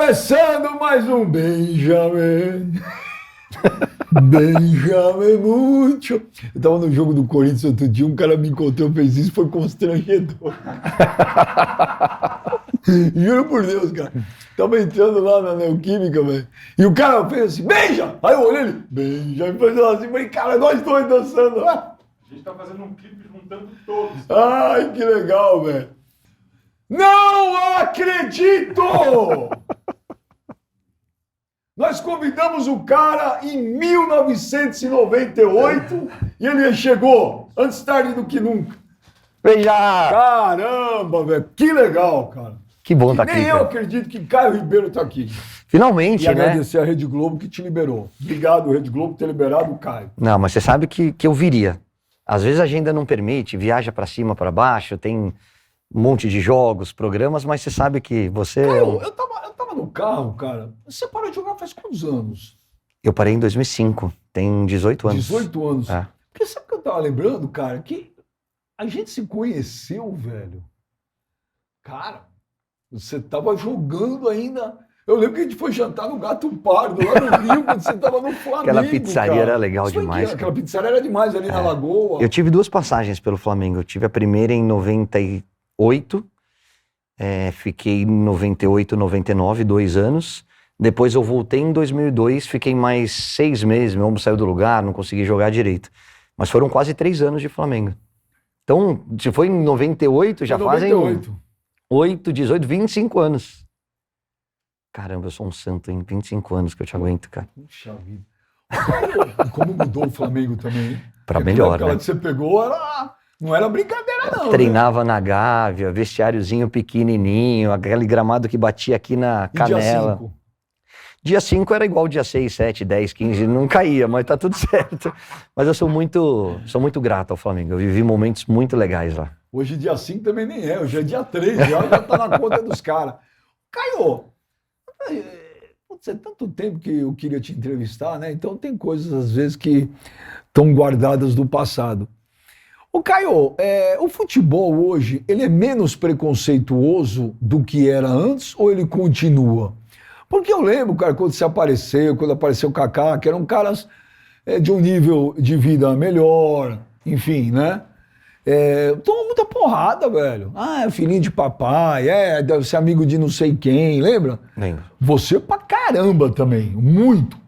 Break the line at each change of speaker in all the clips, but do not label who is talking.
Começando mais um Benjamin. Benjamin muito. Eu tava no jogo do Corinthians outro dia, um cara me encontrou, fez isso, foi constrangedor. Juro por Deus, cara. Tava entrando lá na Neoquímica, velho. E o cara fez assim, Benja! Aí eu olhei ele, Benja, me fez assim, falei, cara, nós dois dançando lá.
A gente tá fazendo um clipe juntando todos.
Ai, que legal, velho. Não acredito! Nós convidamos o cara em 1998 e ele chegou antes tarde do que nunca.
Veja!
Caramba, velho, que legal, cara.
Que bom tá
Nem
aqui.
eu
Cara.
acredito que Caio Ribeiro tá aqui.
Finalmente,
E
né?
agradecer a Rede Globo que te liberou. Obrigado, Rede Globo, por ter liberado o Caio.
Não, mas você sabe que eu viria. Às vezes a agenda não permite, viaja pra cima, pra baixo, tem um monte de jogos, programas, mas você sabe que você...
Caio, eu tava no carro, cara. Você parou de jogar faz quantos anos?
Eu parei em 2005, tem 18 anos.
18 anos.
É.
Porque sabe o que eu tava lembrando, cara? Que a gente se conheceu, velho. Cara, você tava jogando ainda. Eu lembro que a gente foi jantar no Gato Pardo, lá no Rio, quando você tava no Flamengo.
Aquela pizzaria
cara.
era legal
Isso foi
demais.
que- Aquela pizzaria era demais ali na Lagoa.
Eu tive duas passagens pelo Flamengo. Eu tive a primeira em 98, fiquei em 98, 99, 2 anos. Depois eu voltei em 2002, fiquei mais 6 meses, meu ombro saiu do lugar, não consegui jogar direito. Mas foram quase 3 anos de Flamengo. Então, se foi em 98, já fazem 8, 18, 25 anos. Caramba, eu sou um santo, em 25 anos que eu te aguento, cara.
Puxa vida. E como mudou o Flamengo também, hein?
Pra
Porque
melhor,
aquela
né?
que você pegou, não era brincadeira, não.
Treinava na Gávea, vestiáriozinho pequenininho, aquele gramado que batia aqui na
Né? E dia
canela.
5?
Dia 5 era igual dia 6, 7, 10, 15, não caía, mas tá tudo certo. Mas eu sou muito grato ao Flamengo, eu vivi momentos muito legais lá.
Hoje dia 5 também nem é, hoje é dia 3, já tá na conta dos caras. Caio, putz, é tanto tempo que eu queria te entrevistar, né? Então tem coisas às vezes que estão guardadas do passado. Ô Caio, o futebol hoje, ele é menos preconceituoso do que era antes ou ele continua? Porque eu lembro, cara, quando apareceu o Kaká, que eram caras de um nível de vida melhor, enfim, né? Tomou muita porrada, velho. Ah, é filhinho de papai, deve ser amigo de não sei quem, lembra?
Lembro.
Você pra caramba também, muito.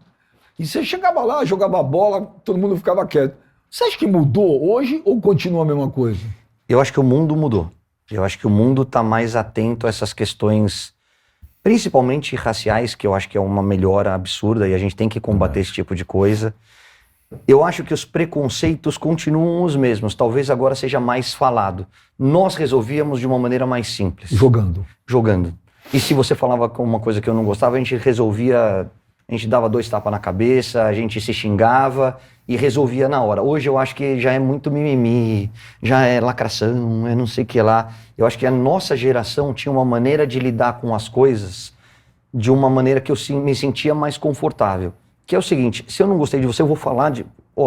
E você chegava lá, jogava bola, todo mundo ficava quieto. Você acha que mudou hoje ou continua a mesma coisa?
Eu acho que o mundo mudou. Eu acho que o mundo tá mais atento a essas questões, principalmente raciais, que eu acho que é uma melhora absurda e a gente tem que combater esse tipo de coisa. Eu acho que os preconceitos continuam os mesmos, talvez agora seja mais falado. Nós resolvíamos de uma maneira mais simples.
Jogando.
E se você falava com uma coisa que eu não gostava, a gente resolvia, a gente dava 2 tapas na cabeça, a gente se xingava e resolvia na hora. Hoje eu acho que já é muito mimimi, já é lacração, é não sei o que lá. Eu acho que a nossa geração tinha uma maneira de lidar com as coisas de uma maneira que eu me sentia mais confortável. Que é o seguinte, se eu não gostei de você, eu vou falar de...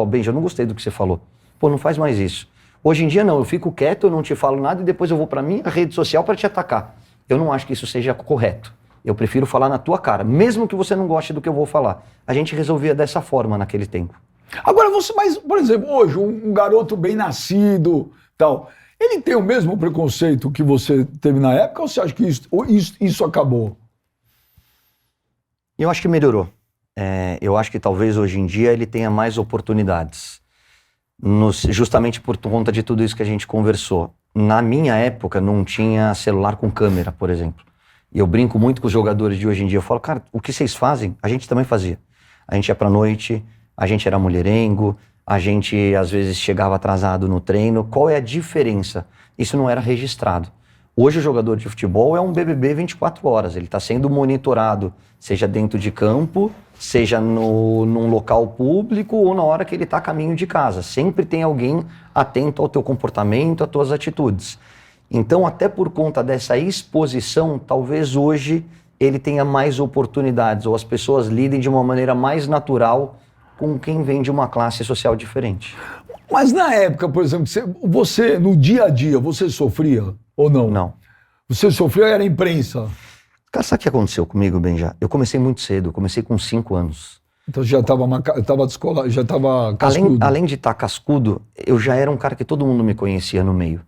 Benja, eu não gostei do que você falou. Pô, não faz mais isso. Hoje em dia não, eu fico quieto, eu não te falo nada e depois eu vou pra minha rede social para te atacar. Eu não acho que isso seja correto. Eu prefiro falar na tua cara, mesmo que você não goste do que eu vou falar. A gente resolvia dessa forma naquele tempo.
Agora mas, por exemplo, hoje, um garoto bem nascido, tal, ele tem o mesmo preconceito que você teve na época ou você acha que isso acabou?
Eu acho que melhorou. Eu acho que talvez hoje em dia ele tenha mais oportunidades. Justamente por conta de tudo isso que a gente conversou. Na minha época não tinha celular com câmera, por exemplo. E eu brinco muito com os jogadores de hoje em dia. Eu falo, cara, o que vocês fazem, a gente também fazia. A gente ia pra noite, a gente era mulherengo, a gente às vezes chegava atrasado no treino. Qual é a diferença? Isso não era registrado. Hoje o jogador de futebol é um BBB 24 horas. Ele está sendo monitorado, seja dentro de campo, seja num local público ou na hora que ele está a caminho de casa. Sempre tem alguém atento ao teu comportamento, às tuas atitudes. Então, até por conta dessa exposição, talvez hoje ele tenha mais oportunidades, ou as pessoas lidem de uma maneira mais natural com quem vem de uma classe social diferente.
Mas na época, por exemplo, você no dia a dia, você sofria ou não?
Não.
Você sofria, era imprensa?
Cara, sabe o que aconteceu comigo, Benja? Eu comecei muito cedo, eu comecei com 5 anos.
Então já estava descolado, já estava cascudo.
Além de estar cascudo, eu já era um cara que todo mundo me conhecia no meio.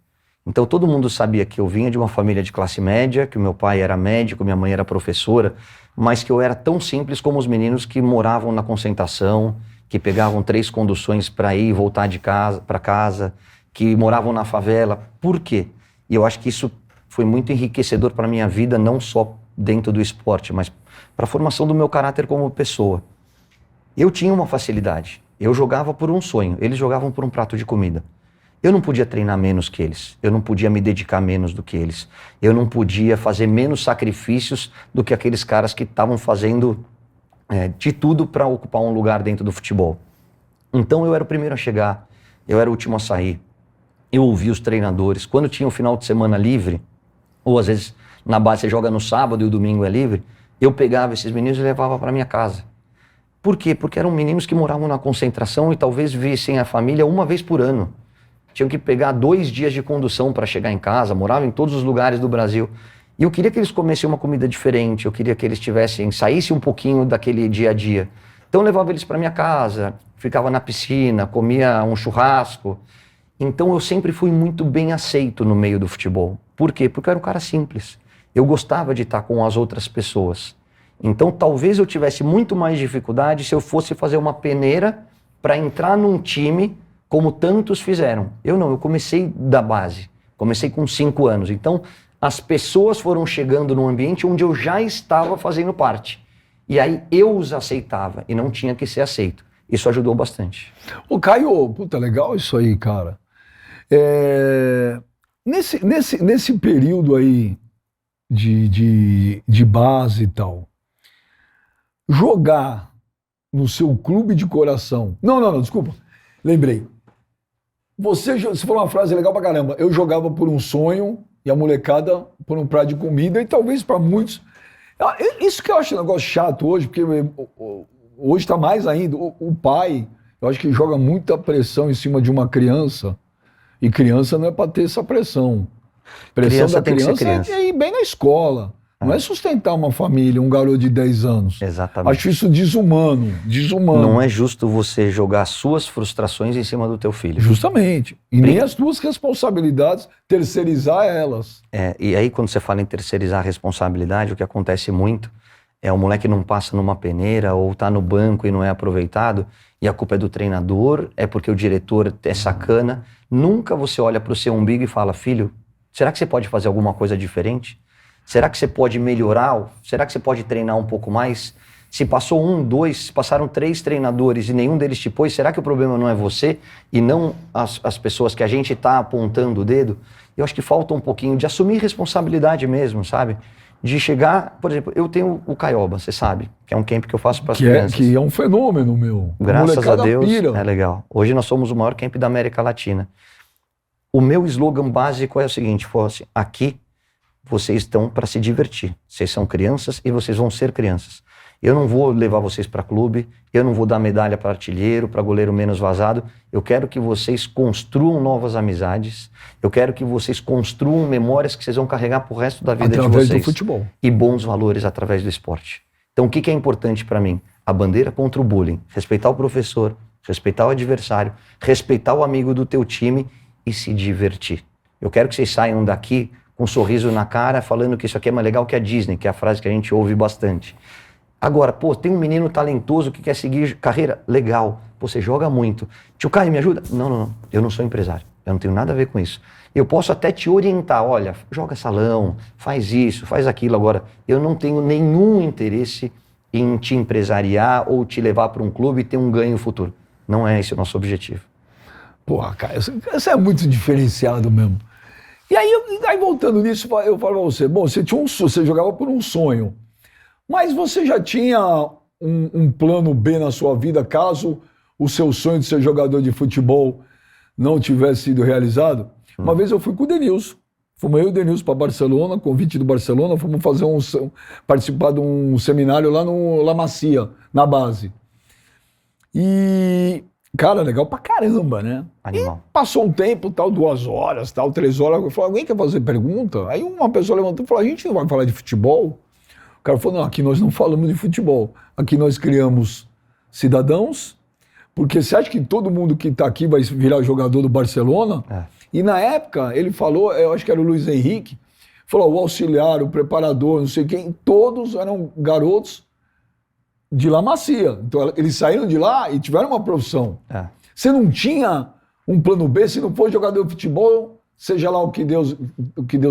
Então todo mundo sabia que eu vinha de uma família de classe média, que o meu pai era médico, minha mãe era professora, mas que eu era tão simples como os meninos que moravam na concentração, que pegavam 3 conduções para ir e voltar de casa para casa, que moravam na favela. Por quê? E eu acho que isso foi muito enriquecedor para a minha vida, não só dentro do esporte, mas para a formação do meu caráter como pessoa. Eu tinha uma facilidade. Eu jogava por um sonho, eles jogavam por um prato de comida. Eu não podia treinar menos que eles, eu não podia me dedicar menos do que eles, eu não podia fazer menos sacrifícios do que aqueles caras que estavam fazendo de tudo para ocupar um lugar dentro do futebol. Então eu era o primeiro a chegar, eu era o último a sair, eu ouvia os treinadores. Quando tinha um final de semana livre, ou às vezes na base você joga no sábado e o domingo é livre, eu pegava esses meninos e levava para minha casa. Por quê? Porque eram meninos que moravam na concentração e talvez vissem a família uma vez por ano. Tinham que pegar 2 dias de condução para chegar em casa, moravam em todos os lugares do Brasil. E eu queria que eles comessem uma comida diferente, eu queria que eles saíssem um pouquinho daquele dia a dia. Então eu levava eles para minha casa, ficava na piscina, comia um churrasco. Então eu sempre fui muito bem aceito no meio do futebol. Por quê? Porque eu era um cara simples. Eu gostava de estar com as outras pessoas. Então talvez eu tivesse muito mais dificuldade se eu fosse fazer uma peneira para entrar num time como tantos fizeram. Eu não, eu comecei da base, comecei com 5 anos. Então as pessoas foram chegando num ambiente onde eu já estava fazendo parte. E aí eu os aceitava e não tinha que ser aceito. Isso ajudou bastante.
Ô Caio, puta, legal isso aí, cara. Nesse período aí de base e tal, jogar no seu clube de coração... Não, desculpa. Lembrei. Você falou uma frase legal pra caramba. Eu jogava por um sonho e a molecada por um prato de comida, e talvez para muitos... Isso que eu acho um negócio chato hoje, porque hoje está mais ainda. O pai, eu acho que joga muita pressão em cima de uma criança, e criança não é para ter essa pressão. Pressão da criança é ir bem na escola. Não é sustentar uma família, um garoto de 10 anos.
Exatamente.
Acho isso desumano.
Não é justo você jogar suas frustrações em cima do teu filho.
Justamente. E nem as tuas responsabilidades, terceirizar elas.
E aí quando você fala em terceirizar a responsabilidade, o que acontece muito é o moleque não passa numa peneira ou tá no banco e não é aproveitado, e a culpa é do treinador, é porque o diretor é sacana. Nunca você olha pro seu umbigo e fala, filho, será que você pode fazer alguma coisa diferente? Será que você pode melhorar? Será que você pode treinar um pouco mais? Se passou 1, 2, passaram 3 treinadores e nenhum deles te pôs, será que o problema não é você e não as pessoas que a gente está apontando o dedo? Eu acho que falta um pouquinho de assumir responsabilidade mesmo, sabe? De chegar, por exemplo, eu tenho o Caioba, você sabe, que é um camp que eu faço para as crianças.
Que é um fenômeno, meu.
Graças a Deus, é legal. Hoje nós somos o maior camp da América Latina. O meu slogan básico é o seguinte, foi assim, aqui vocês estão para se divertir. Vocês são crianças e vocês vão ser crianças. Eu não vou levar vocês para clube, eu não vou dar medalha para artilheiro, para goleiro menos vazado. Eu quero que vocês construam novas amizades. Eu quero que vocês construam memórias que vocês vão carregar pro resto da vida de vocês.
Através do futebol.
E bons valores através do esporte. Então o que é importante para mim? A bandeira contra o bullying. Respeitar o professor, respeitar o adversário, respeitar o amigo do teu time e se divertir. Eu quero que vocês saiam daqui com um sorriso na cara, falando que isso aqui é mais legal que a Disney, que é a frase que a gente ouve bastante. Agora, pô, tem um menino talentoso que quer seguir carreira, legal, pô, você joga muito. Tio Caio, me ajuda? Não, eu não sou empresário, eu não tenho nada a ver com isso. Eu posso até te orientar, olha, joga salão, faz isso, faz aquilo. Agora, eu não tenho nenhum interesse em te empresariar ou te levar para um clube e ter um ganho futuro. Não é esse o nosso objetivo.
Porra, cara, isso é muito diferenciado mesmo. E aí voltando nisso, eu falo pra você, bom, você jogava por um sonho, mas você já tinha um plano B na sua vida, caso o seu sonho de ser jogador de futebol não tivesse sido realizado? Uma vez eu fui com o Denilson, fomos eu e o Denilson para Barcelona, convite do Barcelona, fomos participar de um seminário lá no La Masia, na base. E... cara, legal pra caramba, né?
Animal.
E passou um tempo, tal, 2 horas, tal, 3 horas. Eu falei, alguém quer fazer pergunta? Aí uma pessoa levantou e falou, a gente não vai falar de futebol? cara falou, não, aqui nós não falamos de futebol. Aqui nós criamos cidadãos, porque você acha que todo mundo que está aqui vai virar jogador do Barcelona? E na época, ele falou, eu acho que era o Luiz Henrique, falou, o auxiliar, o preparador, não sei quem, todos eram garotos de La Macia. Então eles saíram de lá e tiveram uma profissão. Você não tinha um plano B, se não for jogador de futebol, seja lá o que Deus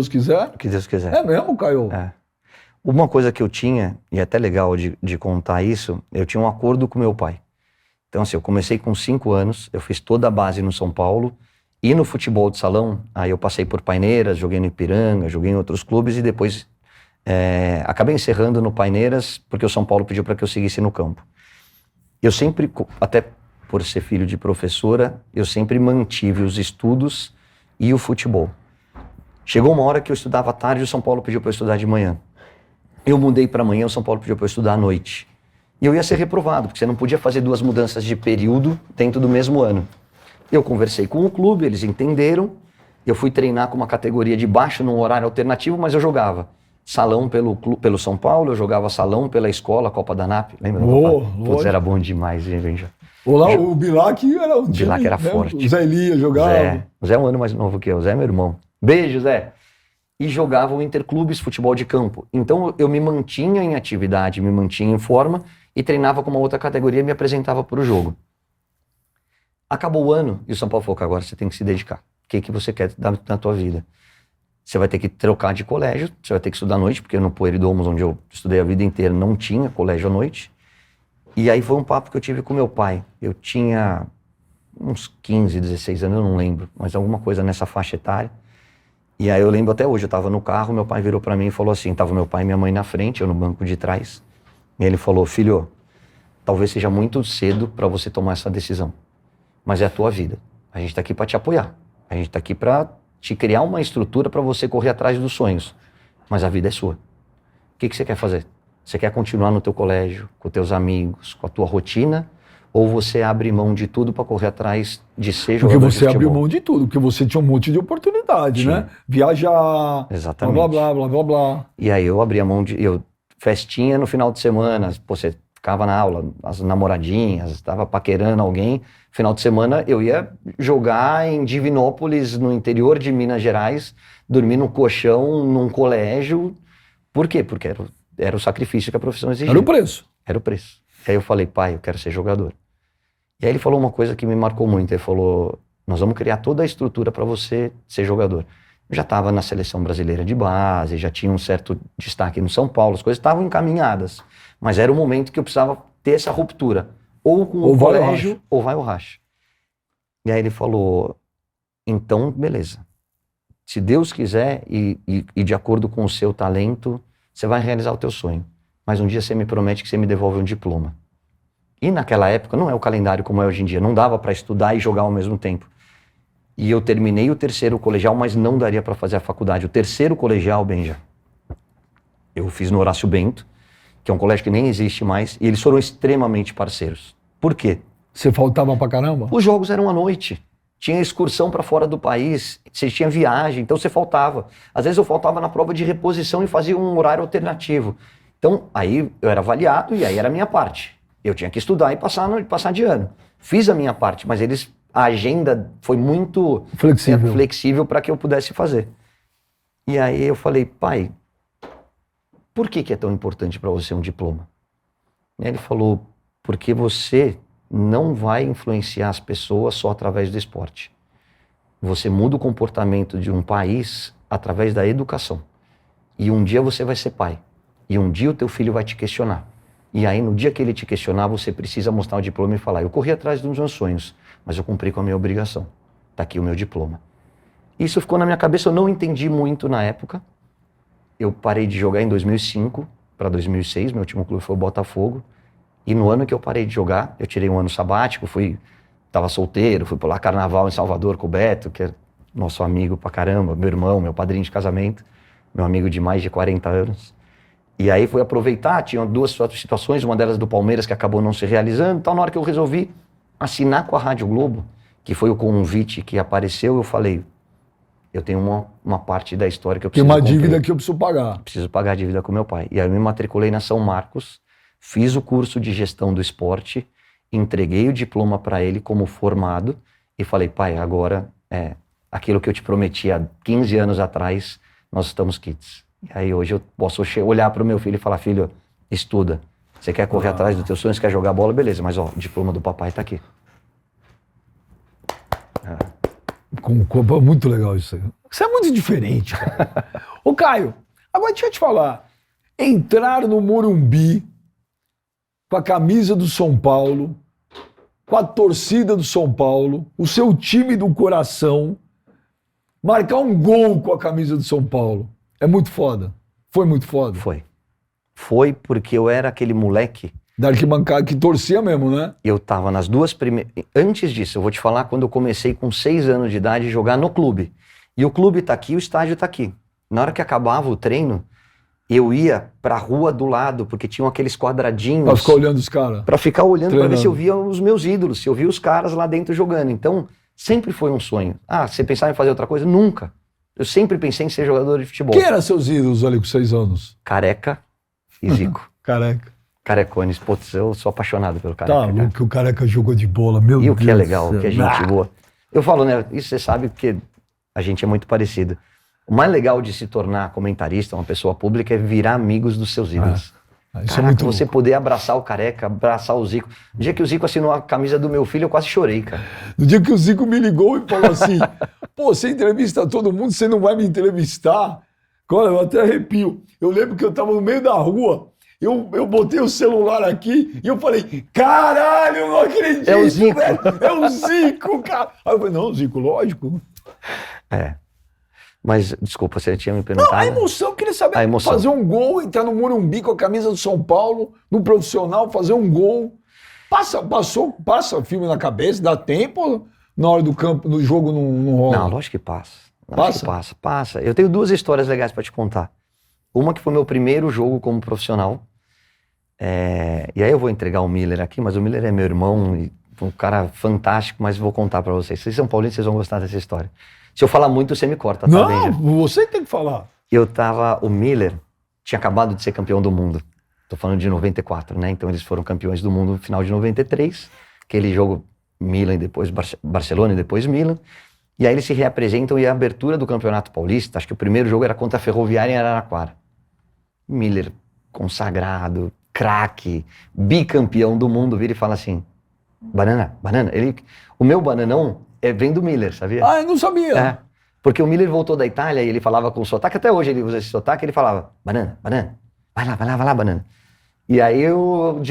quiser?
O que Deus quiser.
É mesmo, Caio?
Uma coisa que eu tinha, e é até legal de contar isso, eu tinha um acordo com meu pai. Então assim, eu comecei com 5 anos, eu fiz toda a base no São Paulo, e no futebol de salão, aí eu passei por Paineiras, joguei no Ipiranga, joguei em outros clubes e depois acabei encerrando no Paineiras porque o São Paulo pediu para que eu seguisse no campo. Eu sempre, até por ser filho de professora, eu sempre mantive os estudos e o futebol. Chegou uma hora que eu estudava à tarde e o São Paulo pediu para eu estudar de manhã. Eu mudei para amanhã, o São Paulo pediu para eu estudar à noite. E eu ia ser reprovado, porque você não podia fazer 2 mudanças de período dentro do mesmo ano. Eu conversei com o clube, eles entenderam, eu fui treinar com uma categoria de baixo num horário alternativo, mas eu jogava salão pelo São Paulo, eu jogava salão pela escola, Copa da NAP, lembra? Putz, era bom demais, gente.
Olá, o Bilac era um time,
Bilac era forte.
O Zé Elias jogava.
O Zé é um ano mais novo que eu, o Zé é meu irmão. Beijo, Zé. E jogavam interclubes futebol de campo. Então eu me mantinha em atividade, me mantinha em forma e treinava com uma outra categoria e me apresentava para o jogo. Acabou o ano e o São Paulo falou que agora você tem que se dedicar. O que você quer na tua vida? Você vai ter que trocar de colégio, você vai ter que estudar à noite, porque no Pueridomus, onde eu estudei a vida inteira, não tinha colégio à noite. E aí foi um papo que eu tive com meu pai. Eu tinha uns 15, 16 anos, eu não lembro, mas alguma coisa nessa faixa etária. E aí eu lembro até hoje, eu tava no carro, meu pai virou pra mim e falou assim, tava meu pai e minha mãe na frente, eu no banco de trás. E ele falou, filho, talvez seja muito cedo pra você tomar essa decisão, mas é a tua vida. A gente tá aqui pra te apoiar. A gente tá aqui pra te criar uma estrutura pra você correr atrás dos sonhos. Mas a vida é sua. O que você quer fazer? Você quer continuar no teu colégio, com teus amigos, com a tua rotina? Ou você abre mão de tudo para correr atrás de ser jogador de futebol?
Porque você abriu mão de tudo, porque você tinha um monte de oportunidade, né? Viajar,
exatamente.
Blá, blá, blá, blá, blá.
E aí eu abri a mão de... festinha no final de semana, você ficava na aula, as namoradinhas, estava paquerando alguém. Final de semana eu ia jogar em Divinópolis, no interior de Minas Gerais, dormir no colchão, num colégio. Por quê? Porque era o sacrifício que a profissão exigia.
Era o preço.
Era o preço. Aí eu falei, pai, eu quero ser jogador. E aí ele falou uma coisa que me marcou muito. Ele falou, nós vamos criar toda a estrutura para você ser jogador. Eu já estava na seleção brasileira de base, já tinha um certo destaque no São Paulo, as coisas estavam encaminhadas. Mas era o momento que eu precisava ter essa ruptura. Ou com o colégio, ou vai ou racha. E aí ele falou, então, beleza. Se Deus quiser e de acordo com o seu talento, você vai realizar o teu sonho. Mas um dia você me promete que você me devolve um diploma. E naquela época, não é o calendário como é hoje em dia, não dava para estudar e jogar ao mesmo tempo. E eu terminei o 3º colegial, mas não daria para fazer a faculdade. O 3º colegial, Benja, eu fiz no Horácio Bento, que é um colégio que nem existe mais, e eles foram extremamente parceiros. Por quê?
Você faltava pra caramba?
Os jogos eram à noite. Tinha excursão para fora do país, você tinha viagem, então você faltava. Às vezes eu faltava na prova de reposição e fazia um horário alternativo. Então, aí eu era avaliado e aí era a minha parte. Eu tinha que estudar e passar de ano. Fiz a minha parte, mas a agenda foi muito flexível para que eu pudesse fazer. E aí eu falei, pai, por que é tão importante para você um diploma? E aí ele falou, porque você não vai influenciar as pessoas só através do esporte. Você muda o comportamento de um país através da educação. E um dia você vai ser pai. E um dia o teu filho vai te questionar. E aí no dia que ele te questionar, você precisa mostrar o diploma e falar, eu corri atrás dos meus sonhos, mas eu cumpri com a minha obrigação. Tá aqui o meu diploma. Isso ficou na minha cabeça, eu não entendi muito na época. Eu parei de jogar em 2005 para 2006, meu último clube foi o Botafogo. E no ano que eu parei de jogar, eu tirei um ano sabático, tava solteiro, fui pular carnaval em Salvador com o Beto, que é nosso amigo pra caramba, meu irmão, meu padrinho de casamento, meu amigo de mais de 40 anos. E aí fui aproveitar, tinha 2 situações, uma delas do Palmeiras que acabou não se realizando, então na hora que eu resolvi assinar com a Rádio Globo, que foi o convite que apareceu, eu falei, eu tenho uma parte da história que eu
Tem
preciso
uma
cumprir.
dívida que eu preciso pagar.
Preciso pagar a dívida com meu pai. E aí eu me matriculei na São Marcos, fiz o curso de gestão do esporte, entreguei o diploma para ele como formado e falei, pai, agora aquilo que eu te prometi há 15 anos atrás, nós estamos quites. E aí hoje eu posso olhar para o meu filho e falar, filho, estuda. Você quer correr atrás dos teus sonhos, quer jogar bola, beleza, mas ó, o diploma do papai tá aqui.
Muito legal isso aí. Isso é muito diferente, cara. Ô, Caio, agora deixa eu te falar. Entrar no Morumbi com a camisa do São Paulo, com a torcida do São Paulo, o seu time do coração, marcar um gol com a camisa do São Paulo. É muito foda. Foi muito foda.
Foi porque eu era aquele moleque.
Da arquibancada que torcia mesmo, né?
Eu tava nas duas primeiras... Antes disso, eu vou te falar quando eu comecei com 6 anos de idade a jogar no clube. E o clube tá aqui, o estádio tá aqui. Na hora que acabava o treino, eu ia pra rua do lado, porque tinham aqueles quadradinhos...
Pra ficar olhando os caras.
Pra ficar olhando,
Treinando.
pra ver se eu via os meus ídolos, se eu via os caras lá dentro jogando. Então, sempre foi um sonho. Ah, você pensava em fazer outra coisa? Nunca. Eu sempre pensei em ser jogador de futebol.
Quem eram seus ídolos ali com 6 anos?
Careca e Zico.
Careca.
Carecones. Putz, eu sou apaixonado pelo
Tá
Careca.
louco que o Careca jogou de bola, meu Deus.
E o que é legal,
do
o que é
céu.
gente boa. Eu falo, né? Isso você sabe porque a gente é muito parecido. O mais legal de se tornar comentarista, uma pessoa pública, é virar amigos dos seus ídolos.
Isso
Caraca,
é muito
você
louco.
poder abraçar o Careca, abraçar o Zico. No dia que o Zico assinou a camisa do meu filho, eu quase chorei, cara.
No dia que o Zico me ligou e falou assim, pô, você entrevista todo mundo, você não vai me entrevistar? Olha, eu até arrepio. Eu lembro que eu tava no meio da rua, eu botei o celular aqui e eu falei, caralho, eu não acredito,
É o Zico.
velho. É o Zico, cara. Aí eu falei, não, Zico, lógico.
É. Mas, desculpa, você tinha me
Não,
perguntado.
a emoção, eu queria saber,
A emoção.
fazer um gol, entrar no Morumbi com a camisa do São Paulo, no profissional, fazer um gol. Passa filme na cabeça, dá tempo na hora do campo, no jogo não rola?
Não, lógico que passa. Lógico que passa. Eu tenho 2 histórias legais pra te contar. Uma que foi meu primeiro jogo como profissional. E aí eu vou entregar o Miller aqui, mas o Miller é meu irmão, e um cara fantástico, mas vou contar pra vocês. Vocês são paulinos, vocês vão gostar dessa história. Se eu falar muito, você me corta, tá,
Não,
Danger?
você tem que falar.
O Miller tinha acabado de ser campeão do mundo. Tô falando de 94, né? Então eles foram campeões do mundo no final de 93. Aquele jogo Milan e depois Barcelona e depois Milan. E aí eles se reapresentam e a abertura do Campeonato Paulista, acho que o primeiro jogo era contra a Ferroviária em Araraquara. Miller, consagrado, craque, bicampeão do mundo, vira e fala assim, banana, o meu bananão vem do Miller, sabia?
Ah, eu não sabia.
É, porque o Miller voltou da Itália e ele falava com sotaque, até hoje ele usa esse sotaque, ele falava, banana, vai lá, banana. E aí eu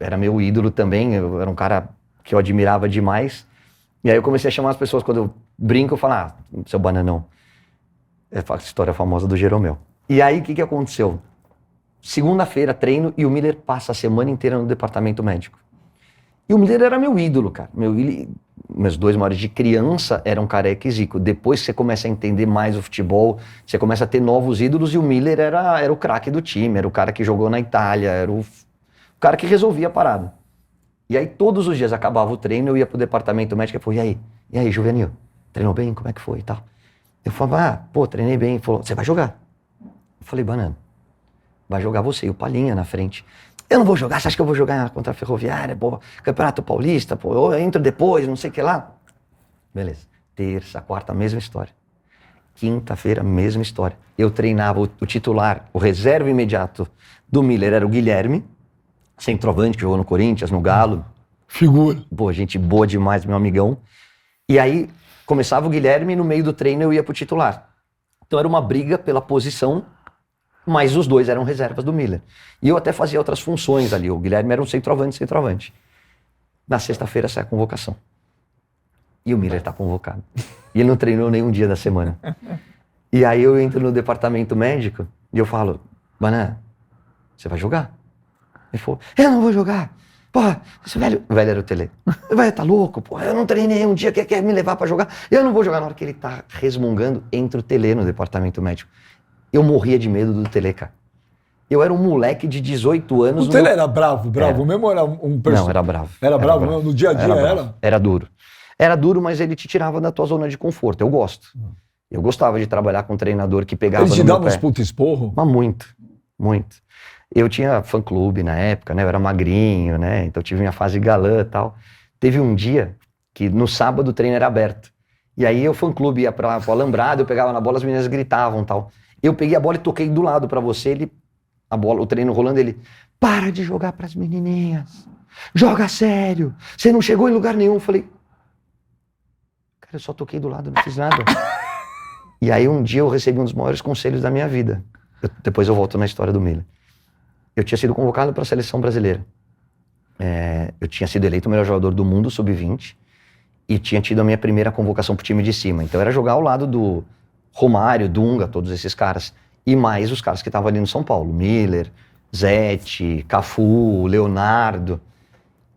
era meu ídolo também, eu era um cara que eu admirava demais, e aí eu comecei a chamar as pessoas, quando eu brinco, eu falo, seu bananão. É a história famosa do Jeromel. E aí o que aconteceu? Segunda-feira, treino, e o Miller passa a semana inteira no departamento médico. E o Miller era meu ídolo, cara. Meus 2 maiores de criança eram Careca e Zico. Depois que você começa a entender mais o futebol, você começa a ter novos ídolos, e o Miller era o craque do time, era o cara que jogou na Itália, era o cara que resolvia a parada. E aí todos os dias acabava o treino, eu ia pro departamento médico e falei, e aí, Juvenil, treinou bem? Como é que foi e tal? Eu falava, treinei bem. Ele falou, você vai jogar? Eu falei, banana, vai jogar você e o Palhinha na frente. Eu não vou jogar, você acha que eu vou jogar contra a Ferroviária, Campeonato Paulista, eu entro depois, não sei o que lá. Beleza. Terça, quarta, mesma história. Quinta-feira, mesma história. Eu treinava o titular, o reserva imediato do Miller era o Guilherme, centroavante, que jogou no Corinthians, no Galo.
Figura.
Gente boa demais, meu amigão. E aí começava o Guilherme e no meio do treino eu ia pro titular. Então era uma briga pela posição, mas os 2 eram reservas do Miller. E eu até fazia outras funções ali. O Guilherme era um centroavante. Na sexta-feira sai a convocação. E o Miller tá convocado. E ele não treinou nenhum dia da semana. E aí eu entro no departamento médico e eu falo, Banana, você vai jogar? Ele falou, eu não vou jogar. Porra, esse velho... O velho era o Tele. O velho tá louco, porra, eu não treinei um dia, quer me levar pra jogar? Eu não vou jogar. Na hora que ele tá resmungando, entra o Tele no departamento médico. Eu morria de medo do Tele, cara. Eu era um moleque de 18 anos...
O Tele era bravo mesmo, ou era um personagem?
Não, era bravo.
Era bravo? No dia a dia era?
Era duro. Era duro, mas ele te tirava da tua zona de conforto. Eu gosto. Eu gostava de trabalhar com um treinador que pegava
Eles te
no meu
davam uns
pé.
puta esporro?
Mas muito, muito. Eu tinha fã-clube na época, né? Eu era magrinho, né? Então eu tive minha fase galã e tal. Teve um dia que no sábado o treino era aberto. E aí o fã-clube ia pro alambrado, eu pegava na bola, as meninas gritavam e tal. Eu peguei a bola e toquei do lado pra você, o treino rolando, ele... Para de jogar pras menininhas. Joga sério. Você não chegou em lugar nenhum. Eu falei... Cara, eu só toquei do lado, não fiz nada. E aí um dia eu recebi um dos maiores conselhos da minha vida. Depois eu volto na história do Miller. Eu tinha sido convocado para a seleção brasileira. Eu tinha sido eleito o melhor jogador do mundo, sub-20, e tinha tido a minha primeira convocação pro time de cima. Então era jogar ao lado do Romário, Dunga, todos esses caras. E mais os caras que estavam ali no São Paulo. Miller, Zete, Cafu, Leonardo.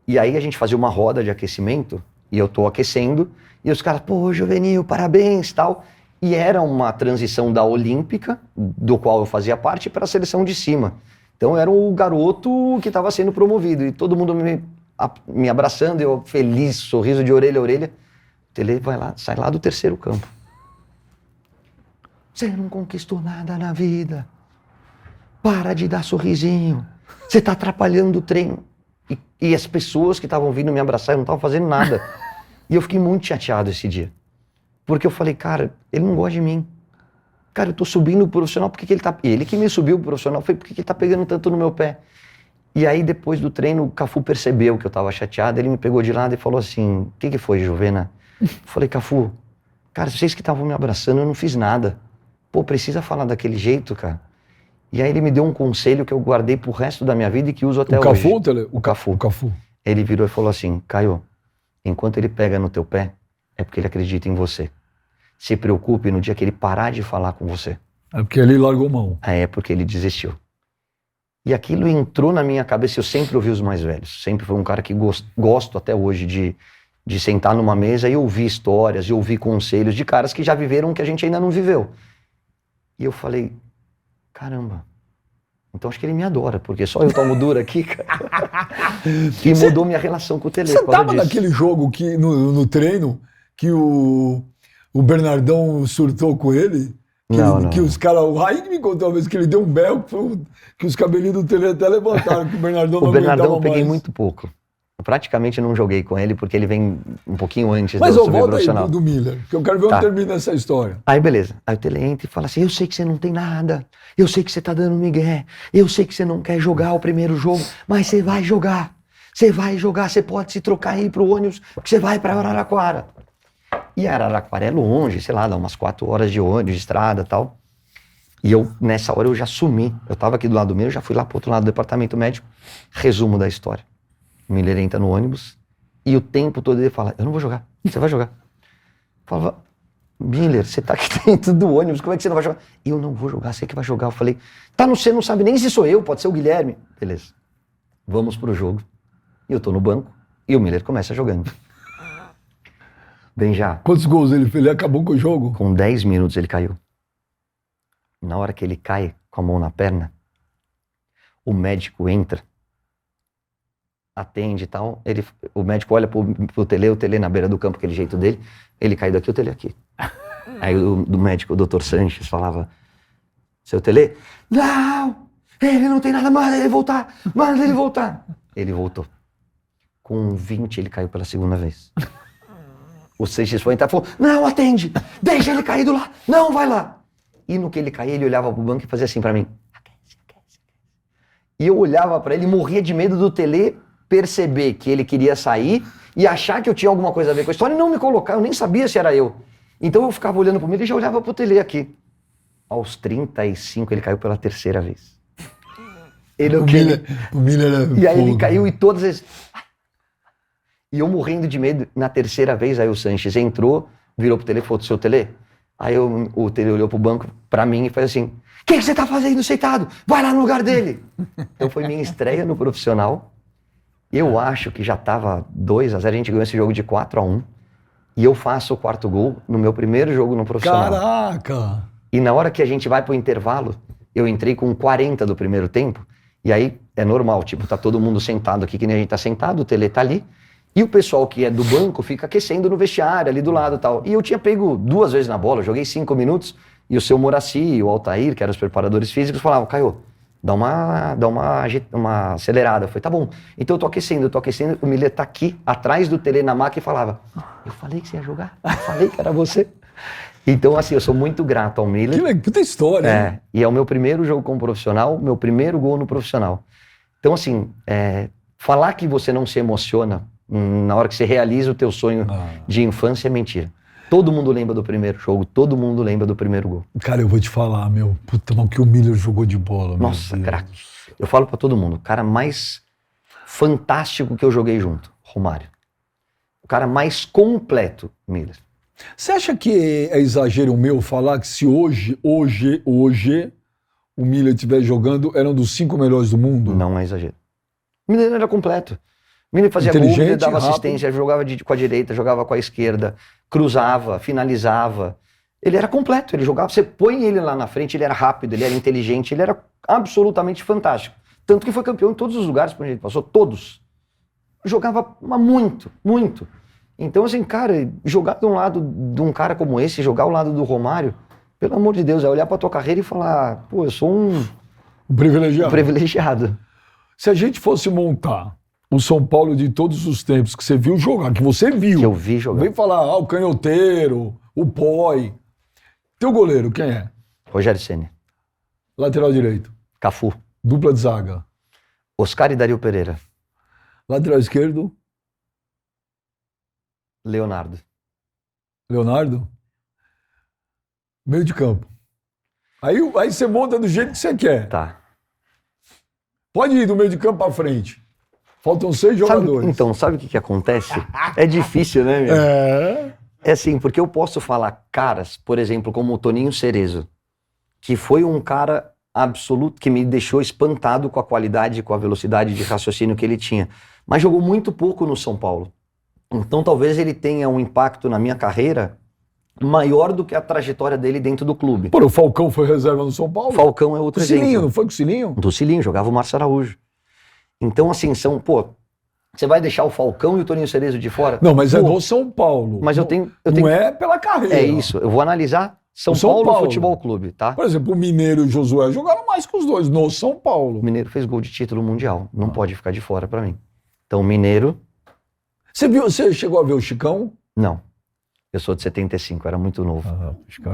E aí a gente fazia uma roda de aquecimento, e eu tô aquecendo, e os caras, pô, Juvenil, parabéns, tal. E era uma transição da Olímpica, do qual eu fazia parte, para a seleção de cima. Então eu era o garoto que estava sendo promovido, e todo mundo me abraçando, eu feliz, sorriso de orelha a orelha. O Tele vai lá, sai lá do terceiro campo. Você não conquistou nada na vida. Para de dar sorrisinho. Você está atrapalhando o treino. E as pessoas que estavam vindo me abraçar, eu não estavam fazendo nada. E eu fiquei muito chateado esse dia. Porque eu falei, cara, ele não gosta de mim. Cara, eu tô subindo o profissional, por que ele tá... Ele que me subiu o profissional, foi por que ele tá pegando tanto no meu pé? E aí, depois do treino, o Cafu percebeu que eu tava chateado, ele me pegou de lado e falou assim, o que foi, Juvena? Eu falei, Cafu, cara, vocês que estavam me abraçando, eu não fiz nada. Pô, precisa falar daquele jeito, cara. E aí ele me deu um conselho que eu guardei pro resto da minha vida e que uso até hoje.
Cafu, Tele?
O Cafu.
O Cafu.
Ele virou e falou assim, Caio, enquanto ele pega no teu pé, é porque ele acredita em você. Se preocupe no dia que ele parar de falar com você.
É porque ele largou mão.
É porque ele desistiu. E aquilo entrou na minha cabeça, eu sempre ouvi os mais velhos. Sempre foi um cara que gosto até hoje de sentar numa mesa e ouvir histórias, e ouvir conselhos de caras que já viveram o que a gente ainda não viveu. E eu falei, caramba, então acho que ele me adora, porque só eu tomo duro aqui, cara. E mudou minha relação com o Tele.
Você tava naquele jogo que, no treino que o Bernardão surtou com ele? Que os caras... O Raí me contou uma vez que ele deu um berro, que os cabelinhos do Tele até levantaram, que o Bernardão não aguentava mais.
O Bernardão eu peguei muito pouco. Eu praticamente não joguei com ele, porque ele vem um pouquinho antes
Mas
do
eu volto aí
profissional.
do Miller, que eu quero ver onde termina essa história.
Aí beleza, aí o Tele entra e fala assim, eu sei que você não tem nada, eu sei que você tá dando migué, eu sei que você não quer jogar o primeiro jogo, mas você vai jogar, você pode se trocar aí pro ônibus, que você vai pra Araraquara. E Araraquara é longe, sei lá, dá umas 4 horas de ônibus, de estrada e tal. E eu, nessa hora, eu já sumi. Eu tava aqui do lado meu, já fui lá pro outro lado do departamento médico. Resumo da história. O Miller entra no ônibus e o tempo todo ele fala, eu não vou jogar, você vai jogar. Eu falava, Miller, você tá aqui dentro do ônibus, como é que você não vai jogar? Eu não vou jogar, você que vai jogar. Eu falei, tá, você não sabe nem se sou eu, pode ser o Guilherme. Beleza, vamos pro jogo. E eu tô no banco e o Miller começa jogando. Benja.
Quantos gols ele fez? Ele acabou com o jogo?
Com 10 minutos ele caiu. Na hora que ele cai com a mão na perna, o médico entra, atende e tal, o médico olha pro Tele, o Tele na beira do campo, aquele jeito dele, ele cai daqui, o Tele aqui. Aí do médico, o Dr. Sanches, falava, seu Tele, não, ele não tem nada, manda ele voltar. Ele voltou. Com 20 ele caiu pela segunda vez. O Sanches foi entrar e falou, não, atende, deixa ele cair do lado, não, vai lá. E no que ele caía, ele olhava pro banco e fazia assim pra mim, aquece. E eu olhava pra ele e morria de medo do Tele perceber que ele queria sair e achar que eu tinha alguma coisa a ver com a história e não me colocar, eu nem sabia se era eu. Então eu ficava olhando pro Miller e já olhava pro Tele aqui. Aos 35 ele caiu pela 3ª vez.
O Miller era
e aí
fogo.
ele caiu e todas as vezes... E eu morrendo de medo, na 3ª vez, aí o Sanches entrou, virou pro Tele e falou, seu Tele? Aí o Tele olhou pro banco pra mim e fez assim, o que você tá fazendo sentado? Vai lá no lugar dele. Então foi minha estreia no profissional. Eu acho que já tava 2-0, a gente ganhou esse jogo de 4-1. E eu faço o 4º gol no meu primeiro jogo no profissional.
Caraca!
E na hora que a gente vai pro intervalo, eu entrei com 40 do primeiro tempo. E aí é normal, tipo, tá todo mundo sentado aqui, que nem a gente tá sentado, o Tele tá ali. E o pessoal que é do banco fica aquecendo no vestiário, ali do lado e tal. E eu tinha pego 2 vezes na bola, joguei 5 minutos, e o seu Moraci e o Altair, que eram os preparadores físicos, falavam, Caio, dá uma acelerada. Eu falei, tá bom. Então eu tô aquecendo. O Miller tá aqui, atrás do Tele na maca, e falava, eu falei que você ia jogar, eu falei que era você. Então, assim, eu sou muito grato ao Miller.
Que história, hein?
E é o meu primeiro jogo como profissional, meu primeiro gol no profissional. Então, assim, falar que você não se emociona na hora que você realiza o teu sonho de infância é mentira. Todo mundo lembra do primeiro jogo, todo mundo lembra do primeiro gol.
Cara, eu vou te falar, meu, puta, mas que o Miller jogou de bola.
Nossa, craque. Eu falo pra todo mundo, o cara mais fantástico que eu joguei junto, Romário. O cara mais completo, Miller.
Você acha que é exagero meu falar que se hoje o Miller estiver jogando, era um dos 5 melhores do mundo?
Não é exagero. O Miller era completo. O Miller fazia gol, ele dava assistência, jogava com a direita, jogava com a esquerda, cruzava, finalizava. Ele era completo, ele jogava, você põe ele lá na frente, ele era rápido, ele era inteligente, ele era absolutamente fantástico. Tanto que foi campeão em todos os lugares por onde ele passou, todos. Jogava muito, muito. Então, assim, cara, jogar de um lado de um cara como esse, jogar ao lado do Romário, pelo amor de Deus, é olhar pra tua carreira e falar, pô, eu sou um privilegiado.
Se a gente fosse montar o São Paulo de todos os tempos que você viu jogar, que você viu.
Que eu vi jogar.
Vem falar, o canhoteiro, o Poi. Teu goleiro, quem é?
Rogério Ceni.
Lateral direito.
Cafu.
Dupla de zaga.
Oscar e Dario Pereira.
Lateral esquerdo.
Leonardo.
Leonardo. Meio de campo. Aí você monta do jeito que você quer.
Tá.
Pode ir do meio de campo pra frente. Faltam 6 jogadores.
Então, sabe o que acontece? É difícil, né, meu? É assim, porque eu posso falar caras, por exemplo, como o Toninho Cerezo, que foi um cara absoluto, que me deixou espantado com a qualidade e com a velocidade de raciocínio que ele tinha. Mas jogou muito pouco no São Paulo. Então, talvez ele tenha um impacto na minha carreira maior do que a trajetória dele dentro do clube.
Pô, o Falcão foi reserva no São Paulo?
Falcão é outro exemplo.
Cilinho, não foi com o Cilinho?
Do Cilinho, jogava o Márcio Araújo. Então, assim, você vai deixar o Falcão e o Toninho Cerezo de fora?
Não, mas é do São Paulo.
Mas eu tenho...
Não é pela carreira.
É isso, eu vou analisar São Paulo Futebol Clube, tá?
Por exemplo, o Mineiro e o Josué jogaram mais que os dois no São Paulo.
O Mineiro fez gol de título mundial, não pode ficar de fora pra mim. Então, o Mineiro...
Você chegou a ver o Chicão?
Não. Eu sou de 75, era muito novo.
O Chicão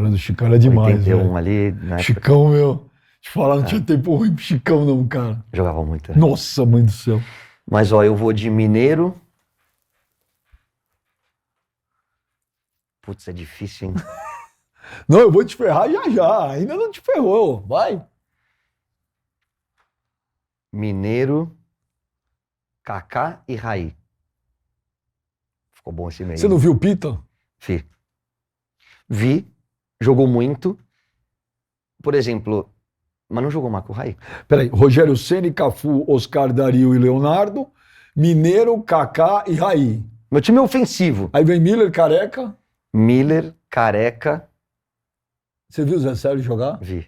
era demais,
81 ali, né?
Chicão, meu. Te falar, não tinha tempo ruim pro Chicão, não, cara.
Jogava muito, né?
Nossa, mãe do céu.
Mas, ó, eu vou de Mineiro. Putz, é difícil, hein?
Não, eu vou te ferrar já. Ainda não te ferrou. Vai.
Mineiro, Kaká e Raí. Ficou bom esse meio.
Você não viu o Pita?
Vi, jogou muito. Por exemplo, mas não jogou mais com o Raí.
Peraí, Rogério Ceni, Cafu, Oscar, Dario e Leonardo, Mineiro, Kaká e Raí.
Meu time é ofensivo.
Aí vem Miller, Careca.
Miller, Careca.
Você viu o Zé Sérgio jogar?
Vi.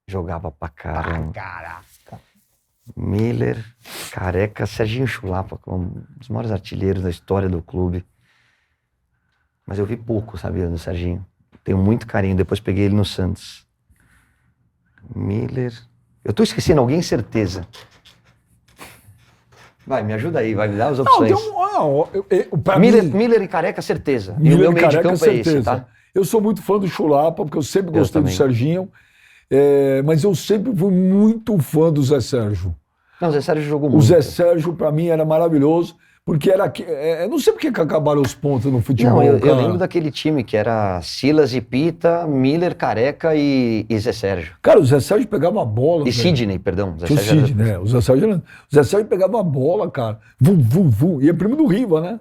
Jogava pra caramba.
Caraca.
Miller, Careca, Serginho Chulapa, um dos maiores artilheiros da história do clube. Mas eu vi pouco, sabia, do Serginho. Tenho muito carinho, depois peguei ele no Santos. Miller... Eu tô esquecendo alguém, certeza. Vai, me ajuda aí, vai me dar as opções. Miller e Careca, certeza. E o meu meio de campo é esse, tá?
Eu sou muito fã do Chulapa, porque eu sempre gostei do Serginho. Mas eu sempre fui muito fã do Zé Sérgio.
Não, o Zé Sérgio jogou muito.
O Zé Sérgio, pra mim, era maravilhoso, porque era... não sei por que acabaram os pontos no futebol.
Não, eu lembro daquele time que era Silas e Pita, Miller, Careca e Zé Sérgio.
Cara, o Zé Sérgio pegava a bola.
E Sidney, perdão.
O Sidney, o Zé Sérgio pegava a bola, cara. Vum. E é primo do Riva, né?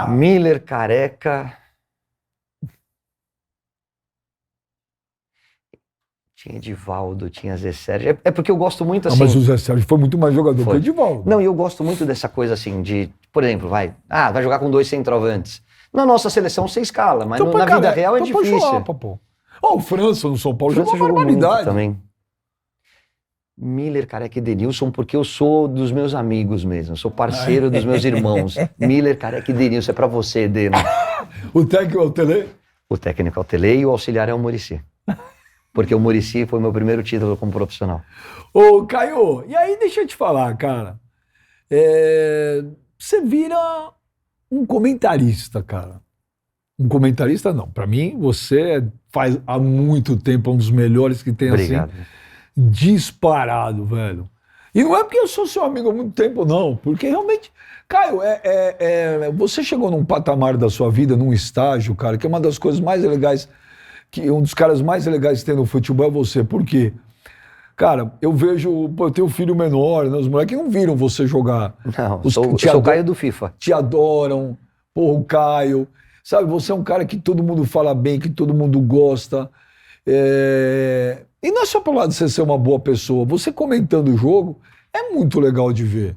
Miller, Careca... Tinha Edivaldo, tinha Zé Sérgio. É porque eu gosto muito assim...
mas o Zé Sérgio foi muito mais jogador que o Edivaldo.
Não, e eu gosto muito dessa coisa assim de... Por exemplo, vai jogar com 2 centroavantes. Na nossa seleção você escala, mas
então,
na vida real é difícil.
O França no São Paulo jogou uma barbaridade.
Também. Miller, Careca e Denilson, porque eu sou dos meus amigos mesmo, eu sou parceiro dos meus irmãos. Miller, Careca e Denilson, é pra você, Deno.
O técnico é o Tele?
O técnico é o Tele e o auxiliar é o Muricy. Porque o Muricy foi meu primeiro título como profissional.
Ô, Caio, e aí deixa eu te falar, cara. Você vira um comentarista, cara. Um comentarista não. Pra mim, você faz há muito tempo um dos melhores que tem
Obrigado.
assim. Disparado, velho. E não é porque eu sou seu amigo há muito tempo, não. Porque realmente, Caio, você chegou num patamar da sua vida, num estágio, cara, que é uma das coisas mais legais, que um dos caras mais legais que tem no futebol é você. Por quê? Cara, eu vejo, pô, eu tenho um filho menor, né? Os moleques não viram você jogar.
Não, eu sou o Caio do FIFA.
Te adoram, porra, o Caio. Sabe, você é um cara que todo mundo fala bem, que todo mundo gosta. E não é só pelo lado de você ser uma boa pessoa, você comentando o jogo é muito legal de ver.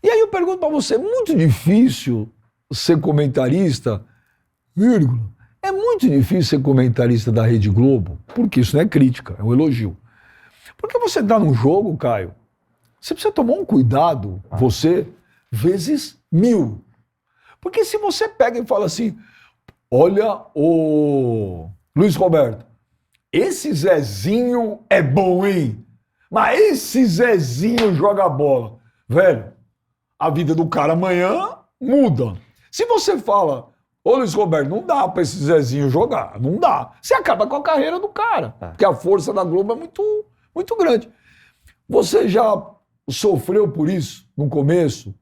E aí eu pergunto pra você, é muito difícil ser comentarista, vírgula, é muito difícil ser comentarista da Rede Globo, porque isso não é crítica, é um elogio. Porque você tá num jogo, Caio, você precisa tomar um cuidado, você, vezes 1000. Porque se você pega e fala assim, olha o Luiz Roberto, esse Zezinho é bom, hein? Mas esse Zezinho joga bola. Velho, a vida do cara amanhã muda. Se você fala, ô Luiz Roberto, não dá pra esse Zezinho jogar, não dá. Você acaba com a carreira do cara. Porque a força da Globo é muito, muito grande. Você já sofreu por isso no começo?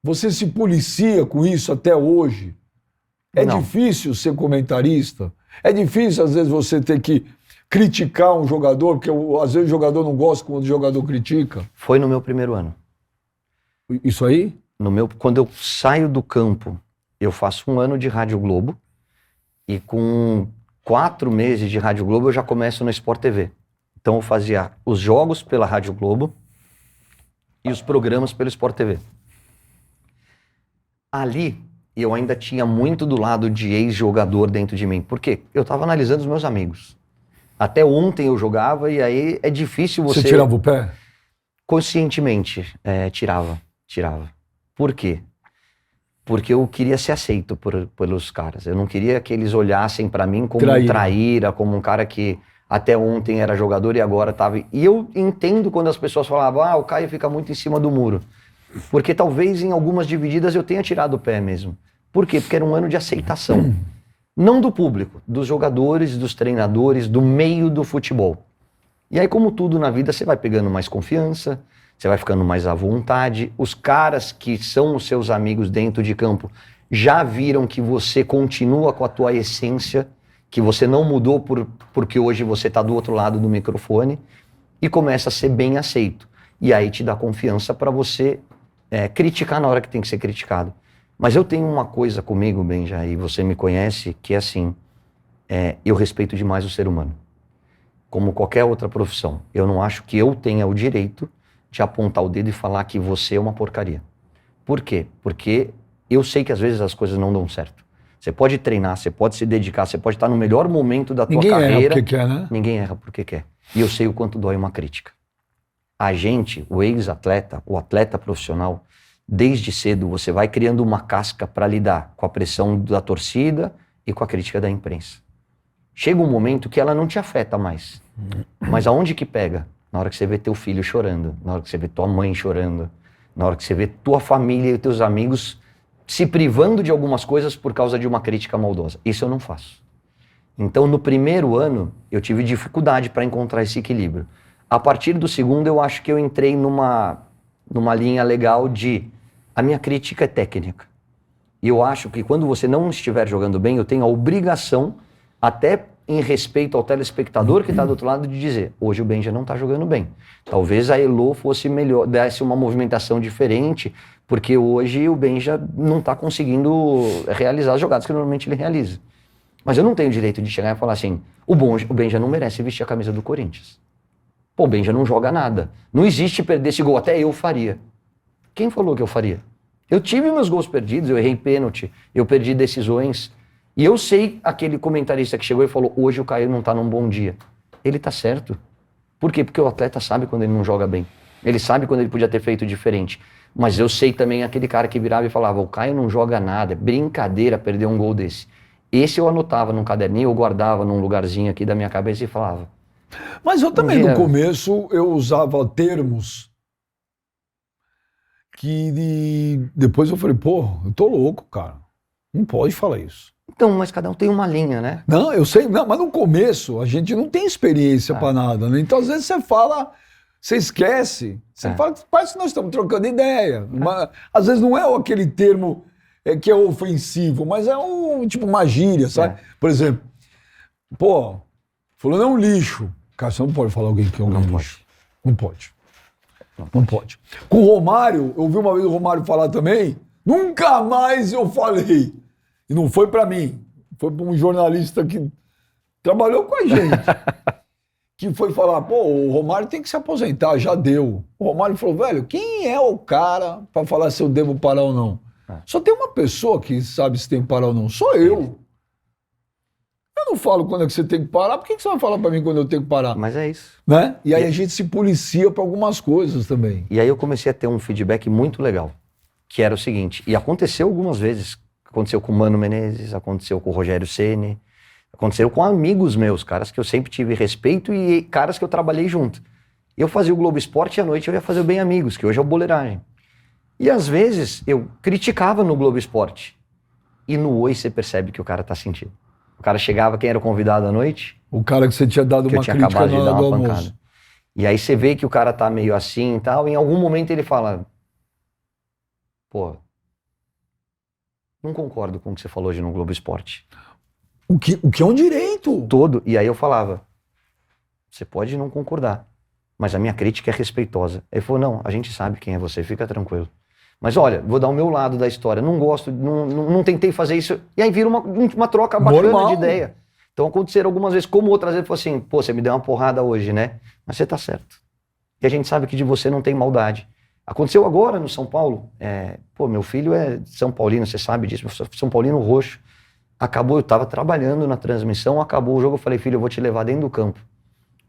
Você se policia com isso até hoje? É
Não.
difícil ser comentarista? É difícil, às vezes, você ter que criticar um jogador, porque às vezes o jogador não gosta quando o jogador critica?
Foi no meu primeiro ano.
Isso aí?
Quando eu saio do campo, eu faço 1 ano de Rádio Globo e com 4 meses de Rádio Globo eu já começo no Sport TV. Então eu fazia os jogos pela Rádio Globo e os programas pelo Sport TV. Ali eu ainda tinha muito do lado de ex-jogador dentro de mim. Por quê? Eu estava analisando os meus amigos. Até ontem eu jogava e aí é difícil você...
Você tirava o pé?
Conscientemente, tirava. Por quê? Porque eu queria ser aceito pelos caras. Eu não queria que eles olhassem pra mim como um traíra, como um cara que até ontem era jogador e agora tava... E eu entendo quando as pessoas falavam, o Caio fica muito em cima do muro. Porque talvez em algumas divididas eu tenha tirado o pé mesmo. Por quê? Porque era um ano de aceitação. Não do público, dos jogadores, dos treinadores, do meio do futebol. E aí, como tudo na vida, você vai pegando mais confiança, você vai ficando mais à vontade. Os caras que são os seus amigos dentro de campo já viram que você continua com a tua essência, que você não mudou porque hoje você está do outro lado do microfone e começa a ser bem aceito. E aí te dá confiança para você criticar na hora que tem que ser criticado. Mas eu tenho uma coisa comigo, Benja, e você me conhece, que é assim, eu respeito demais o ser humano. Como qualquer outra profissão. Eu não acho que eu tenha o direito de apontar o dedo e falar que você é uma porcaria. Por quê? Porque eu sei que às vezes as coisas não dão certo. Você pode treinar, você pode se dedicar, você pode estar no melhor momento da tua carreira.
Ninguém erra porque quer, né?
Ninguém erra porque quer. E eu sei o quanto dói uma crítica. A gente, o ex-atleta, o atleta profissional, desde cedo você vai criando uma casca para lidar com a pressão da torcida e com a crítica da imprensa. Chega um momento que ela não te afeta mais. Mas aonde que pega? Na hora que você vê teu filho chorando, na hora que você vê tua mãe chorando, na hora que você vê tua família e teus amigos se privando de algumas coisas por causa de uma crítica maldosa. Isso eu não faço. Então, no primeiro ano, eu tive dificuldade para encontrar esse equilíbrio. A partir do segundo, eu acho que eu entrei numa linha legal de... A minha crítica é técnica. E eu acho que quando você não estiver jogando bem, eu tenho a obrigação, até em respeito ao telespectador que está do outro lado, de dizer, hoje o Benja não está jogando bem. Talvez a Elo fosse melhor, desse uma movimentação diferente, porque hoje o Benja não está conseguindo realizar as jogadas que normalmente ele realiza. Mas eu não tenho o direito de chegar e falar assim, o Benja não merece vestir a camisa do Corinthians. Pô, o Benja não joga nada. Não existe perder esse gol, até eu faria. Quem falou que eu faria? Eu tive meus gols perdidos, eu errei pênalti, eu perdi decisões. E eu sei aquele comentarista que chegou e falou, hoje o Caio não tá num bom dia. Ele tá certo. Por quê? Porque o atleta sabe quando ele não joga bem. Ele sabe quando ele podia ter feito diferente. Mas eu sei também aquele cara que virava e falava, o Caio não joga nada, é brincadeira perder um gol desse. Esse eu anotava num caderninho, eu guardava num lugarzinho aqui da minha cabeça e falava.
Mas eu também, no começo, eu usava termos que depois eu falei, pô, eu tô louco, cara. Não pode falar isso.
Então, mas cada um tem uma linha, né?
Não, eu sei, não, mas no começo a gente não tem experiência pra nada, né? Então, às vezes você fala, você esquece, você fala, parece que nós estamos trocando ideia. Mas, às vezes não é aquele termo que é ofensivo, mas é tipo uma gíria, sabe? Por exemplo, pô, fulano é um lixo. Cara, você não pode falar alguém que é um lixo. Não pode. Não pode. Com o Romário, eu ouvi uma vez o Romário falar também, nunca mais eu falei. E não foi pra mim, foi pra um jornalista que trabalhou com a gente. Que foi falar, pô, o Romário tem que se aposentar, já deu. O Romário falou, velho, quem é o cara pra falar se eu devo parar ou não? Só tem uma pessoa que sabe se tem que parar ou não, sou eu. Eu não falo quando é que você tem que parar, por que você vai falar pra mim quando eu tenho que parar?
Mas é isso.
Né? E aí a gente se policia pra algumas coisas também.
E aí eu comecei a ter um feedback muito legal, que era o seguinte, e aconteceu algumas vezes, aconteceu com o Mano Menezes, aconteceu com o Rogério Ceni, aconteceu com amigos meus, caras que eu sempre tive respeito e caras que eu trabalhei junto. Eu fazia o Globo Esporte e à noite eu ia fazer o Bem Amigos, que hoje é o Boleiragem. E às vezes eu criticava no Globo Esporte. E no Oi você percebe que o cara tá sentindo. O cara chegava, quem era o convidado à noite?
O cara que você tinha dado uma crítica na hora do almoço.
E aí você vê que o cara tá meio assim e tal, e em algum momento ele fala, pô, não concordo com o que você falou hoje no Globo Esporte.
O que é um direito.
Todo. E aí eu falava, você pode não concordar, mas a minha crítica é respeitosa. Ele falou, não, a gente sabe quem é você, fica tranquilo. Mas olha, vou dar o meu lado da história, não gosto, não tentei fazer isso. E aí vira uma troca bacana
Normal.
de ideia. Então aconteceram algumas vezes, como outras vezes, foi assim, pô, você me deu uma porrada hoje, né? Mas você tá certo. E a gente sabe que de você não tem maldade. Aconteceu agora no São Paulo, pô, meu filho é São Paulino, você sabe disso, eu sou São Paulino roxo. Acabou, eu tava trabalhando na transmissão, acabou o jogo, eu falei, filho, eu vou te levar dentro do campo.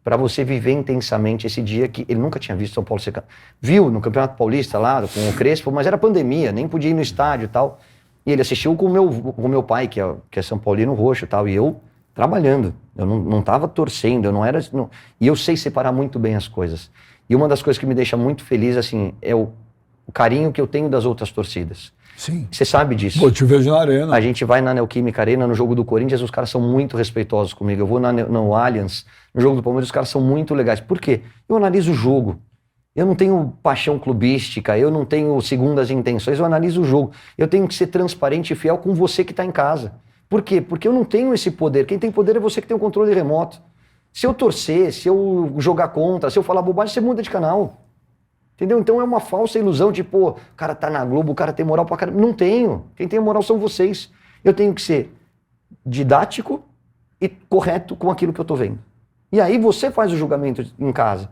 Para você viver intensamente esse dia que ele nunca tinha visto São Paulo ser... Viu no Campeonato Paulista lá, com o Crespo, mas era pandemia, nem podia ir no estádio e tal. E ele assistiu com o meu pai, que é São Paulino roxo e tal, e eu trabalhando. Eu não tava torcendo, eu não era... E eu sei separar muito bem as coisas. E uma das coisas que me deixa muito feliz, assim, é o carinho que eu tenho das outras torcidas.
Sim.
Você sabe disso.
Pô, te vejo na arena.
A gente vai na Neoquímica Arena, no jogo do Corinthians, os caras são muito respeitosos comigo. Eu vou no Allianz, no jogo do Palmeiras, os caras são muito legais. Por quê? Eu analiso o jogo. Eu não tenho paixão clubística, eu não tenho segundas intenções, eu analiso o jogo. Eu tenho que ser transparente e fiel com você que está em casa. Por quê? Porque eu não tenho esse poder. Quem tem poder é você que tem o controle remoto. Se eu torcer, se eu jogar contra, se eu falar bobagem, você muda de canal. Entendeu? Então é uma falsa ilusão de, pô, o cara tá na Globo, o cara tem moral pra caramba. Não tenho. Quem tem moral são vocês. Eu tenho que ser didático e correto com aquilo que eu tô vendo. E aí você faz o julgamento em casa.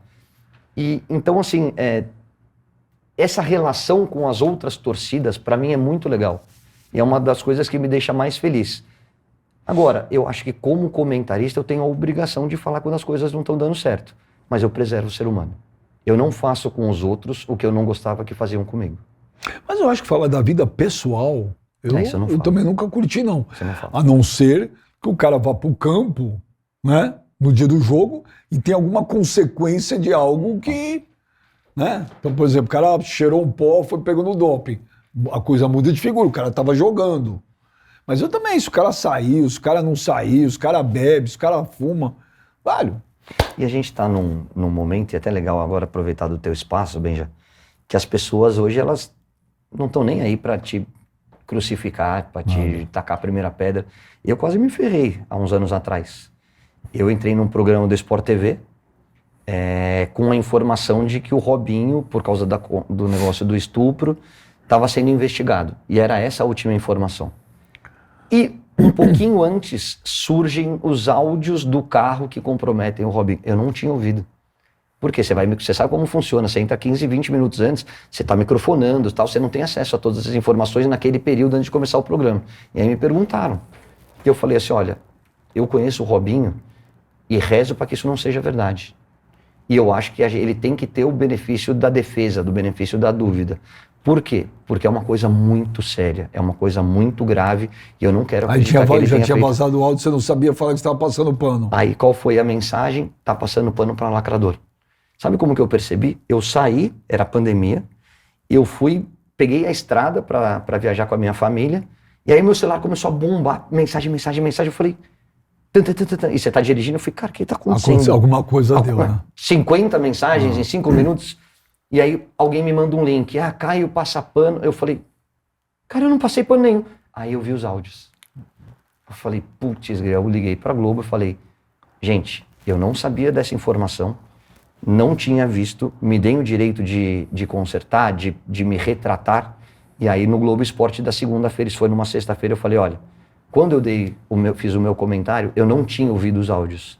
E então, assim, essa relação com as outras torcidas, pra mim, é muito legal. E é uma das coisas que me deixa mais feliz. Agora, eu acho que como comentarista eu tenho a obrigação de falar quando as coisas não estão dando certo. Mas eu preservo o ser humano. Eu não faço com os outros o que eu não gostava que faziam comigo.
Mas eu acho que falar da vida pessoal, eu também nunca curti, não.
Você não fala.
A não ser que o cara vá pro campo, né, no dia do jogo, e tem alguma consequência de algo que, né? Então, por exemplo, o cara cheirou um pó, foi pego no doping. A coisa muda de figura, o cara tava jogando. Mas eu também, se o cara sair, se o cara não sair, se o cara bebe, se o cara fuma, vale.
E a gente está num momento, e é até legal agora aproveitar do teu espaço, Benja, que as pessoas hoje, elas não estão nem aí para te crucificar, para te tacar a primeira pedra. Eu quase me ferrei há uns anos atrás. Eu entrei num programa do Sport TV com a informação de que o Robinho, por causa do negócio do estupro, estava sendo investigado. E era essa a última informação. E um pouquinho antes surgem os áudios do carro que comprometem o Robinho. Eu não tinha ouvido. Por quê? Você sabe como funciona. Você entra 15, 20 minutos antes, você está microfonando, tal, você não tem acesso a todas as informações naquele período antes de começar o programa. E aí me perguntaram. E eu falei assim, olha, eu conheço o Robinho e rezo para que isso não seja verdade. E eu acho que ele tem que ter o benefício da defesa, do benefício da dúvida. Por quê? Porque é uma coisa muito séria, é uma coisa muito grave e eu não quero acreditar que ele
já
tenha
tinha
feito...
vazado o áudio, você não sabia falar que estava passando pano.
Aí qual foi a mensagem? Tá passando pano para lacrador. Sabe como que eu percebi? Eu saí, era pandemia, eu fui, peguei a estrada para viajar com a minha família, e aí meu celular começou a bombar, mensagem, eu falei... E você tá dirigindo, eu falei, cara, o que tá acontecendo?
Alguma coisa deu, né?
50 mensagens em 5 minutos, e aí alguém me manda um link, Caio passa pano, eu falei, cara, eu não passei pano nenhum. Aí eu vi os áudios. Eu falei, putz, eu liguei pra Globo e falei, gente, eu não sabia dessa informação, não tinha visto, me deem o direito de consertar, de me retratar. E aí no Globo Esporte da segunda-feira, isso foi numa sexta-feira, eu falei, olha, quando eu fiz o meu comentário, eu não tinha ouvido os áudios.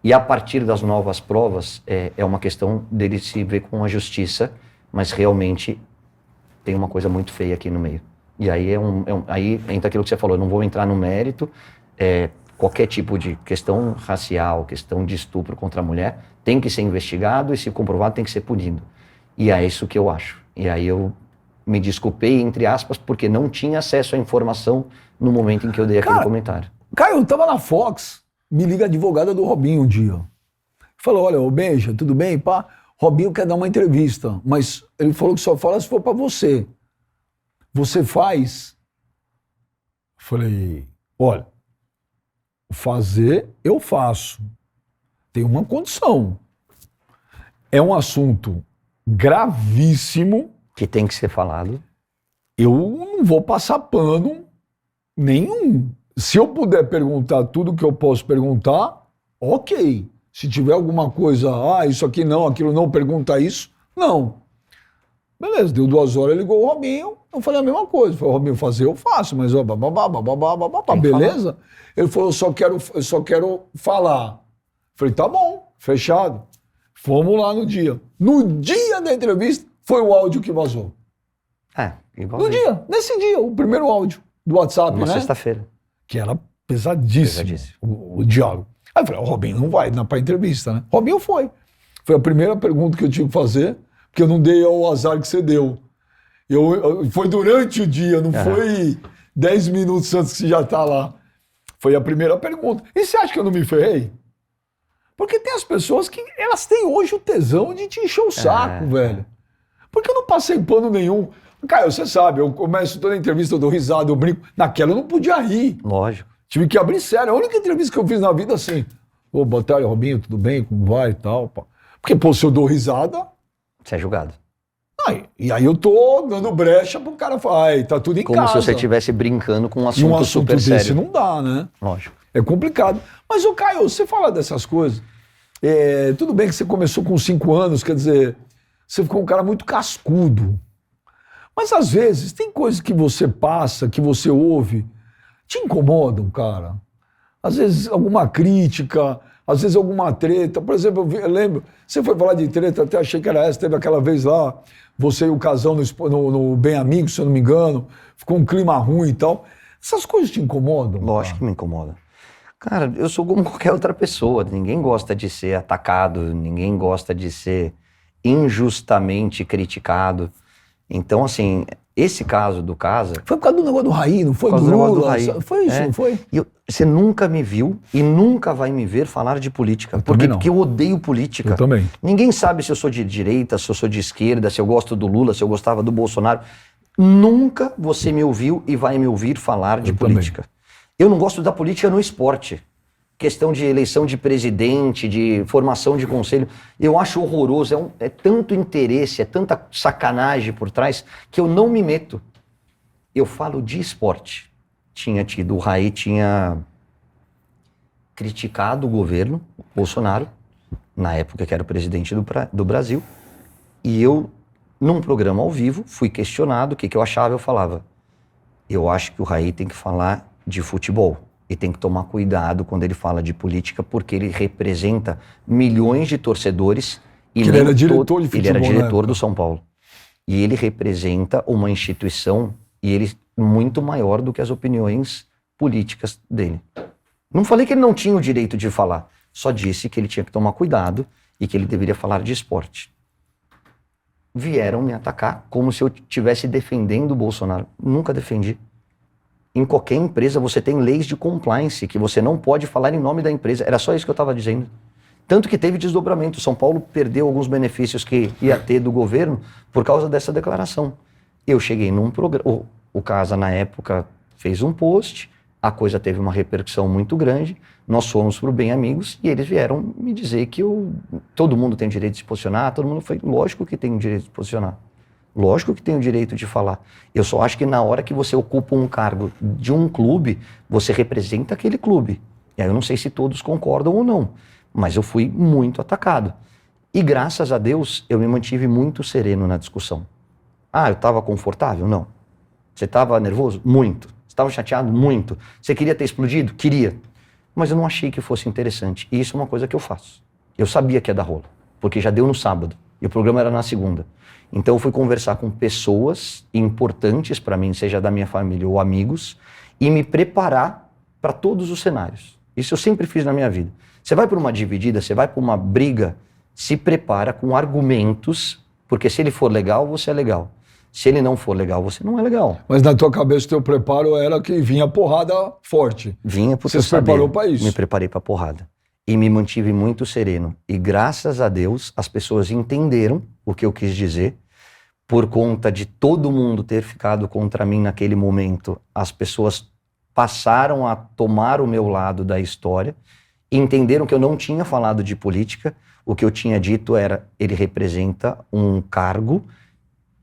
E a partir das novas provas, é uma questão dele se ver com a justiça, mas realmente tem uma coisa muito feia aqui no meio. E aí, aí entra aquilo que você falou, eu não vou entrar no mérito, qualquer tipo de questão racial, questão de estupro contra a mulher, tem que ser investigado e, se comprovado, tem que ser punido. E é isso que eu acho. E aí eu me desculpei, entre aspas, porque não tinha acesso à informação no momento em que eu dei aquele comentário.
Caio, eu tava na Fox, me liga a advogada do Robinho um dia. Falou, olha, ô Benja, tudo bem? Pá, Robinho quer dar uma entrevista, mas ele falou que só fala se for pra você. Você faz? Falei, olha, fazer eu faço. Tem uma condição. É um assunto gravíssimo.
Que tem que ser falado.
Eu não vou passar pano nenhum. Se eu puder perguntar tudo que eu posso perguntar, ok. Se tiver alguma coisa, isso aqui não, aquilo não, pergunta isso, não. Beleza, deu 2 horas, ligou o Robinho, eu falei a mesma coisa. Falei, Robinho, fazer eu faço, mas beleza? Ele falou, eu só quero falar. Falei, tá bom, fechado. Fomos lá no dia. No dia da entrevista, foi o áudio que vazou.
Igualzinho.
No dia, nesse dia, o primeiro áudio do WhatsApp,
Na
né?
sexta-feira.
Que era pesadíssimo. O diálogo. Aí eu falei, o Robinho não vai pra entrevista, né? Robinho foi. Foi a primeira pergunta que eu tive que fazer, porque eu não dei ao azar que você deu. Foi durante o dia, não foi 10 minutos antes que você já tá lá. Foi a primeira pergunta. E você acha que eu não me ferrei? Porque tem as pessoas que elas têm hoje o tesão de te encher o saco, velho. Porque eu não passei pano nenhum. Caio, você sabe, eu começo toda a entrevista, eu dou risada, eu brinco. Naquela eu não podia rir.
Lógico.
Tive que abrir sério. A única entrevista que eu fiz na vida assim. Ô, boa tarde, Robinho, tudo bem? Como vai e tal? Pá. Porque, pô, se eu dou risada...
Você é julgado.
E aí eu tô dando brecha pro cara falar, tá tudo em casa.
Como se você estivesse brincando com um
E
assunto super
desse
sério.
não dá, né?
Lógico.
É complicado. Mas, ô Caio, você fala dessas coisas. Tudo bem que você começou com 5 anos, quer dizer, você ficou um cara muito cascudo. Mas às vezes tem coisas que você passa, que você ouve, te incomodam, cara. Às vezes alguma crítica, às vezes alguma treta. Por exemplo, eu lembro, você foi falar de treta, até achei que era essa, teve aquela vez lá, você e o casal no Bem Amigos, se eu não me engano, ficou um clima ruim e tal. Essas coisas te incomodam?
Lógico que me incomoda. Cara, eu sou como qualquer outra pessoa. Ninguém gosta de ser atacado, ninguém gosta de ser injustamente criticado. Então, assim, esse caso do Casa...
Foi por causa do negócio do Raí, não foi?
Por causa do negócio do Raí.
Foi isso, não foi?
Você nunca me viu e nunca vai me ver falar de política. Porque eu odeio política.
Eu também.
Ninguém sabe se eu sou de direita, se eu sou de esquerda, se eu gosto do Lula, se eu gostava do Bolsonaro. Nunca você me ouviu e vai me ouvir falar de política. Eu não gosto da política no esporte. Questão de eleição de presidente, de formação de conselho, eu acho horroroso, é tanto interesse, é tanta sacanagem por trás, que eu não me meto. Eu falo de esporte. O Raí tinha criticado o governo, Bolsonaro, na época que era o presidente do Brasil, e eu, num programa ao vivo, fui questionado o que eu achava, eu falava, eu acho que o Raí tem que falar de futebol. E tem que tomar cuidado quando ele fala de política, porque ele representa milhões de torcedores.
Ele era diretor de futebol.
Ele era diretor do São Paulo. E ele representa uma instituição e ele muito maior do que as opiniões políticas dele. Não falei que ele não tinha o direito de falar, só disse que ele tinha que tomar cuidado e que ele deveria falar de esporte. Vieram me atacar como se eu estivesse defendendo o Bolsonaro. Nunca defendi. Em qualquer empresa você tem leis de compliance, que você não pode falar em nome da empresa. Era só isso que eu estava dizendo. Tanto que teve desdobramento. São Paulo perdeu alguns benefícios que ia ter do governo por causa dessa declaração. Eu cheguei num programa... O Casa, na época, fez um post, a coisa teve uma repercussão muito grande, nós fomos pro Bem Amigos e eles vieram me dizer que todo mundo tem o direito de se posicionar, todo mundo foi... Lógico que tem o direito de se posicionar. Lógico que tem o direito de falar. Eu só acho que na hora que você ocupa um cargo de um clube, você representa aquele clube. E aí eu não sei se todos concordam ou não, mas eu fui muito atacado. E graças a Deus, eu me mantive muito sereno na discussão. Ah, eu estava confortável? Não. Você estava nervoso? Muito. Você estava chateado? Muito. Você queria ter explodido? Queria. Mas eu não achei que fosse interessante. E isso é uma coisa que eu faço. Eu sabia que ia dar rolo, porque já deu no sábado. E o programa era na segunda. Então eu fui conversar com pessoas importantes para mim, seja da minha família ou amigos, e me preparar para todos os cenários. Isso eu sempre fiz na minha vida. Você vai para uma dividida, você vai para uma briga, se prepara com argumentos, porque se ele for legal, você é legal. Se ele não for legal, você não é legal.
Mas na tua cabeça o teu preparo era que vinha porrada forte.
Vinha porque
você se preparou para isso.
Me preparei para porrada. E me mantive muito sereno. E graças a Deus, as pessoas entenderam o que eu quis dizer. Por conta de todo mundo ter ficado contra mim naquele momento, as pessoas passaram a tomar o meu lado da história, entenderam que eu não tinha falado de política. O que eu tinha dito era, ele representa um cargo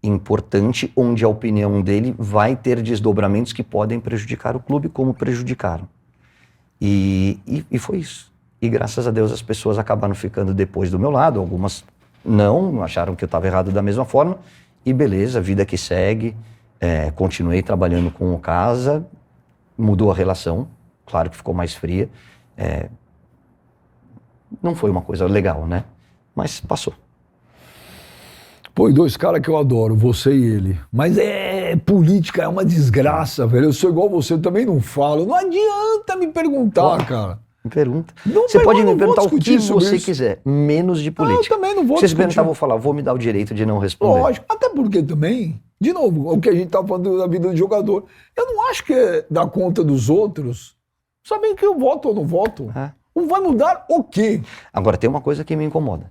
importante, onde a opinião dele vai ter desdobramentos que podem prejudicar o clube, como prejudicaram. E foi isso. E graças a Deus as pessoas acabaram ficando depois do meu lado, algumas não, acharam que eu estava errado da mesma forma, e beleza, vida que segue, continuei trabalhando com o Casa, mudou a relação, claro que ficou mais fria, não foi uma coisa legal, né? Mas passou.
Pô, e dois caras que eu adoro, você e ele. Mas política é uma desgraça, velho. Eu sou igual você, eu também não falo. Não adianta me perguntar, cara.
Me pergunta.
Não
você pode me perguntar o que
você
quiser, menos de política.
Eu também não vou
discutir. Se você perguntar, eu vou falar, vou me dar o direito de não responder.
Lógico, até porque também, de novo, o que a gente tá falando da vida do jogador, eu não acho que é dar conta dos outros, sabem que eu voto ou não voto. Não vai mudar o quê?
Agora, tem uma coisa que me incomoda.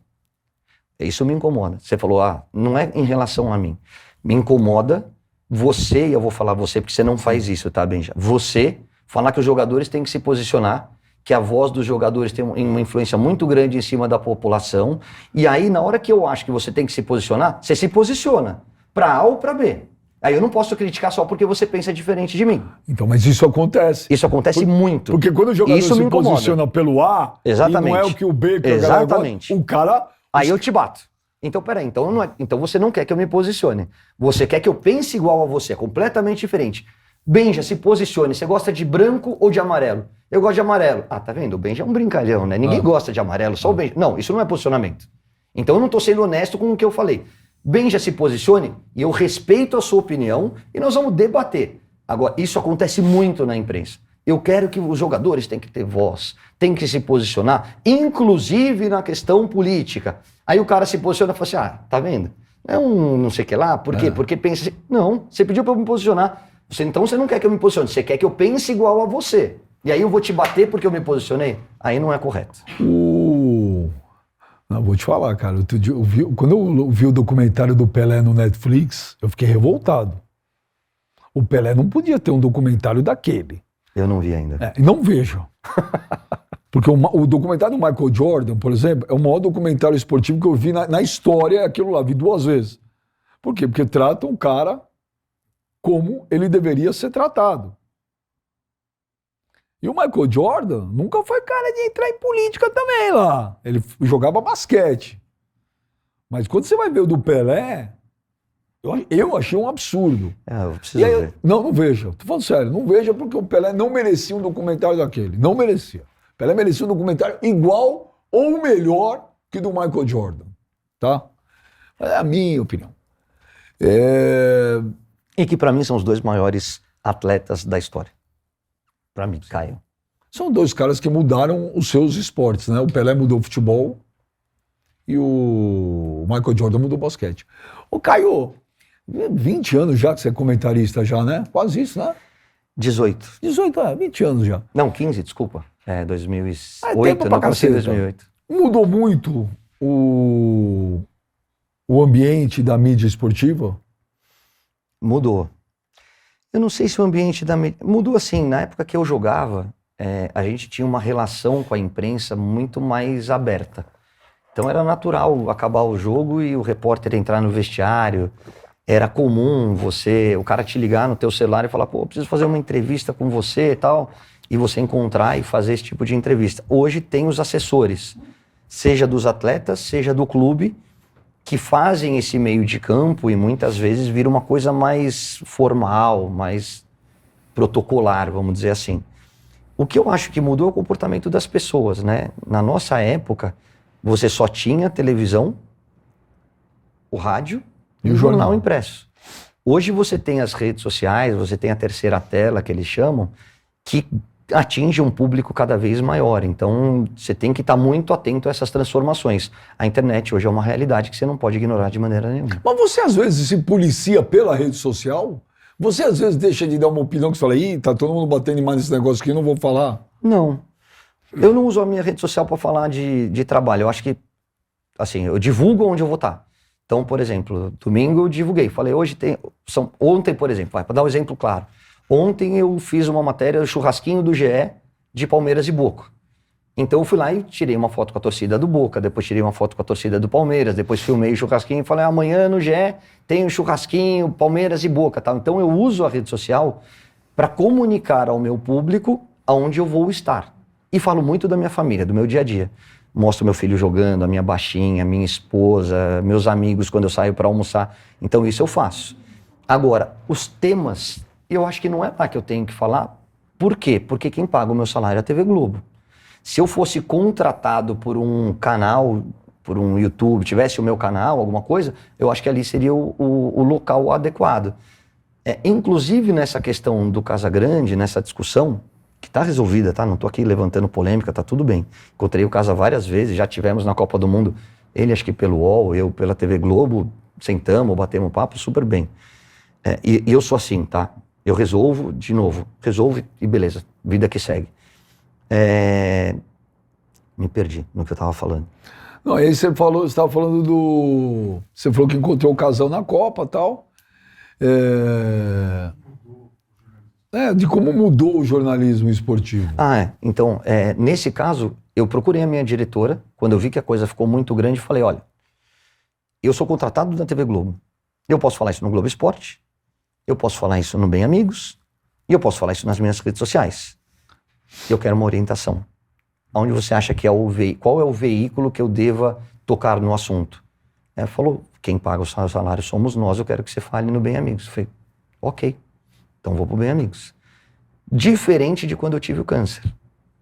Isso me incomoda. Você falou, não é em relação a mim. Me incomoda você, e eu vou falar você, porque você não faz isso, tá, Benja? Você falar que os jogadores têm que se posicionar, que a voz dos jogadores tem uma influência muito grande em cima da população, e aí, na hora que eu acho que você tem que se posicionar, você se posiciona, para A ou para B. Aí eu não posso criticar só porque você pensa diferente de mim.
Então, mas isso acontece.
Isso acontece muito.
Porque quando o jogador se posiciona pelo A,
exatamente,
e não é o que o B, que
exatamente.
O cara...
Aí eu te bato. Então, peraí, então você não quer que eu me posicione. Você quer que eu pense igual a você, é completamente diferente. Benja, se posicione. Você gosta de branco ou de amarelo? Eu gosto de amarelo. Ah, tá vendo? O Benja é um brincalhão, né? Ninguém gosta de amarelo, só o Benja. Não, isso não é posicionamento. Então eu não tô sendo honesto com o que eu falei. Benja, se posicione e eu respeito a sua opinião e nós vamos debater. Agora, isso acontece muito na imprensa. Eu quero que os jogadores tenham que ter voz, têm que se posicionar, inclusive na questão política. Aí o cara se posiciona e fala assim, tá vendo? É um não sei o que lá, por quê? Porque pensa assim, não, você pediu para eu me posicionar. Então você não quer que eu me posicione, você quer que eu pense igual a você. E aí eu vou te bater porque eu me posicionei? Aí não é correto.
Não, vou te falar, cara. Quando eu vi o documentário do Pelé no Netflix, eu fiquei revoltado. O Pelé não podia ter um documentário daquele.
Eu não vi ainda.
Não vejo. Porque o documentário do Michael Jordan, por exemplo, é o maior documentário esportivo que eu vi na história, aquilo lá, vi 2 vezes. Por quê? Porque trata um cara como ele deveria ser tratado. E o Michael Jordan nunca foi cara de entrar em política também lá. Ele jogava basquete. Mas quando você vai ver o do Pelé, eu achei um absurdo.
Eu preciso ver.
Não veja. Tô falando sério, não veja porque o Pelé não merecia um documentário daquele. Não merecia. O Pelé merecia um documentário igual ou melhor que do Michael Jordan. Tá? É a minha opinião.
E que pra mim são os 2 maiores atletas da história. Pra mim, Caio.
São 2 caras que mudaram os seus esportes, né? O Pelé mudou o futebol e o Michael Jordan mudou o basquete. Ô, Caio, 20 anos já que você é comentarista já, né? Quase isso, né?
18.
18, 20 anos já.
Não, 15, desculpa. 2008,
tempo pra
não comecei em
caceta.
2008.
Mudou muito o ambiente da mídia esportiva?
Mudou. Eu não sei se o ambiente da mídia... Mudou assim, na época que eu jogava, a gente tinha uma relação com a imprensa muito mais aberta. Então era natural acabar o jogo e o repórter entrar no vestiário. Era comum o cara te ligar no teu celular e falar, pô, preciso fazer uma entrevista com você e tal, e você encontrar e fazer esse tipo de entrevista. Hoje tem os assessores, seja dos atletas, seja do clube, que fazem esse meio de campo e muitas vezes vira uma coisa mais formal, mais protocolar, vamos dizer assim. O que eu acho que mudou é o comportamento das pessoas, né? Na nossa época, você só tinha televisão, o rádio e o jornal impresso. Hoje você tem as redes sociais, você tem a terceira tela, que eles chamam, que atinge um público cada vez maior. Então, você tem que estar muito atento a essas transformações. A internet hoje é uma realidade que você não pode ignorar de maneira nenhuma.
Mas você às vezes se policia pela rede social? Você às vezes deixa de dar uma opinião que você fala, ih, tá todo mundo batendo mais nesse negócio aqui, não vou falar?
Não. Eu não uso a minha rede social para falar de trabalho. Eu acho que, assim, eu divulgo onde eu vou estar. Então, por exemplo, domingo eu divulguei. Falei, ontem, por exemplo, para dar um exemplo claro. Ontem eu fiz uma matéria do churrasquinho do GE de Palmeiras e Boca. Então eu fui lá e tirei uma foto com a torcida do Boca, depois tirei uma foto com a torcida do Palmeiras, depois filmei o churrasquinho e falei, amanhã no GE tem o churrasquinho, Palmeiras e Boca, tal. Então eu uso a rede social para comunicar ao meu público aonde eu vou estar. E falo muito da minha família, do meu dia a dia. Mostro meu filho jogando, a minha baixinha, minha esposa, meus amigos quando eu saio para almoçar. Então isso eu faço. Agora, os temas, eu acho que não é lá que eu tenho que falar. Por quê? Porque quem paga o meu salário é a TV Globo. Se eu fosse contratado por um canal, por um YouTube, tivesse o meu canal, alguma coisa, eu acho que ali seria o local adequado. Inclusive nessa questão do Casagrande, nessa discussão, que está resolvida, tá? Não estou aqui levantando polêmica, tá tudo bem. Encontrei o Casa várias vezes, já tivemos na Copa do Mundo, ele acho que pelo UOL, eu pela TV Globo, sentamos, batemos papo, super bem. E eu sou assim, tá? Eu resolvo, de novo, resolvo e beleza, vida que segue. Me perdi no que eu estava falando.
Não, aí você estava falando do... Você falou que encontrou o Casão na Copa e tal. De como mudou o jornalismo esportivo.
Então, nesse caso, eu procurei a minha diretora, quando eu vi que a coisa ficou muito grande, falei, olha, eu sou contratado da TV Globo, eu posso falar isso no Globo Esporte, eu posso falar isso no Bem Amigos, e eu posso falar isso nas minhas redes sociais. Eu quero uma orientação. Onde você acha que qual é o veículo que eu deva tocar no assunto? Ela falou, quem paga o salário somos nós, eu quero que você fale no Bem Amigos. Eu falei, ok, então vou pro Bem Amigos. Diferente de quando eu tive o câncer.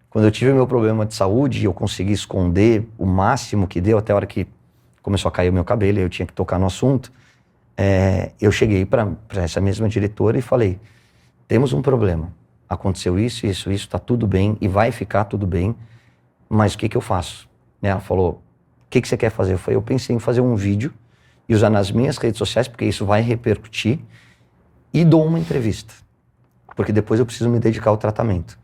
Quando eu tive o meu problema de saúde, eu consegui esconder o máximo que deu, até a hora que começou a cair o meu cabelo e eu tinha que tocar no assunto. Eu cheguei para essa mesma diretora e falei, temos um problema. Aconteceu isso, tá tudo bem e vai ficar tudo bem, mas o que eu faço? Ela falou, o que você quer fazer? Eu falei, eu pensei em fazer um vídeo e usar nas minhas redes sociais, porque isso vai repercutir, e dou uma entrevista, porque depois eu preciso me dedicar ao tratamento.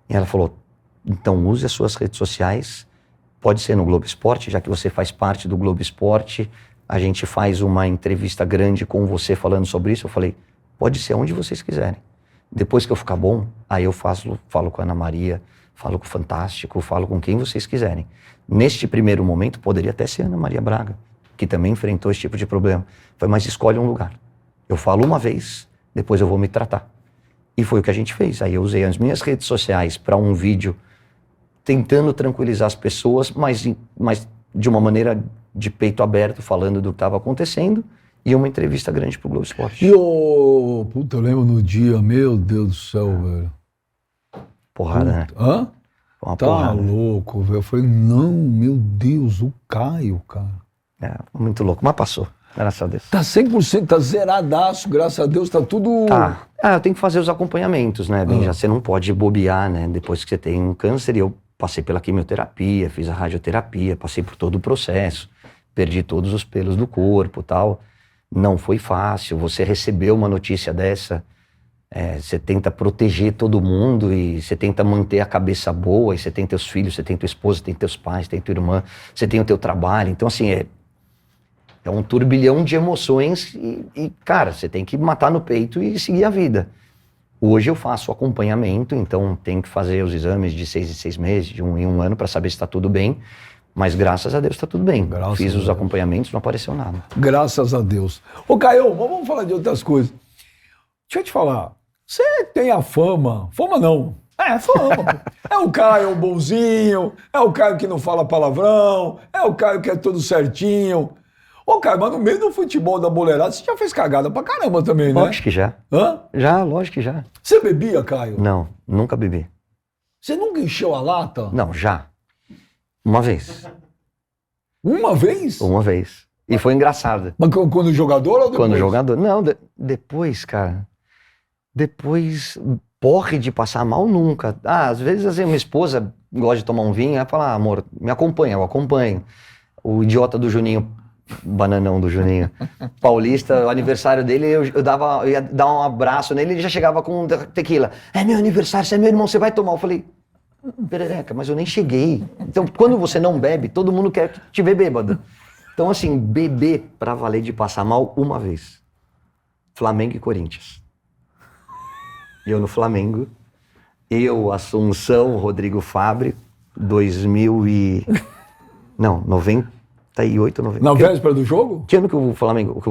E ela falou, então use as suas redes sociais, pode ser no Globo Esporte, já que você faz parte do Globo Esporte, a gente faz uma entrevista grande com você falando sobre isso. Eu falei, pode ser onde vocês quiserem. Depois que eu ficar bom, aí eu falo com a Ana Maria, falo com o Fantástico, falo com quem vocês quiserem. Neste primeiro momento, poderia até ser a Ana Maria Braga, que também enfrentou esse tipo de problema. Falei, mas escolhe um lugar. Eu falo uma vez, depois eu vou me tratar. E foi o que a gente fez. Aí eu usei as minhas redes sociais para um vídeo tentando tranquilizar as pessoas, mas de uma maneira de peito aberto, falando do que estava acontecendo, e uma entrevista grande pro Globo Esporte.
Eu lembro no dia, meu Deus do céu, velho.
Porrada, né?
Hã?
Uma
Tá
porrada.
louco, velho. Eu falei, não, meu Deus, o Caio, cara.
Muito louco, mas passou, graças a Deus.
Tá 100%, tá zeradaço, graças a Deus, tá tudo...
Tá. Eu tenho que fazer os acompanhamentos, né, Benja? Você não pode bobear, né? Depois que você tem um câncer, eu passei pela quimioterapia, fiz a radioterapia, passei por todo o processo. perdi todos os pelos do corpo e tal. Não foi fácil, você recebeu uma notícia dessa, você tenta proteger todo mundo e você tenta manter a cabeça boa, e você tem teus filhos, você tem tua esposa, você tem teus pais, tem tua irmã, você tem o teu trabalho. Então, assim, é um turbilhão de emoções e, cara, você tem que matar no peito e seguir a vida. Hoje eu faço acompanhamento, então tenho que fazer os exames de 6 em 6 meses, de 1 em 1 ano, para saber se está tudo bem. Mas graças a Deus está tudo bem. Fiz os acompanhamentos, não apareceu nada.
Graças a Deus. Ô, Caio, vamos falar de outras coisas. Deixa eu te falar. Você tem a fama. Fama não. Fama. É o Caio bonzinho, é o Caio que não fala palavrão, é o Caio que é todo certinho. Ô, Caio, mas no meio do futebol da boleirada, você já fez cagada pra caramba também, né?
Lógico que já.
Hã?
Já, lógico que já.
Você bebia, Caio?
Não, nunca bebi.
Você nunca encheu a lata?
Não, já. Uma vez.
Uma vez?
Uma vez. E foi engraçado.
Mas quando jogador ou depois?
Quando jogador? Não, depois, cara. Depois, porre de passar mal nunca. Às vezes assim, minha esposa gosta de tomar um vinho, ela fala, amor, me acompanha, eu acompanho. O idiota do Juninho, bananão do Juninho, paulista, o aniversário dele, eu ia dar um abraço nele, ele já chegava com tequila. É meu aniversário, você é meu irmão, você vai tomar. Eu falei, perereca, mas eu nem cheguei. Então, quando você não bebe, todo mundo quer te ver bêbado. Então, assim, beber pra valer de passar mal uma vez. Flamengo e Corinthians. Eu no Flamengo, Assunção, Rodrigo Fábri, 98, 90.
Na véspera do jogo?
Que ano que o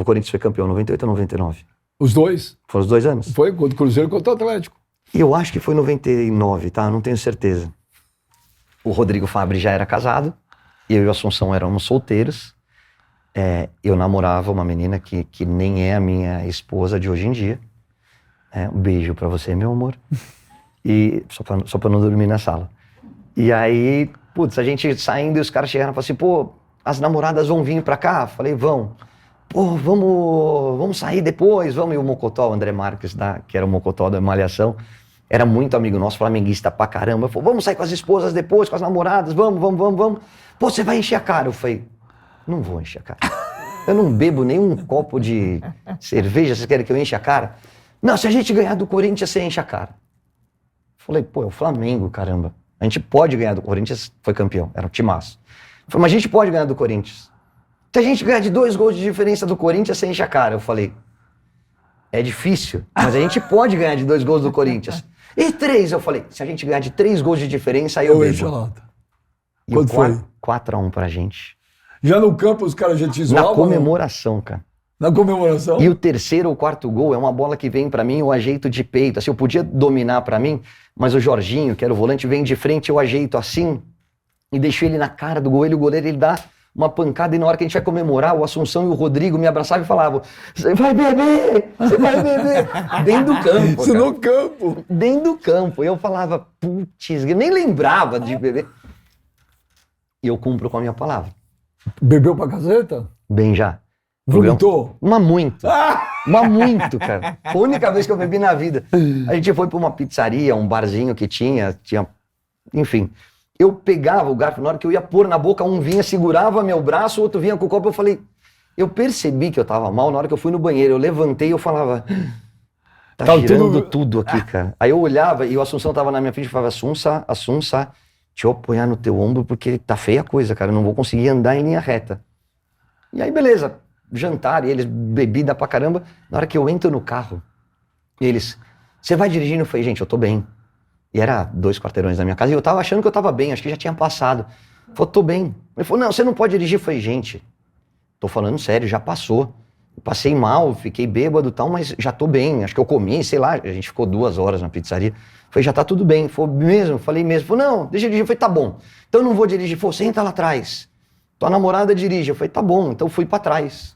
Corinthians foi campeão? 98 ou 99?
Os dois?
Foram os 2 anos?
Foi contra o Cruzeiro e contra o Atlético.
Eu acho que foi 99, tá? Não tenho certeza. O Rodrigo Fábri já era casado, eu e o Assunção éramos solteiros. Eu namorava uma menina que nem é a minha esposa de hoje em dia. Um beijo pra você, meu amor. E só pra não dormir na sala. E aí, putz, a gente saindo e os caras chegaram e falaram assim, pô, as namoradas vão vir pra cá? Falei, vão. Pô, vamos sair depois, vamos. E o Mocotó, o André Marques, que era o Mocotó da Malhação, era muito amigo nosso, flamenguista pra caramba. Falei, vamos sair com as esposas depois, com as namoradas, vamos. Pô, você vai encher a cara. Eu falei, não vou encher a cara. Eu não bebo nenhum copo de cerveja, vocês querem que eu enche a cara? Não, se a gente ganhar do Corinthians, você enche a cara. Falei, pô, é o Flamengo, caramba. A gente pode ganhar do Corinthians, foi campeão, era um timaço. Falei, mas a gente pode ganhar do Corinthians. Se a gente ganhar de 2 gols de diferença do Corinthians, você enche a cara. Eu falei, é difícil, mas a gente pode ganhar de 2 gols do Corinthians. E 3, eu falei, se a gente ganhar de 3 gols de diferença, aí eu bebo. E
quanto foi?
4-1 pra gente.
Já no campo os caras já te zoavam?
Na comemoração, cara.
Na comemoração?
E o 3º ou 4º gol é uma bola que vem pra mim, o ajeito de peito. Assim, eu podia dominar pra mim, mas o Jorginho, que era o volante, vem de frente, eu ajeito assim e deixo ele na cara do goleiro. O goleiro, ele dá uma pancada e na hora que a gente vai comemorar, o Assunção e o Rodrigo me abraçavam e falavam, você vai beber! Dentro do campo.
Isso no campo.
Dentro do campo. E eu falava, putz, eu nem lembrava de beber. E eu cumpro com a minha palavra.
Bebeu pra caseta?
Bem já.
Vomitou?
Mas muito. Mas muito, cara. Foi a única vez que eu bebi na vida. A gente foi pra uma pizzaria, um barzinho que tinha, enfim. Eu pegava o garfo, na hora que eu ia pôr na boca, um vinha, segurava meu braço, o outro vinha com o copo, eu falei... Eu percebi que eu tava mal na hora que eu fui no banheiro, eu levantei e eu falava... Tá girando tudo aqui, cara. Aí eu olhava e o Assunção tava na minha frente e falava, Assunça, deixa eu apoiar no teu ombro porque tá feia a coisa, cara, eu não vou conseguir andar em linha reta. E aí, beleza, jantar, e eles, bebida pra caramba. Na hora que eu entro no carro, eles, você vai dirigindo? Eu falei, gente, eu tô bem. E era 2 quarteirões da minha casa, e eu tava achando que eu tava bem, acho que já tinha passado. Eu falei, tô bem. Ele falou, não, você não pode dirigir. Eu falei, gente, tô falando sério, já passou. Eu passei mal, fiquei bêbado e tal, mas já tô bem, acho que eu comi, sei lá, a gente ficou 2 horas na pizzaria. Eu falei, já tá tudo bem. Foi mesmo? Falei mesmo. Falei, não, deixa eu dirigir. Eu falei, tá bom. Então eu não vou dirigir. Falei, senta lá atrás. Tua namorada dirige. Eu falei, tá bom. Então eu fui pra trás.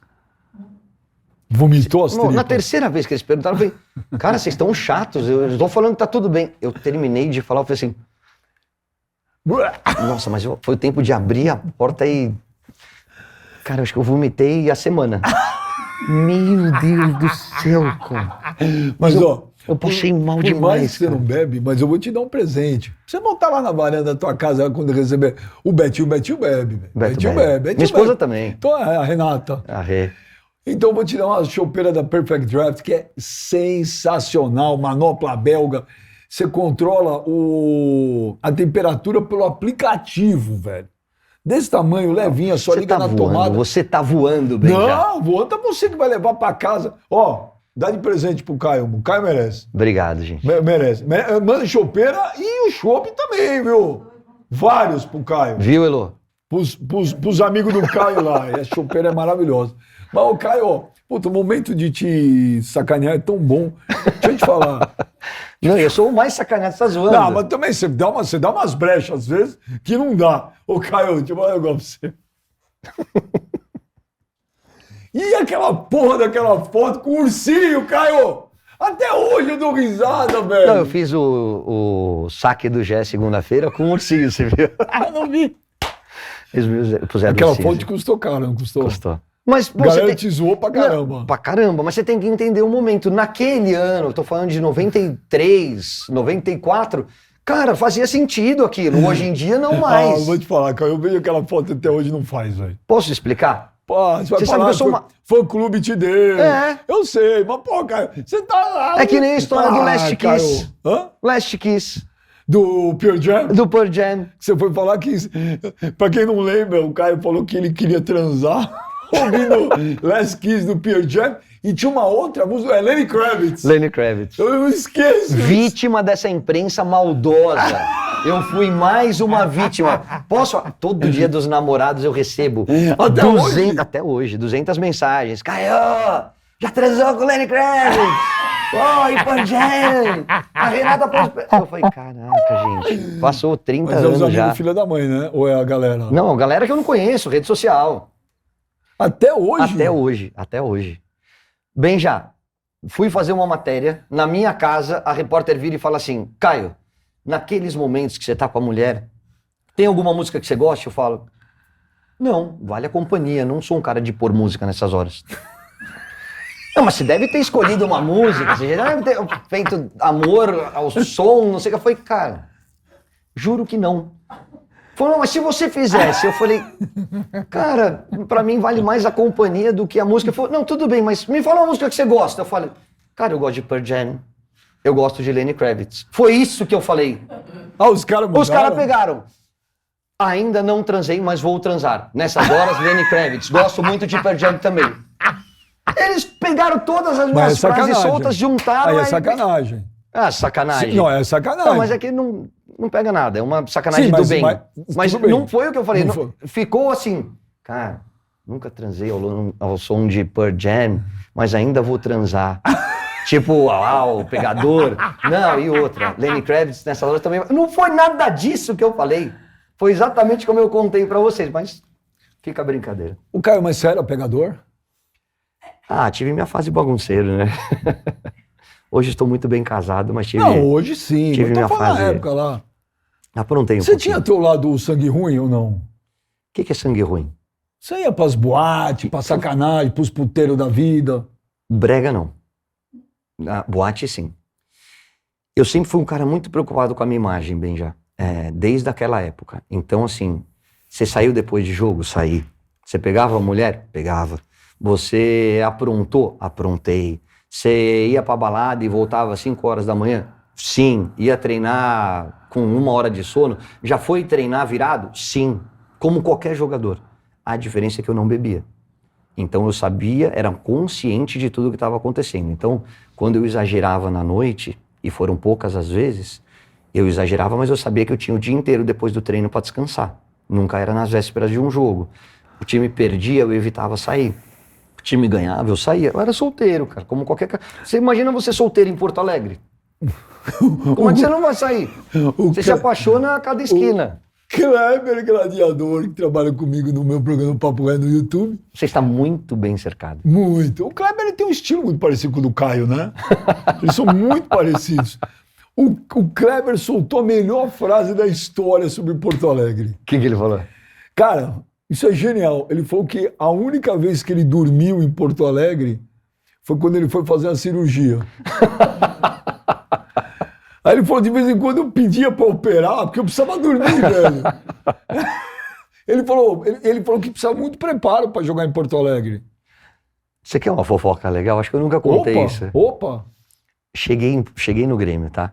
Vomitou as tripas?
Na terceira vez que eles perguntaram, eu falei, cara, vocês estão chatos. Eu tô falando que tá tudo bem. Eu terminei de falar, eu falei assim... Nossa, mas foi o tempo de abrir a porta e... Cara, eu acho que eu vomitei a semana. Meu Deus do céu, cara.
Mas, ó,
Eu passei mal
Por
demais,
mais que você
cara.
não bebe, mas eu vou te dar um presente. Você montar lá na varanda da tua casa quando receber. O Betinho bebe, velho. Betinho bebe.
Minha esposa também.
Então, a Renata.
A Rê.
Então, eu vou te dar uma chopeira da Perfect Draft, que é sensacional, manopla belga. Você controla a temperatura pelo aplicativo, velho. Desse tamanho, levinha, só
Você
liga
tá
na
voando,
tomada.
você tá voando bem já.
Não, volta você que vai levar pra casa. Ó, dá de presente pro Caio. O Caio merece.
Obrigado, gente.
Merece. Manda chopeira e o chopp também, viu? Vários pro Caio.
Viu, Elô?
Pros amigos do Caio lá. E a chopeira é maravilhosa. Mas, ô Caio, ó, puta, o momento de te sacanear é tão bom. Deixa eu te falar.
Não, eu sou o mais sacaneado, você tá zoando.
Não, mas também você dá umas brechas às vezes que não dá. Ô, Caio, deixa eu falar um negócio pra você. E aquela porra daquela foto com o ursinho, Caio? Até hoje eu dou risada, velho.
Não, eu fiz o saque do Gé segunda-feira com o ursinho, você viu?
Ah, não vi.
Eles puseram
Aquela
ursinho.
foto custou caro, não custou?
Custou. Mas
A galera
tem...
te zoou pra caramba.
Não, pra caramba, mas você tem que entender o momento. Naquele ano, eu tô falando de 93, 94, cara, fazia sentido aquilo. Hoje em dia, não
Ah, eu
mais.
vou te falar, Caio, eu vejo aquela foto até hoje não faz, velho.
Posso explicar?
Pô, você vai
Você sabe
falar,
que eu sou uma...
fã-clube te deu.
É.
Eu sei, mas pô, Caio, você tá lá.
É que nem a história do Last
Caio.
Kiss.
Hã?
Last Kiss,
Do Pure Jam?
do Pearl Jam.
Você foi falar que, pra quem não lembra, o Caio falou que ele queria transar ouvindo Last Kiss do Pure Jam e tinha uma outra música, é Lenny Kravitz.
Lenny Kravitz.
Eu não esqueço.
Vítima dessa imprensa maldosa. Eu fui mais uma vítima. Posso? Todo dia dos namorados eu recebo
Até
200,
hoje?
até hoje, 200 mensagens. Caio, já transou com o Lenny Kravitz? Oi, Panjam! A Renata pôs... Eu falei, caraca, gente, passou 30
Mas é os
anos
amigos
já.
filha da mãe, né? Ou é a galera?
Não, galera que eu não conheço, rede social.
Até hoje?
Até hoje, até hoje. Bem já, fui fazer uma matéria, na minha casa, a repórter vira e fala assim, Caio, naqueles momentos que você tá com a mulher, tem alguma música que você gosta? Eu falo, não, vale a companhia, não sou um cara de pôr música nessas horas. Não, mas você deve ter escolhido uma música, você já deve ter feito amor ao som, não sei o que. Eu falei, cara, juro que não. Falou, não, mas se você fizesse, eu falei, cara, pra mim vale mais a companhia do que a música. Ele falou, não, tudo bem, mas me fala uma música que você gosta. Eu falei, cara, eu gosto de Pearl Jam, eu gosto de Lenny Kravitz. Foi isso que eu falei.
Ah, os caras mudaram?
Os caras pegaram. Ainda não transei, mas vou transar. Nessas horas, Lenny Kravitz. Gosto muito de Pearl Jam também. Eles pegaram todas as minhas frases soltas, juntaram...
Aí é sacanagem.
Ah, sacanagem.
Não, é sacanagem.
Não, mas é que não pega nada, é uma sacanagem
Sim,
do bem. Mas
tudo bem.
não foi o que eu falei,
Não
não-
foi.
ficou assim, cara, nunca transei ao som de Pearl Jam, mas ainda vou transar. Tipo, o pegador. Não, e outra, Lenny Kravitz nessa hora também. Não foi nada disso que eu falei. Foi exatamente como eu contei pra vocês, mas fica a brincadeira.
O Caio, mas sério, é pegador?
Ah, tive minha fase bagunceiro, né? Hoje estou muito bem casado, mas tive...
Não, hoje sim.
tive
Eu tô
minha
falando na
fase-
época lá.
Aprontei um
Você
pouquinho.
tinha teu lado sangue ruim ou não?
O que é sangue ruim?
Você ia pras boates, pra sacanagem, pros puteiros da vida.
Brega não. Ah, boate sim. Eu sempre fui um cara muito preocupado com a minha imagem, Benja. Desde aquela época. Então, assim, você saiu depois de jogo? Saí. Você pegava a mulher? Pegava. Você aprontou? Aprontei. Você ia pra balada e voltava às 5 horas da manhã? Sim. Ia treinar com 1 hora de sono? Já foi treinar virado? Sim. Como qualquer jogador. A diferença é que eu não bebia. Então eu sabia, era consciente de tudo que estava acontecendo. Então, quando eu exagerava na noite, e foram poucas as vezes, eu exagerava, mas eu sabia que eu tinha o dia inteiro depois do treino para descansar. Nunca era nas vésperas de um jogo. O time perdia, eu evitava sair. O time ganhava, eu saía. Eu era solteiro, cara, como qualquer cara. Você imagina você solteiro em Porto Alegre? Como é que você não vai sair? Você se apaixona a cada esquina.
Kleber Gladiador, que trabalha comigo no meu programa Papo Reto no YouTube.
Você está muito bem cercado.
Muito. O Kleber ele tem um estilo muito parecido com o do Caio, né? Eles são muito parecidos. O Kleber soltou a melhor frase da história sobre Porto Alegre.
O que ele falou?
Cara, isso é genial. Ele falou que a única vez que ele dormiu em Porto Alegre foi quando ele foi fazer a cirurgia. Aí ele falou, de vez em quando eu pedia pra operar, porque eu precisava dormir, velho. Ele falou que precisava muito preparo pra jogar em Porto Alegre.
Você quer uma fofoca legal? Acho que eu nunca contei isso.
Opa!
Cheguei no Grêmio, tá?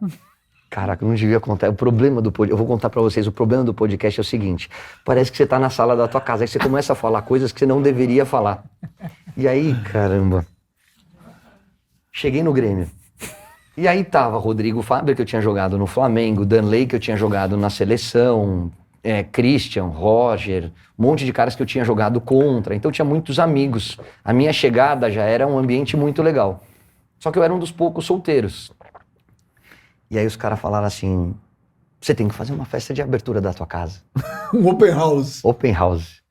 Caraca, eu não devia contar. O problema do podcast, eu vou contar pra vocês, o problema do podcast é o seguinte, parece que você tá na sala da tua casa, aí você começa a falar coisas que você não deveria falar. E aí, caramba, cheguei no Grêmio. E aí tava Rodrigo Fábio, que eu tinha jogado no Flamengo, Danley, que eu tinha jogado na seleção, Christian, Roger, um monte de caras que eu tinha jogado contra, então eu tinha muitos amigos. A minha chegada já era um ambiente muito legal. Só que eu era um dos poucos solteiros. E aí os caras falaram assim, você tem que fazer uma festa de abertura da tua casa.
Um open house.
Open house.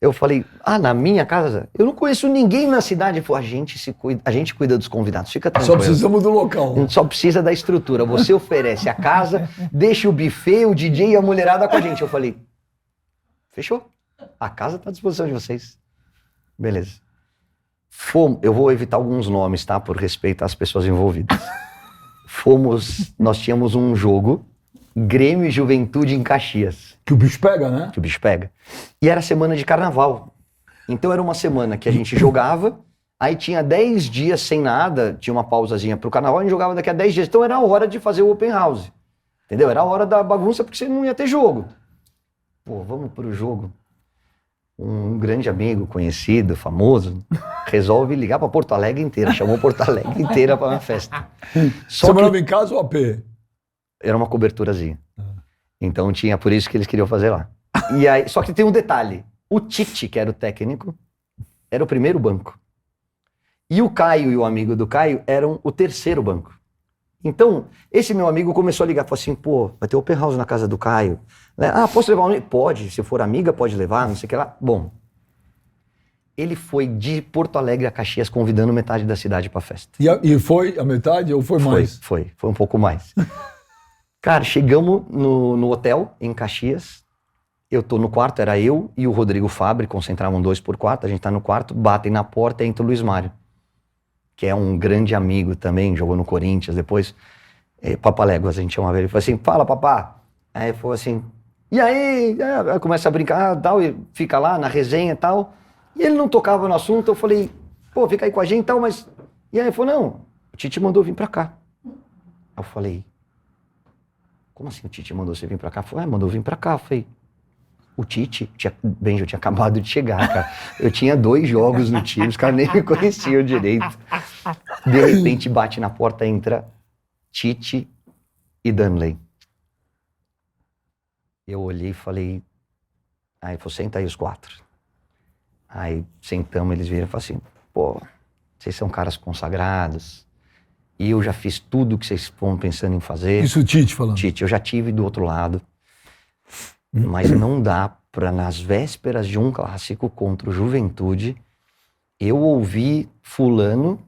Eu falei, na minha casa? Eu não conheço ninguém na cidade. Ele falou, a gente cuida dos convidados, fica tranquilo.
Só precisamos do local.
A gente só precisa da estrutura. Você oferece a casa, deixa o buffet, o DJ e a mulherada com a gente. Eu falei, fechou. A casa está à disposição de vocês. Beleza. Eu vou evitar alguns nomes, tá? Por respeito às pessoas envolvidas. Nós tínhamos um jogo, Grêmio e Juventude em Caxias.
Que o bicho pega, né?
Que o bicho pega. E era semana de carnaval. Então era uma semana que a gente jogava, aí tinha 10 dias sem nada, tinha uma pausazinha pro carnaval, a gente jogava daqui a 10 dias. Então era a hora de fazer o open house. Entendeu? Era a hora da bagunça porque você não ia ter jogo. Pô, vamos pro jogo. Um grande amigo, conhecido, famoso, resolve ligar pra Porto Alegre inteira, chamou Porto Alegre inteira pra uma festa.
Você morava em casa ou AP?
Era uma coberturazinha. Então tinha, por isso que eles queriam fazer lá. E aí, só que tem um detalhe. O Tite, que era o técnico, era o primeiro banco. E o Caio e o amigo do Caio eram o terceiro banco. Então, esse meu amigo começou a ligar, falou assim, pô, vai ter open house na casa do Caio. Posso levar um amigo? Pode, se for amiga pode levar, não sei o que lá. Bom, ele foi de Porto Alegre a Caxias convidando metade da cidade pra festa.
E foi a metade ou foi mais?
Foi um pouco mais. Cara, chegamos no hotel em Caxias, eu tô no quarto, era eu e o Rodrigo Fábio, concentravam 2 por quarto, a gente tá no quarto, batem na porta e entra o Luiz Mário, que é um grande amigo também, jogou no Corinthians, depois, Papaléguas, a gente chamava ele, falou assim, fala papá. Aí ele falou assim, e aí? Começa a brincar, tal, e fica lá na resenha e tal, e ele não tocava no assunto, eu falei, pô, fica aí com a gente e tal, mas... E aí ele falou, não, o Tite mandou vir pra cá. Eu falei, como assim o Tite mandou você vir pra cá? Eu falei, mandou vir pra cá. Eu falei, o Tite, Benjo, eu tinha acabado de chegar, cara. Eu tinha 2 jogos no time, os caras nem me conheciam direito. De repente bate na porta, entra Tite e Danley. Eu olhei e falei, aí falou, senta aí os 4. Aí sentamos, eles viram e falaram assim, pô, vocês são caras consagrados, e eu já fiz tudo que vocês estão pensando em fazer.
Isso o Tite falando.
Tite, eu já tive do outro lado, mas não dá pra, nas vésperas de um clássico contra o Juventude, eu ouvi fulano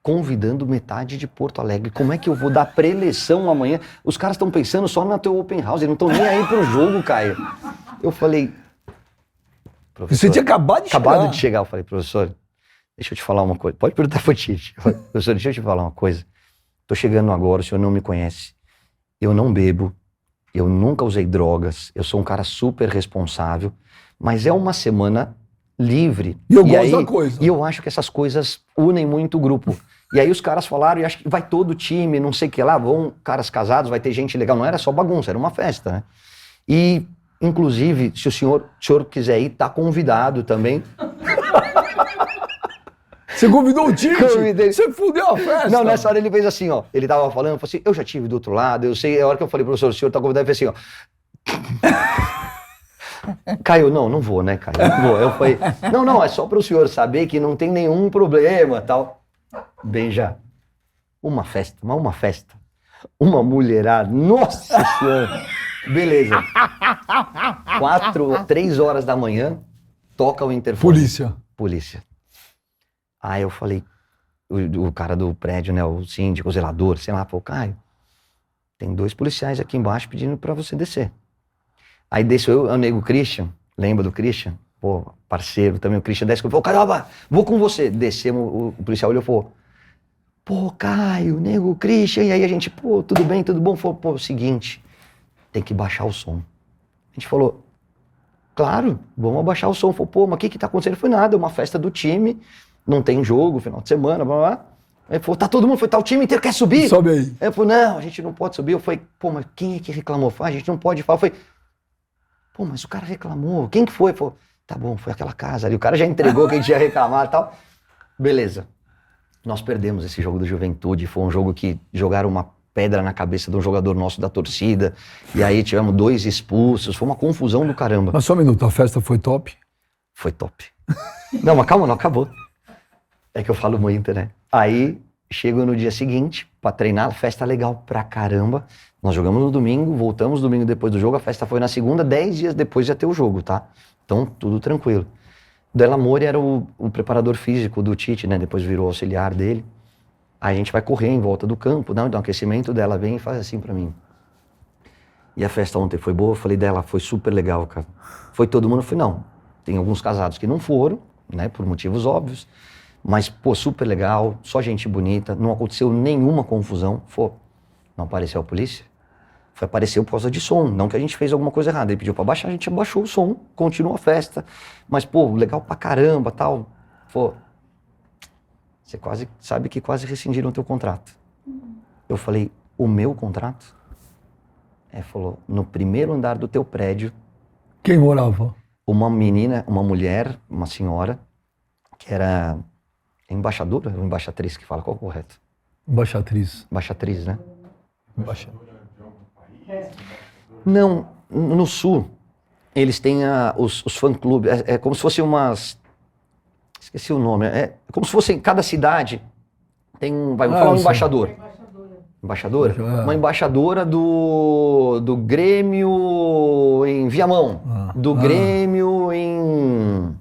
convidando metade de Porto Alegre. Como é que eu vou dar preleção amanhã? Os caras estão pensando só no teu open house, eles não estão nem aí pro jogo, Caio. Eu falei...
Você tinha acabado de chegar.
Acabado de chegar. Eu falei, professor, deixa eu te falar uma coisa. Pode perguntar pro Tite. Eu falei, professor, deixa eu te falar uma coisa. Tô chegando agora, o senhor não me conhece. Eu não bebo, eu nunca usei drogas, eu sou um cara super responsável, mas é uma semana livre.
E eu gosto da coisa.
E eu acho que essas coisas unem muito o grupo. E aí os caras falaram, e acho que vai todo o time, não sei o que lá, vão caras casados, vai ter gente legal. Não era só bagunça, era uma festa, né? E, inclusive, se o senhor quiser ir, tá convidado também.
Você convidou o Tite?
Convidei.
Você fudeu a festa?
Não, nessa hora ele fez assim, ó. Ele tava falando, eu falei assim, eu já tive do outro lado, eu sei, a hora que eu falei, professor, o senhor tá convidado, ele fez assim, ó. Caio, não vou, né, Caio? Não vou. Eu falei, não, é só para o senhor saber que não tem nenhum problema, tal. Bem já. Uma festa. Uma mulherada. Nossa Senhora. Beleza. 3 horas da manhã, toca o interfone. Polícia. Aí eu falei, o cara do prédio, né, o síndico, o zelador, sei lá, falou, Caio, tem 2 policiais aqui embaixo pedindo para você descer. Aí desceu eu, o nego Christian, lembra do Christian? Pô, parceiro também, o Christian desce, falou, caramba, vou com você. Descemos, o policial olhou e falou, Pô, Caio, nego, Christian, e aí a gente, pô, tudo bem, tudo bom? Falou, pô, seguinte, tem que baixar o som. A gente falou, claro, vamos abaixar o som. Falou, pô, mas o que tá acontecendo? Foi nada, uma festa do time, não tem jogo, final de semana, blá, blá, blá. Aí falou, tá todo mundo, tá o time inteiro, quer subir?
Sobe aí.
Aí eu falei, não, a gente não pode subir. Eu falei, pô, mas quem é que reclamou? A gente não pode falar. Eu falei, pô, mas o cara reclamou, quem que foi? Falou, tá bom, foi aquela casa ali, o cara já entregou que a gente ia reclamar e tal. Beleza. Nós perdemos esse jogo do Juventude, foi um jogo que jogaram uma pedra na cabeça de um jogador nosso da torcida, e aí tivemos 2 expulsos, foi uma confusão do caramba.
Mas só um minuto, a festa foi top?
Foi top. Não, mas calma, não acabou. É que eu falo muito, né? Aí, chego no dia seguinte pra treinar, festa legal pra caramba. Nós jogamos no domingo, voltamos domingo depois do jogo, a festa foi na segunda, 10 dias depois ia ter o jogo, tá? Então, tudo tranquilo. Del Amore era o preparador físico do Tite, né? Depois virou auxiliar dele. Aí a gente vai correr em volta do campo, dá um aquecimento, dela vem e faz assim pra mim. E a festa ontem foi boa? Eu falei, dela, foi super legal, cara. Foi todo mundo? Eu falei, não. Tem alguns casados que não foram, né? Por motivos óbvios. Mas, pô, super legal, só gente bonita, não aconteceu nenhuma confusão. Não apareceu a polícia? Apareceu por causa de som, não que a gente fez alguma coisa errada. Ele pediu pra baixar, a gente abaixou o som, continuou a festa. Mas, pô, legal pra caramba, tal. Pô, você quase sabe que quase rescindiram o teu contrato. Eu falei, o meu contrato? Falou, no primeiro andar do teu prédio.
Quem morava?
Uma menina, uma mulher, uma senhora, que era embaixadora ou embaixatriz que fala, qual é o correto?
Embaixatriz.
Embaixatriz, né?
Embaixadora.
Não, no Sul, eles têm os fã-clubes, é como se fossem umas... Esqueci o nome, é como se fosse em cada cidade tem vamos falar um embaixador. Embaixadora? Uma embaixadora do Grêmio em Viamão, do Grêmio em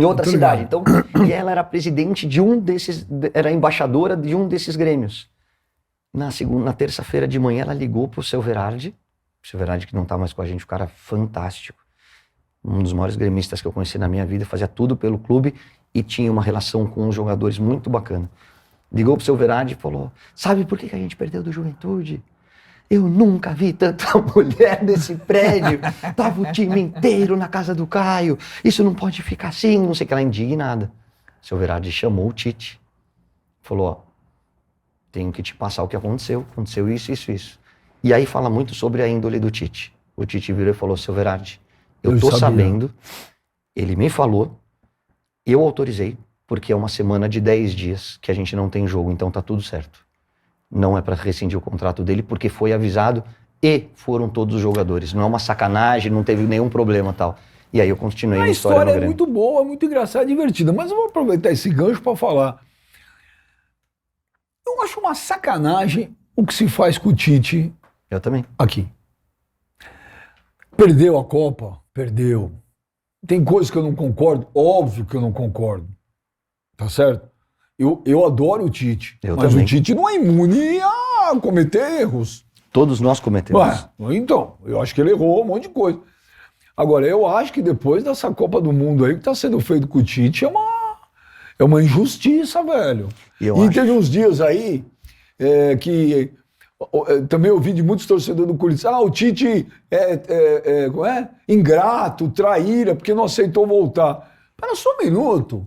outra cidade. Então, e ela era presidente de um desses, era embaixadora de um desses grêmios. Na terça-feira de manhã, ela ligou pro seu Verardi, que não tá mais com a gente, um cara fantástico, um dos maiores gremistas que eu conheci na minha vida, fazia tudo pelo clube e tinha uma relação com os jogadores muito bacana. Ligou pro seu Verardi e falou, sabe por que a gente perdeu do Juventude? Eu nunca vi tanta mulher nesse prédio, tava o time inteiro na casa do Caio, isso não pode ficar assim, não sei o que, ela indignada. Seu Verardi chamou o Tite, falou, ó, tenho que te passar o que aconteceu isso. E aí fala muito sobre a índole do Tite. O Tite virou e falou, seu Verardi, eu tô sabendo, ele me falou, eu autorizei, porque é uma semana de 10 dias que a gente não tem jogo, então tá tudo certo. Não é para rescindir o contrato dele, porque foi avisado e foram todos os jogadores. Não é uma sacanagem, não teve nenhum problema tal. E aí eu continuei a história no Grêmio.
É muito boa, muito engraçada, divertida, mas eu vou aproveitar esse gancho para falar. Eu acho uma sacanagem o que se faz com o Tite.
Eu também.
Aqui. Perdeu a Copa? Perdeu. Tem coisas que eu não concordo? Óbvio que eu não concordo. Tá certo? Eu adoro o Tite. Mas também. O Tite não é imune a cometer erros.
Todos nós cometemos.
Então, eu acho que ele errou um monte de coisa. Agora, eu acho que depois dessa Copa do Mundo aí, que tá sendo feito com o Tite, é uma injustiça, velho. Teve uns dias aí que também ouvi de muitos torcedores do Corinthians, o Tite como é? Ingrato, traíra, porque não aceitou voltar. Espera só um minuto.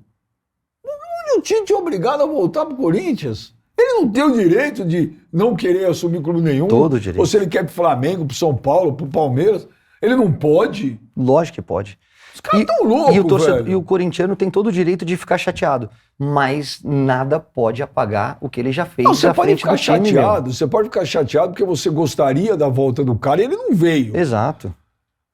O Tite é obrigado a voltar pro Corinthians. Ele não tem o direito de não querer assumir clube nenhum.
Todo direito.
Ou se ele quer pro Flamengo, pro São Paulo, pro Palmeiras, ele não pode.
Lógico que pode.
Os caras tão loucos, velho.
E o corintiano tem todo o direito de ficar chateado. Mas nada pode apagar o que ele já fez
Você
na
pode
frente
ficar
do time.
Chateado, você pode ficar chateado porque você gostaria da volta do cara e ele não veio.
Exato.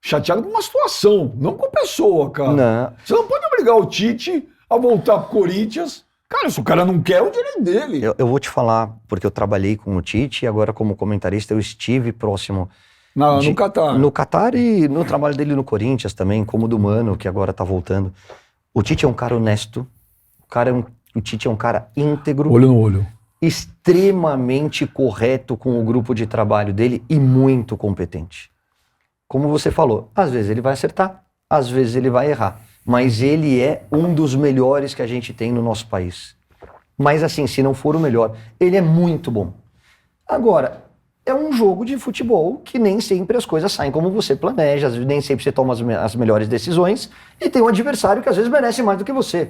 Chateado com uma situação, não com a pessoa, cara.
Não.
Você não pode obrigar o Tite a voltar pro Corinthians. Cara, se o cara não quer, é o direito dele.
Eu vou te falar, porque eu trabalhei com o Tite e agora como comentarista eu estive próximo...
No Catar.
No Catar e no trabalho dele no Corinthians também, como do Mano, que agora tá voltando. O Tite é um cara honesto, o Tite é um cara íntegro.
Olho no olho.
Extremamente correto com o grupo de trabalho dele e muito competente. Como você falou, às vezes ele vai acertar, às vezes ele vai errar. Mas ele é um dos melhores que a gente tem no nosso país. Mas assim, se não for o melhor, ele é muito bom. Agora, é um jogo de futebol que nem sempre as coisas saem como você planeja, às vezes nem sempre você toma as melhores decisões e tem um adversário que às vezes merece mais do que você.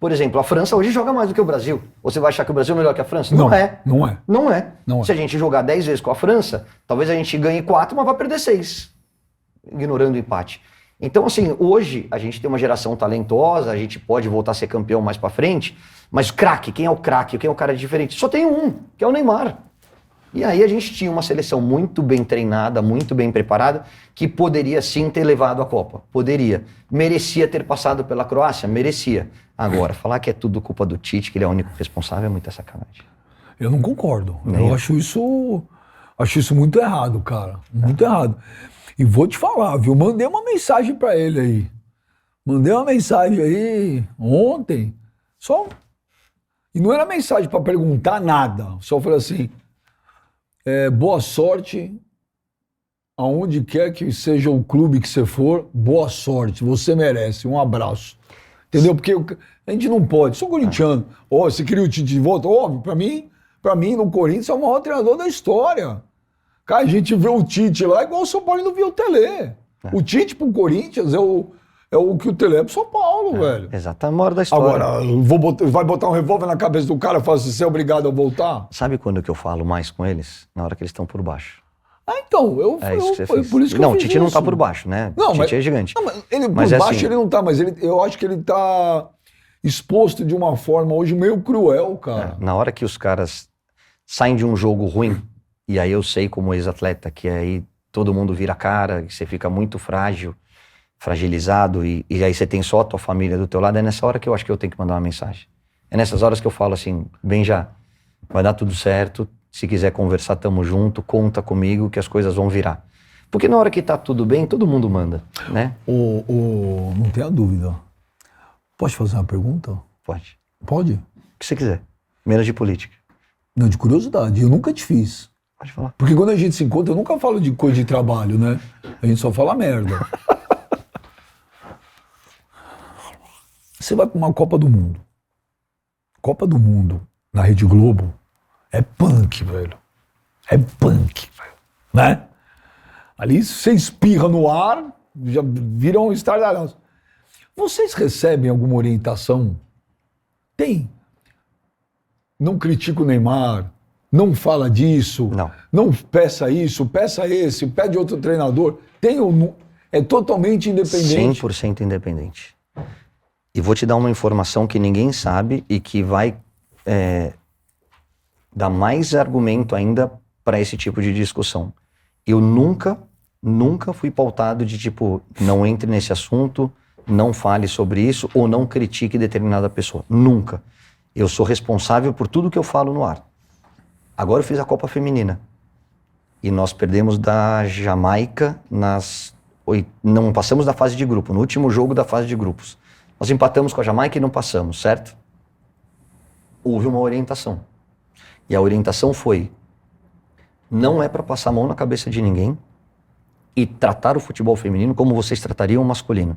Por exemplo, a França hoje joga mais do que o Brasil. Você vai achar que o Brasil é melhor que a França? Não é.
Não é.
Não é.
Não é.
Se a gente jogar 10 vezes com a França, talvez a gente ganhe 4, mas vai perder 6, ignorando o empate. Então, assim, hoje a gente tem uma geração talentosa, a gente pode voltar a ser campeão mais pra frente, mas craque, quem é o craque? Quem é o cara diferente? Só tem um, que é o Neymar. E aí a gente tinha uma seleção muito bem treinada, muito bem preparada, que poderia sim ter levado a Copa. Poderia. Merecia ter passado pela Croácia? Merecia. Agora, falar que é tudo culpa do Tite, que ele é o único responsável, é muita sacanagem.
Eu não concordo.
Nem
Eu
eu.
acho isso muito errado, cara. Muito errado. E vou te falar, viu? Mandei uma mensagem pra ele aí. Mandei uma mensagem aí ontem. Só. E não era mensagem pra perguntar nada. Só falei assim: boa sorte aonde quer que seja o clube que você for. Boa sorte. Você merece. Um abraço. Entendeu? Porque a gente não pode. Sou corintiano. Você queria o Tite de volta? Óbvio, pra mim, no Corinthians, é o maior treinador da história. Cara, a gente vê o Tite lá igual o São Paulo não viu o Tele. O Tite pro Corinthians é o que o Tele é pro São Paulo, velho.
Exato, é a maior da história.
Agora, vai botar um revólver na cabeça do cara e falar assim, você é obrigado a voltar?
Sabe quando que eu falo mais com eles? Na hora que eles estão por baixo.
Então,
É isso que você
foi
fez.
por isso que
Não,
eu
o
fiz
Tite não
isso.
tá por baixo, né?
Não,
O Tite
mas-
é gigante.
Não, mas ele por
Mas é
baixo
assim-
ele não tá, mas eu acho que ele tá exposto de uma forma hoje meio cruel, cara.
Na hora que os caras saem de um jogo ruim, e aí eu sei como ex-atleta, que aí todo mundo vira a cara, e você fica muito frágil, fragilizado, e aí você tem só a tua família do teu lado, é nessa hora que eu acho que eu tenho que mandar uma mensagem. É nessas horas que eu falo assim, Benja, vai dar tudo certo, se quiser conversar, tamo junto, conta comigo que as coisas vão virar. Porque na hora que tá tudo bem, todo mundo manda, né?
Não tenha dúvida. Posso fazer uma pergunta?
Pode.
Pode?
O que você quiser. Menos de política.
Não, de curiosidade. Eu nunca te fiz.
Pode falar.
Porque quando a gente se encontra, eu nunca falo de coisa de trabalho, né? A gente só fala merda. Você vai pra uma Copa do Mundo. Copa do Mundo, na Rede Globo, é punk, velho. É punk, velho. Né? Ali você espirra no ar, já viram estardalhaço. Vocês recebem alguma orientação? Tem. Não critica o Neymar, não fala disso, não peça isso, peça esse, pede outro treinador. Tem ou não? É totalmente independente.
100% independente. E vou te dar uma informação que ninguém sabe e que vai dar mais argumento ainda para esse tipo de discussão. Eu nunca fui pautado de tipo, não entre nesse assunto, não fale sobre isso ou não critique determinada pessoa. Nunca. Eu sou responsável por tudo que eu falo no ar. Agora eu fiz a Copa Feminina. E nós perdemos da Jamaica não passamos da fase de grupo, no último jogo da fase de grupos. Nós empatamos com a Jamaica e não passamos, certo? Houve uma orientação. E a orientação foi: não é para passar a mão na cabeça de ninguém e tratar o futebol feminino como vocês tratariam o masculino.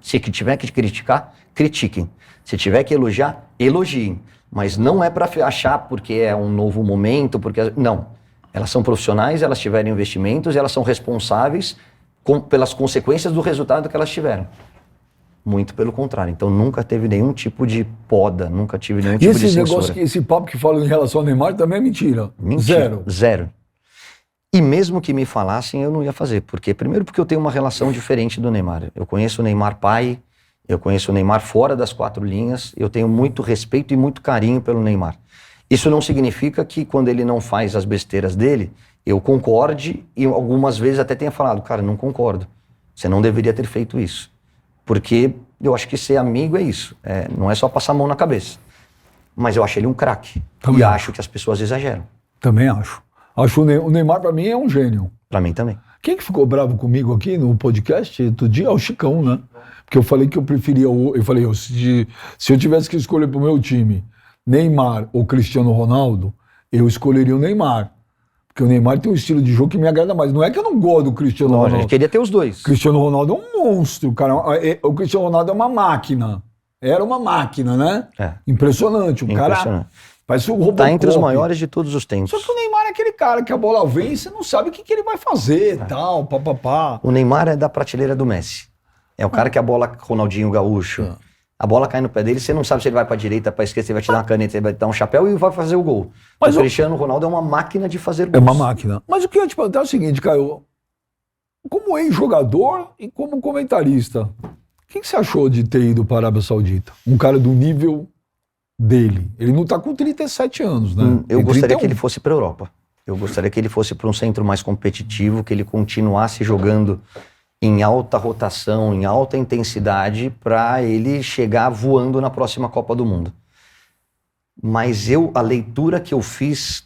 Se tiver que criticar, critiquem. Se tiver que elogiar, elogiem. Mas não é para achar porque é um novo momento, porque... Não. Elas são profissionais, elas tiveram investimentos e elas são responsáveis pelas consequências do resultado que elas tiveram. Muito pelo contrário. Então nunca teve nenhum tipo de poda, nunca tive nenhum
E
tipo de
esse
censura.
negócio, esse papo que fala em relação ao Neymar também é mentira.
Mentira. Zero. E mesmo que me falassem, eu não ia fazer. Primeiro porque eu tenho uma relação diferente do Neymar. Eu conheço o Neymar pai, eu conheço o Neymar fora das 4 linhas, eu tenho muito respeito e muito carinho pelo Neymar. Isso não significa que quando ele não faz as besteiras dele, eu concorde e algumas vezes até tenha falado, cara, não concordo. Você não deveria ter feito isso. Porque eu acho que ser amigo é isso. Não é só passar a mão na cabeça. Mas eu acho ele um craque.
Também
E
acho.
acho que as pessoas exageram.
Também acho. Acho o Neymar, pra mim, é um gênio.
Pra mim também.
Quem que ficou bravo comigo aqui no podcast outro dia? É o Chicão, né? Porque eu falei que eu preferia... Eu falei, se eu tivesse que escolher pro meu time Neymar ou Cristiano Ronaldo, eu escolheria o Neymar. Porque o Neymar tem um estilo de jogo que me agrada mais. Não é que eu não gosto do Cristiano
Lógico,
Ronaldo.
eu queria ter os dois.
Cristiano Ronaldo é um monstro, cara. O Cristiano Ronaldo é uma máquina. era uma máquina, né?
É.
Impressionante. O cara
Impressionante.
parece um Robocop.
Tá entre os maiores de todos os tempos.
Só que o Neymar é aquele cara que a bola vem e você não sabe o que ele vai fazer, tal, papapá.
O Neymar é da prateleira do Messi. É o cara que a bola, Ronaldinho Gaúcho, a bola cai no pé dele, você não sabe se ele vai pra direita, pra esquerda, se ele vai te dar uma caneta, se ele vai te dar um chapéu e vai fazer o gol. Mas o Cristiano Ronaldo é uma máquina de fazer gols.
É uma máquina. Mas o que eu ia te perguntar é o seguinte, Caio. Como ex-jogador e como comentarista, o que você achou de ter ido para a Arábia Saudita? Um cara do nível dele. Ele não tá com 37 anos, né?
Eu
Tem
gostaria
31.
que ele fosse pra Europa. Eu gostaria que ele fosse para um centro mais competitivo, que ele continuasse jogando em alta rotação, em alta intensidade, para ele chegar voando na próxima Copa do Mundo. Mas a leitura que eu fiz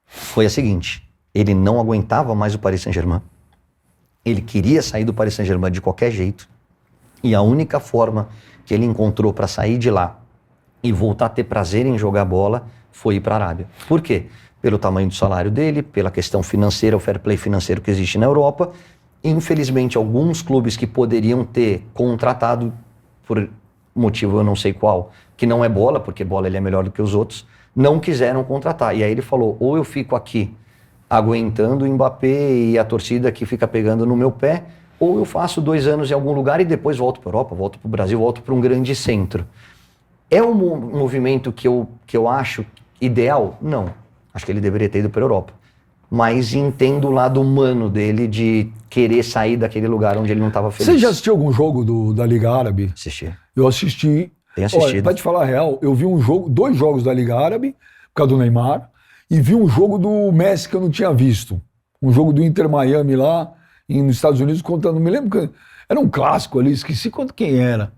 foi a seguinte: ele não aguentava mais o Paris Saint-Germain, ele queria sair do Paris Saint-Germain de qualquer jeito, e a única forma que ele encontrou para sair de lá e voltar a ter prazer em jogar bola foi ir para a Arábia. Por quê? Pelo tamanho do salário dele, pela questão financeira, o fair play financeiro que existe na Europa. Infelizmente, alguns clubes que poderiam ter contratado, por motivo eu não sei qual, que não é bola, porque bola ele é melhor do que os outros, não quiseram contratar. E aí ele falou, ou eu fico aqui aguentando o Mbappé e a torcida que fica pegando no meu pé, ou eu faço 2 anos em algum lugar e depois volto para a Europa, volto para o Brasil, volto para um grande centro. É um movimento que eu acho ideal? Não. Acho que ele deveria ter ido para a Europa. Mas entendo o lado humano dele de querer sair daquele lugar onde ele não estava feliz.
Você já assistiu algum jogo da Liga Árabe?
Assisti.
Eu assisti.
Tem assistido.
Olha, pra te falar a real, eu vi 2 jogos da Liga Árabe, por causa do Neymar, e vi um jogo do Messi que eu não tinha visto. Um jogo do Inter Miami lá, nos Estados Unidos, não me lembro, era um clássico ali, esqueci quem era.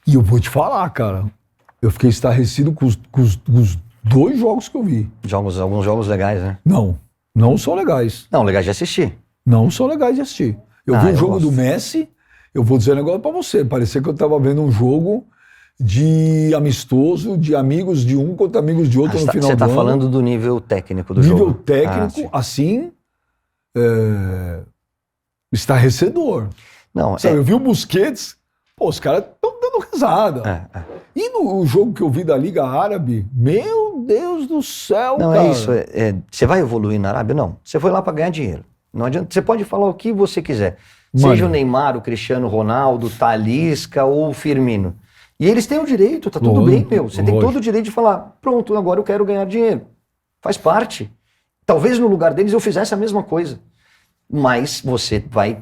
E eu vou te falar, cara, eu fiquei estarrecido com os 2 jogos que eu vi.
Alguns jogos legais, né?
Não são legais.
Não, legais de assistir.
Não são legais de assistir. Eu vi o jogo
gosto.
do Messi, eu vou dizer um negócio pra você, parecia que eu tava vendo um jogo de amistoso, de amigos de um contra amigos de outro no final do ano.
Você tá falando do nível técnico do jogo.
Nível técnico, assim, estarrecedor.
Não,
Sabe, eu vi o Busquets, pô, os caras estão dando risada. E no jogo que eu vi da Liga Árabe, meu Deus do céu,
não,
cara.
é isso. Você vai evoluir na Arábia? Não. Você foi lá para ganhar dinheiro. Não adianta. Você pode falar o que você quiser.
Mano.
Seja o Neymar, o Cristiano Ronaldo, o Talisca ou o Firmino. E eles têm o direito, tá tudo bem, meu. Você tem todo o direito de falar, pronto, agora eu quero ganhar dinheiro. Faz parte. Talvez no lugar deles eu fizesse a mesma coisa. Mas você vai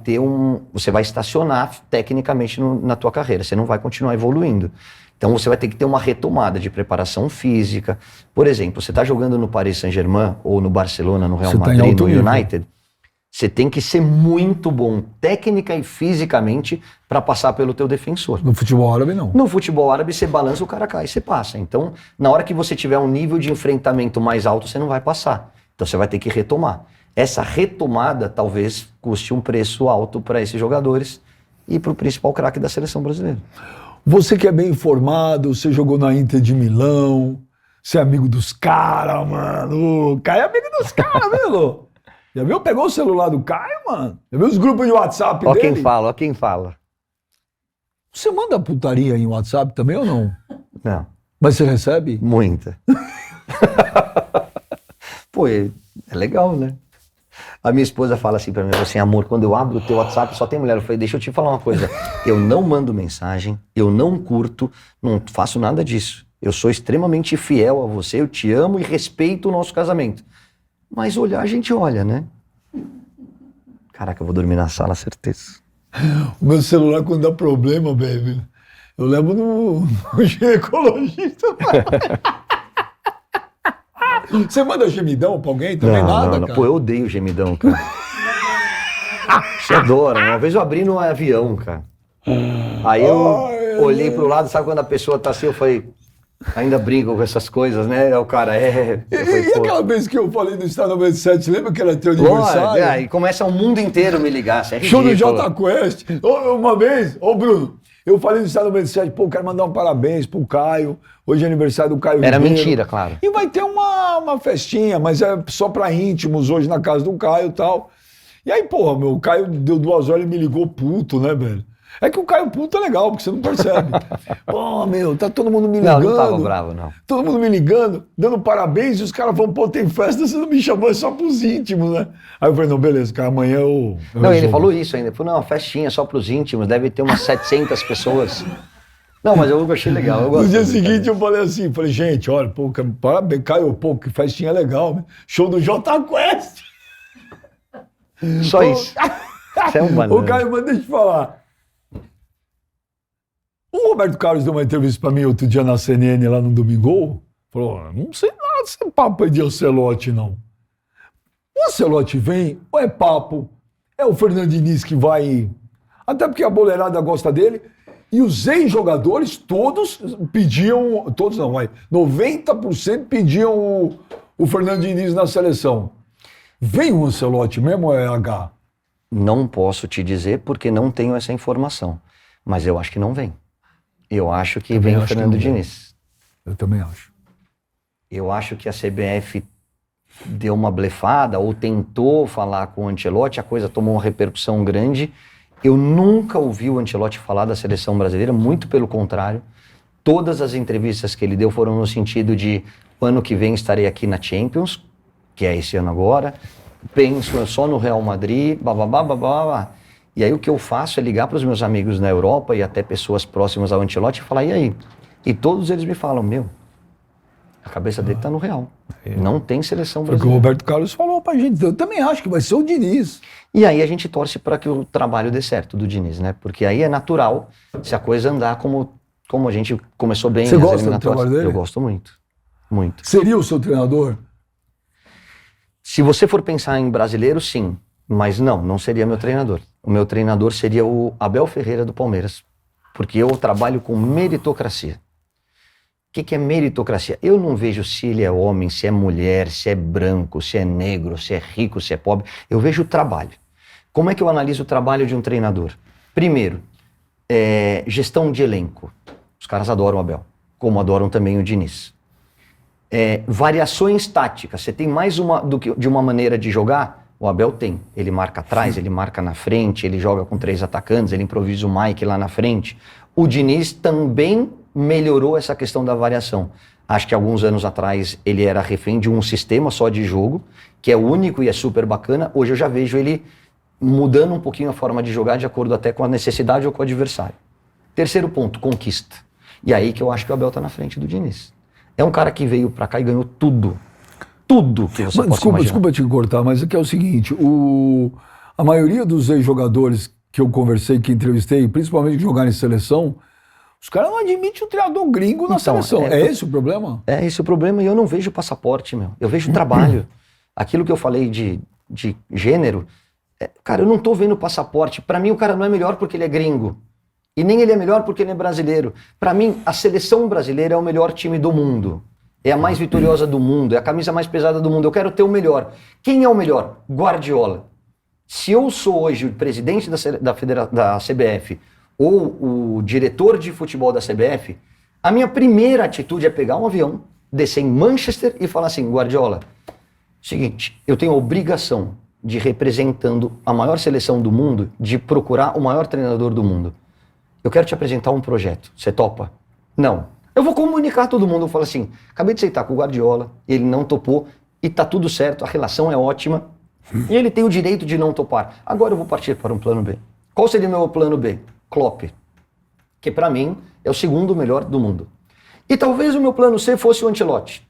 você vai estacionar tecnicamente na tua carreira. Você não vai continuar evoluindo. Então você vai ter que ter uma retomada de preparação física. Por exemplo, você está jogando no Paris Saint-Germain ou no Barcelona, no Real Madrid, no United. Você tem que ser muito bom técnica e fisicamente para passar pelo teu defensor.
No futebol árabe, não.
No futebol árabe, você balança, o cara cai, você passa. Então, na hora que você tiver um nível de enfrentamento mais alto, você não vai passar. Então, você vai ter que retomar. Essa retomada talvez custe um preço alto para esses jogadores e para o principal craque da seleção brasileira.
Você que é bem informado, você jogou na Inter de Milão, você é amigo dos caras, mano. O Caio é amigo dos caras, viu? Já viu? Pegou o celular do Caio, mano? Já viu os grupos de WhatsApp dele?
Ó quem fala.
Você manda putaria em WhatsApp também ou não?
Não.
Mas você recebe?
Muita. Pô, é legal, né? A minha esposa fala assim pra mim, assim, amor, quando eu abro o teu WhatsApp só tem mulher. Eu falei, deixa eu te falar uma coisa. Eu não mando mensagem, eu não curto, não faço nada disso. Eu sou extremamente fiel a você, eu te amo e respeito o nosso casamento. Mas olhar a gente olha, né? Caraca, eu vou dormir na sala, certeza.
O meu celular, quando dá problema, baby, eu levo no ginecologista. Você manda gemidão pra alguém também? Nada, cara?
Pô, eu odeio gemidão, cara. Você adora. Uma vez eu abri no avião, cara. Aí eu olhei pro lado, sabe quando a pessoa tá assim, eu falei... Ainda brincam com essas coisas, né? O cara
E aquela vez que eu falei do Estado 97, lembra que era teu aniversário?
E começa o mundo inteiro me ligar. É
show do Jota Quest. Uma vez, Bruno, eu falei do Estado 97, pô, quero mandar um parabéns pro Caio. Hoje é aniversário do Caio
Era
Ribeiro.
mentira, claro.
E vai ter uma festinha, mas é só pra íntimos hoje na casa do Caio e tal. E aí, porra, o Caio deu 2 horas e me ligou puto, né, velho? É que o Caio puto é legal, porque você não percebe. Pô, meu, tá todo mundo me ligando.
Não tava bravo, não.
Todo mundo me ligando, dando parabéns, e os caras vão, pô, tem festa, você não me chamou, é só pros íntimos, né? Aí eu falei, não, beleza, cara, amanhã eu
Não, ele
resolvo.
falou isso ainda. Ele falou, não, festinha só pros íntimos, deve ter umas 700 pessoas. Não, mas eu achei legal. Eu gosto
No dia
da brincadeira.
seguinte eu falei assim, falei, gente, olha, pô, parabéns, Caio, pô, que festinha legal, né? Show do Jota Quest.
Só isso. Você é um banana.
Ô, Caio, mas deixa eu te falar. O Roberto Carlos deu uma entrevista pra mim outro dia na CNN, lá no Domingo. Falou, não sei nada desse papo aí de Ancelotti, não. O Ancelotti vem, ou é papo, é o Fernando Diniz que vai... Até porque a boleirada gosta dele. E os ex-jogadores, todos pediam... Todos não, vai. 90% pediam o Fernando Diniz na seleção. Vem o Ancelotti mesmo ou é H?
Não posso te dizer porque não tenho essa informação. Mas eu acho que não vem. Eu acho que
Também
vem o
acho que
Fernando
não vem.
Diniz.
Eu também acho.
Eu acho que a CBF deu uma blefada ou tentou falar com o Ancelotti, a coisa tomou uma repercussão grande. Eu nunca ouvi o Ancelotti falar da seleção brasileira, muito pelo contrário. Todas as entrevistas que ele deu foram no sentido de ano que vem estarei aqui na Champions, que é esse ano agora, penso só no Real Madrid, bababá, babá. E aí o que eu faço é ligar para os meus amigos na Europa e até pessoas próximas ao Ancelotti e falar, e aí? E todos eles me falam, meu, a cabeça dele tá no Real. Não tem seleção
Foi o que o
brasileira.
Roberto Carlos falou pra gente. Eu também acho que vai ser o Diniz.
E aí a gente torce para que o trabalho dê certo do Diniz, né? Porque aí é natural se a coisa andar como a gente começou bem
Você
as
gosta do
eliminatórias.
trabalho dele?
Eu gosto muito. Muito.
Seria o seu treinador?
Se você for pensar em brasileiro, sim. Mas não seria meu treinador. O meu treinador seria o Abel Ferreira do Palmeiras. Porque eu trabalho com meritocracia. O que é meritocracia? Eu não vejo se ele é homem, se é mulher, se é branco, se é negro, se é rico, se é pobre. Eu vejo o trabalho. Como é que eu analiso o trabalho de um treinador? Primeiro, gestão de elenco. Os caras adoram o Abel, como adoram também o Diniz. Variações táticas. Você tem mais uma do que de uma maneira de jogar? O Abel tem. Ele marca atrás, ele marca na frente, ele joga com 3 atacantes, ele improvisa o Mike lá na frente. O Diniz também melhorou essa questão da variação. Acho que alguns anos atrás ele era refém de um sistema só de jogo, que é único e é super bacana. Hoje eu já vejo ele mudando um pouquinho a forma de jogar de acordo até com a necessidade ou com o adversário. Terceiro ponto, conquista. E aí que eu acho que o Abel tá na frente do Diniz. É um cara que veio pra cá e ganhou tudo. Tudo que você possa imaginar.
Desculpa te cortar, mas é que é o seguinte, a maioria dos ex-jogadores que eu conversei, que entrevistei, principalmente que jogaram em seleção, os caras não admitem o treinador gringo na
Então,
seleção. É esse o problema?
É esse o problema e eu não vejo passaporte, meu. Eu vejo trabalho. Aquilo que eu falei de gênero, cara, eu não tô vendo passaporte. Pra mim o cara não é melhor porque ele é gringo. E nem ele é melhor porque ele é brasileiro. Pra mim, a seleção brasileira é o melhor time do mundo. É a mais vitoriosa do mundo, é a camisa mais pesada do mundo. Eu quero ter o melhor. Quem é o melhor? Guardiola. Se eu sou hoje o presidente da CBF ou o diretor de futebol da CBF, a minha primeira atitude é pegar um avião, descer em Manchester e falar assim, Guardiola, seguinte, eu tenho a obrigação de, representando a maior seleção do mundo, de procurar o maior treinador do mundo. Eu quero te apresentar um projeto. Você topa? Não. Eu vou comunicar a todo mundo. Eu falo assim, acabei de sentar com o Guardiola, ele não topou e tá tudo certo, a relação é ótima e ele tem o direito de não topar. Agora eu vou partir para um plano B. Qual seria o meu plano B? Klopp, que pra mim é o segundo melhor do mundo. E talvez o meu plano C fosse o Ancelotti,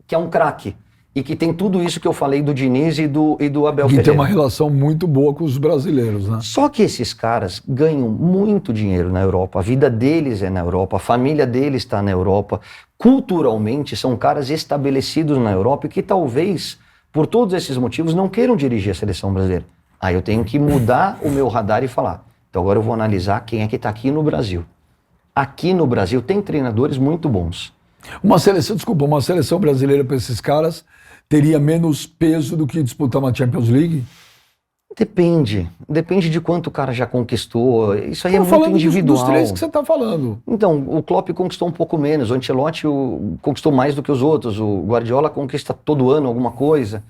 que é um craque e que tem tudo isso que eu falei do Diniz e do Abel
Que
Ferreira.
tem uma relação muito boa com os brasileiros, né?
Só que esses caras ganham muito dinheiro na Europa, a vida deles é na Europa, a família deles está na Europa, culturalmente são caras estabelecidos na Europa e que talvez, por todos esses motivos, não queiram dirigir a seleção brasileira. Aí eu tenho que mudar o meu radar e falar, então agora eu vou analisar quem é que está aqui no Brasil. Aqui no Brasil tem treinadores muito bons.
Uma seleção brasileira para esses caras teria menos peso do que disputar uma Champions League?
Depende de quanto o cara já conquistou, isso aí é muito
falando
individual.
dos 3 que você está falando.
Então, o Klopp conquistou um pouco menos, o Ancelotti conquistou mais do que os outros, o Guardiola conquista todo ano alguma coisa.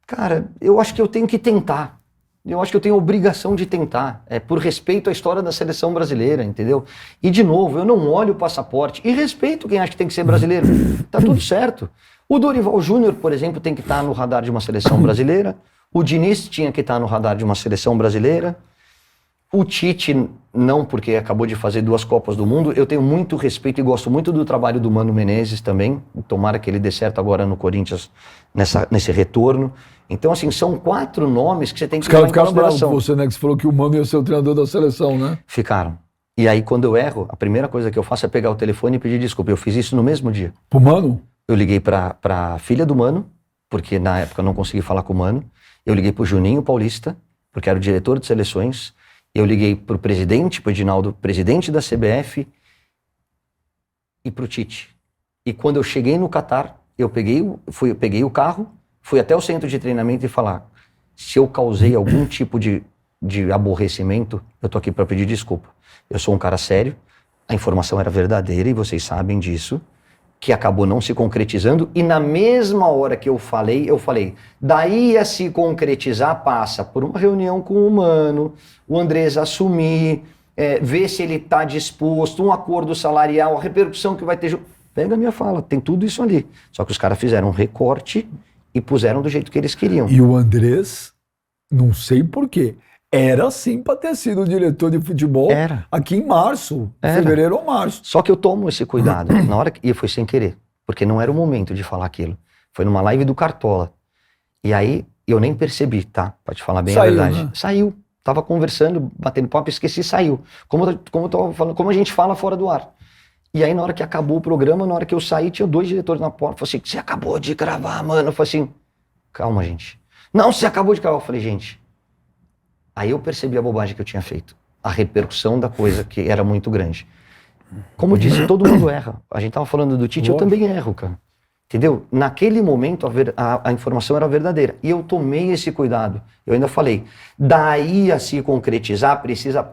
Cara, eu acho que eu tenho que tentar. Eu acho que eu tenho a obrigação de tentar, por respeito à história da seleção brasileira, entendeu? E, de novo, eu não olho o passaporte e respeito quem acha que tem que ser brasileiro. Tá tudo certo. O Dorival Júnior, por exemplo, tem que estar no radar de uma seleção brasileira. O Diniz tinha que estar no radar de uma seleção brasileira. O Tite, não, porque acabou de fazer 2 Copas do Mundo. Eu tenho muito respeito e gosto muito do trabalho do Mano Menezes também. Tomara que ele dê certo agora no Corinthians, nesse retorno. Então, assim, são 4 nomes que você tem que levar em consideração. Os caras ficaram bravos
com você, né? Que você falou que o Mano ia ser o treinador da seleção, né?
Ficaram. E aí, quando eu erro, a primeira coisa que eu faço é pegar o telefone e pedir desculpa. Eu fiz isso no mesmo dia.
Pro Mano?
Eu liguei pra filha do Mano, porque na época eu não consegui falar com o Mano. Eu liguei pro Juninho Paulista, porque era o diretor de seleções. Eu liguei pro presidente, pro Edinaldo, presidente da CBF, e pro Tite. E quando eu cheguei no Catar, eu peguei o carro, fui até o centro de treinamento e falar: se eu causei algum tipo de aborrecimento, eu tô aqui para pedir desculpa. Eu sou um cara sério, a informação era verdadeira e vocês sabem disso, que acabou não se concretizando, e na mesma hora que eu falei, daí a se concretizar passa por uma reunião com o Mano, o Andrés assumir, ver se ele está disposto, um acordo salarial, a repercussão que vai ter. Pega a minha fala, tem tudo isso ali. Só que os caras fizeram um recorte e puseram do jeito que eles queriam.
E o Andrés, não sei porquê, era assim para ter sido o diretor de futebol aqui em março, fevereiro ou março.
Só que eu tomo esse cuidado, na hora e foi sem querer, porque não era o momento de falar aquilo. Foi numa live do Cartola. E aí eu nem percebi, tá? Pra te falar bem a verdade. Né? Saiu. Tava conversando, batendo papo, esqueci, saiu. Como eu tava falando, como a gente fala fora do ar. E aí na hora que acabou o programa, na hora que eu saí, tinha 2 diretores na porta. Falei assim: você acabou de gravar, mano. Eu falei assim: calma, gente. Não, você acabou de gravar. Eu falei: gente. Aí eu percebi a bobagem que eu tinha feito. A repercussão da coisa, que era muito grande. Como eu disse, todo mundo erra. A gente tava falando do Tite, eu também erro, cara. Entendeu? Naquele momento a informação era verdadeira. E eu tomei esse cuidado. Eu ainda falei, daí a se concretizar,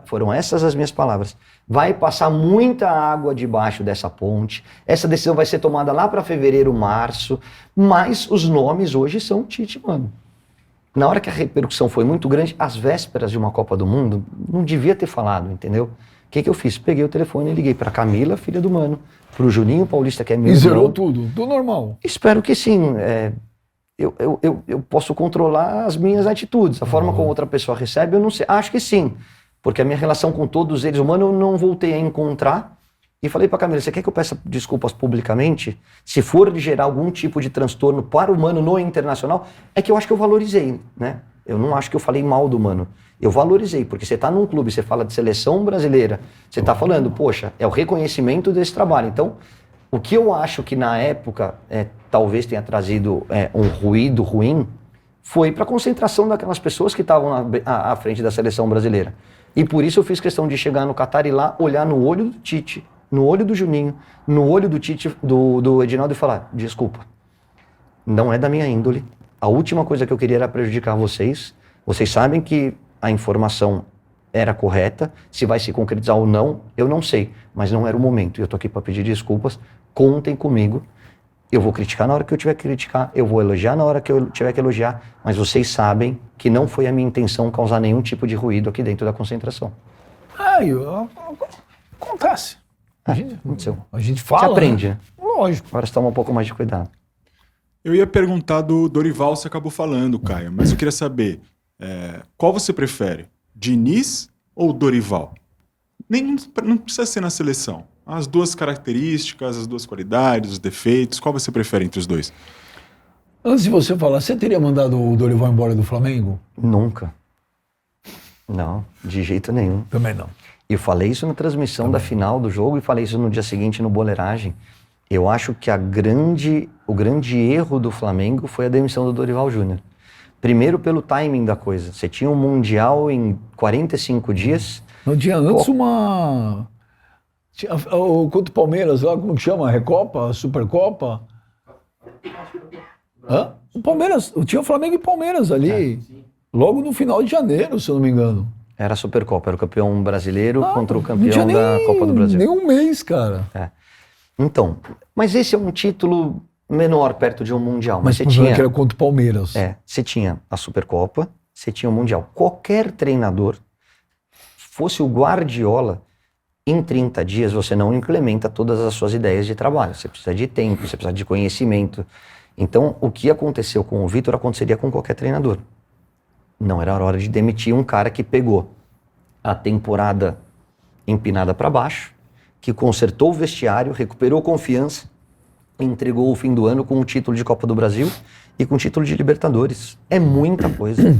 foram essas as minhas palavras. Vai passar muita água debaixo dessa ponte. Essa decisão vai ser tomada lá para fevereiro, março. Mas os nomes hoje são Tite, mano. Na hora que a repercussão foi muito grande, às vésperas de uma Copa do Mundo, não devia ter falado, entendeu? O que eu fiz? Peguei o telefone e liguei pra Camila, filha do Mano, pro Juninho Paulista, que é meu irmão.
E zerou tudo? Tudo normal?
Espero que sim. Eu posso controlar as minhas atitudes. A forma como outra pessoa recebe, eu não sei. Acho que sim. Porque a minha relação com todos eles, o Mano, eu não voltei a encontrar. E falei pra Camila: você quer que eu peça desculpas publicamente? Se for de gerar algum tipo de transtorno para o Mano no internacional, é que eu acho que eu valorizei, né? Eu não acho que eu falei mal do Mano. Eu valorizei, porque você tá num clube, você fala de seleção brasileira, você tá falando, poxa, é o reconhecimento desse trabalho. Então, o que eu acho que na época talvez tenha trazido um ruído ruim, foi pra concentração daquelas pessoas que estavam à frente da seleção brasileira. E por isso eu fiz questão de chegar no Catar e lá olhar no olho do Tite, no olho do Juninho, no olho do Tite, do Edinaldo, e falar: desculpa, não é da minha índole. A última coisa que eu queria era prejudicar vocês. Vocês sabem que a informação era correta. Se vai se concretizar ou não, eu não sei. Mas não era o momento. Eu tô aqui para pedir desculpas. Contem comigo. Eu vou criticar na hora que eu tiver que criticar. Eu vou elogiar na hora que eu tiver que elogiar. Mas vocês sabem que não foi a minha intenção causar nenhum tipo de ruído aqui dentro da concentração.
Acontece. A gente fala.
Você aprende, né?
Lógico.
Agora você toma um pouco mais de cuidado.
Eu ia perguntar do Dorival, você acabou falando, Caio, mas eu queria saber, qual você prefere? Diniz ou Dorival? Não precisa ser na seleção. As 2 características, as 2 qualidades, os defeitos, qual você prefere entre os 2?
Antes de você falar, você teria mandado o Dorival embora do Flamengo?
Nunca. Não, de jeito nenhum.
Também não.
Eu falei isso na transmissão da final do jogo e falei isso no dia seguinte no Boleiragem. Eu acho que o grande erro do Flamengo foi a demissão do Dorival Júnior. Primeiro pelo timing da coisa. Você tinha um Mundial em 45 dias.
Não tinha antes contra o Palmeiras lá, como que chama? Recopa? Supercopa? Hã? O Palmeiras, tinha o Flamengo e Palmeiras ali. Logo no final de janeiro, se eu não me engano.
Era a Supercopa, era o campeão brasileiro contra o campeão da Copa do Brasil.
Nem um mês, cara.
Então, mas esse é um título menor perto de um Mundial. Mas você
tinha...
tinha...
que era contra o Palmeiras.
Você tinha a Supercopa, você tinha o Mundial. Qualquer treinador, fosse o Guardiola, em 30 dias você não implementa todas as suas ideias de trabalho. Você precisa de tempo, você precisa de conhecimento. Então, o que aconteceu com o Vitor aconteceria com qualquer treinador. Não era hora de demitir um cara que pegou a temporada empinada para baixo, que consertou o vestiário, recuperou confiança, e entregou o fim do ano com o título de Copa do Brasil e com o título de Libertadores. É muita coisa.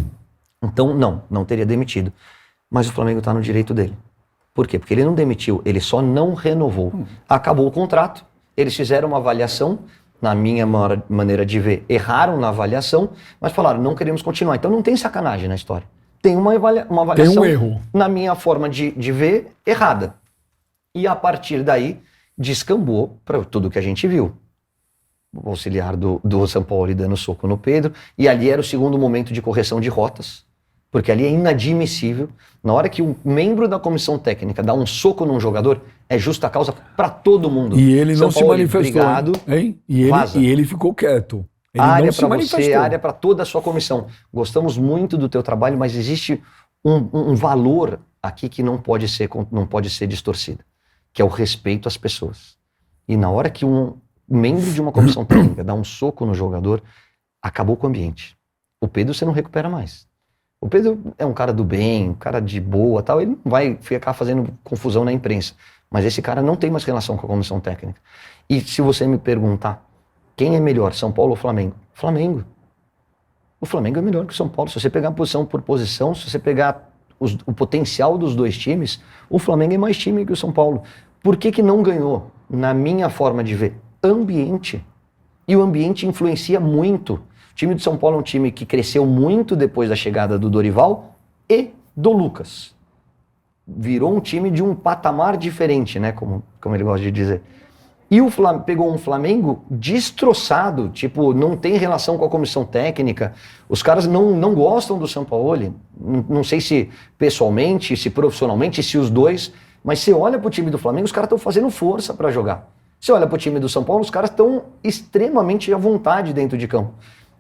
Então, não teria demitido. Mas o Flamengo está no direito dele. Por quê? Porque ele não demitiu, ele só não renovou. Acabou o contrato, eles fizeram uma avaliação, na minha maneira de ver, erraram na avaliação, mas falaram, não queremos continuar. Então não tem sacanagem na história. Tem uma avaliação,
tem um erro.
Na minha forma de ver, errada. E a partir daí, descambou para tudo que a gente viu. O auxiliar do São Paulo dando soco no Pedro, e ali era o segundo momento de correção de rotas, porque ali é inadmissível. Na hora que um membro da comissão técnica dá um soco num jogador, é justa causa para todo mundo.
E ele não
São Paulo,
se manifestou.
obrigado,
hein?
vaza.
E ele ficou quieto. Ele
área
não se
para
manifestou.
você, área para toda a sua comissão. Gostamos muito do teu trabalho, mas existe um valor aqui que não pode ser distorcido, que é o respeito às pessoas. E na hora que um membro de uma comissão técnica dá um soco no jogador, acabou com o ambiente. O Pedro você não recupera mais. O Pedro é um cara do bem, um cara de boa, tal, ele não vai ficar fazendo confusão na imprensa. Mas esse cara não tem mais relação com a comissão técnica. E se você me perguntar, quem é melhor, São Paulo ou Flamengo? Flamengo. O Flamengo é melhor que o São Paulo. Se você pegar posição por posição, se você pegar o potencial dos dois times, o Flamengo é mais time que o São Paulo. Por que não ganhou? Na minha forma de ver, ambiente. E o ambiente influencia muito. O time de São Paulo é um time que cresceu muito depois da chegada do Dorival e do Lucas. Virou um time de um patamar diferente, né? Como ele gosta de dizer. E o Flamengo pegou um Flamengo destroçado, tipo, não tem relação com a comissão técnica. Os caras não gostam do Sampaoli. Não sei se pessoalmente, se profissionalmente, se os dois. Mas você olha pro time do Flamengo, os caras estão fazendo força para jogar. Você olha pro time do São Paulo, os caras estão extremamente à vontade dentro de campo.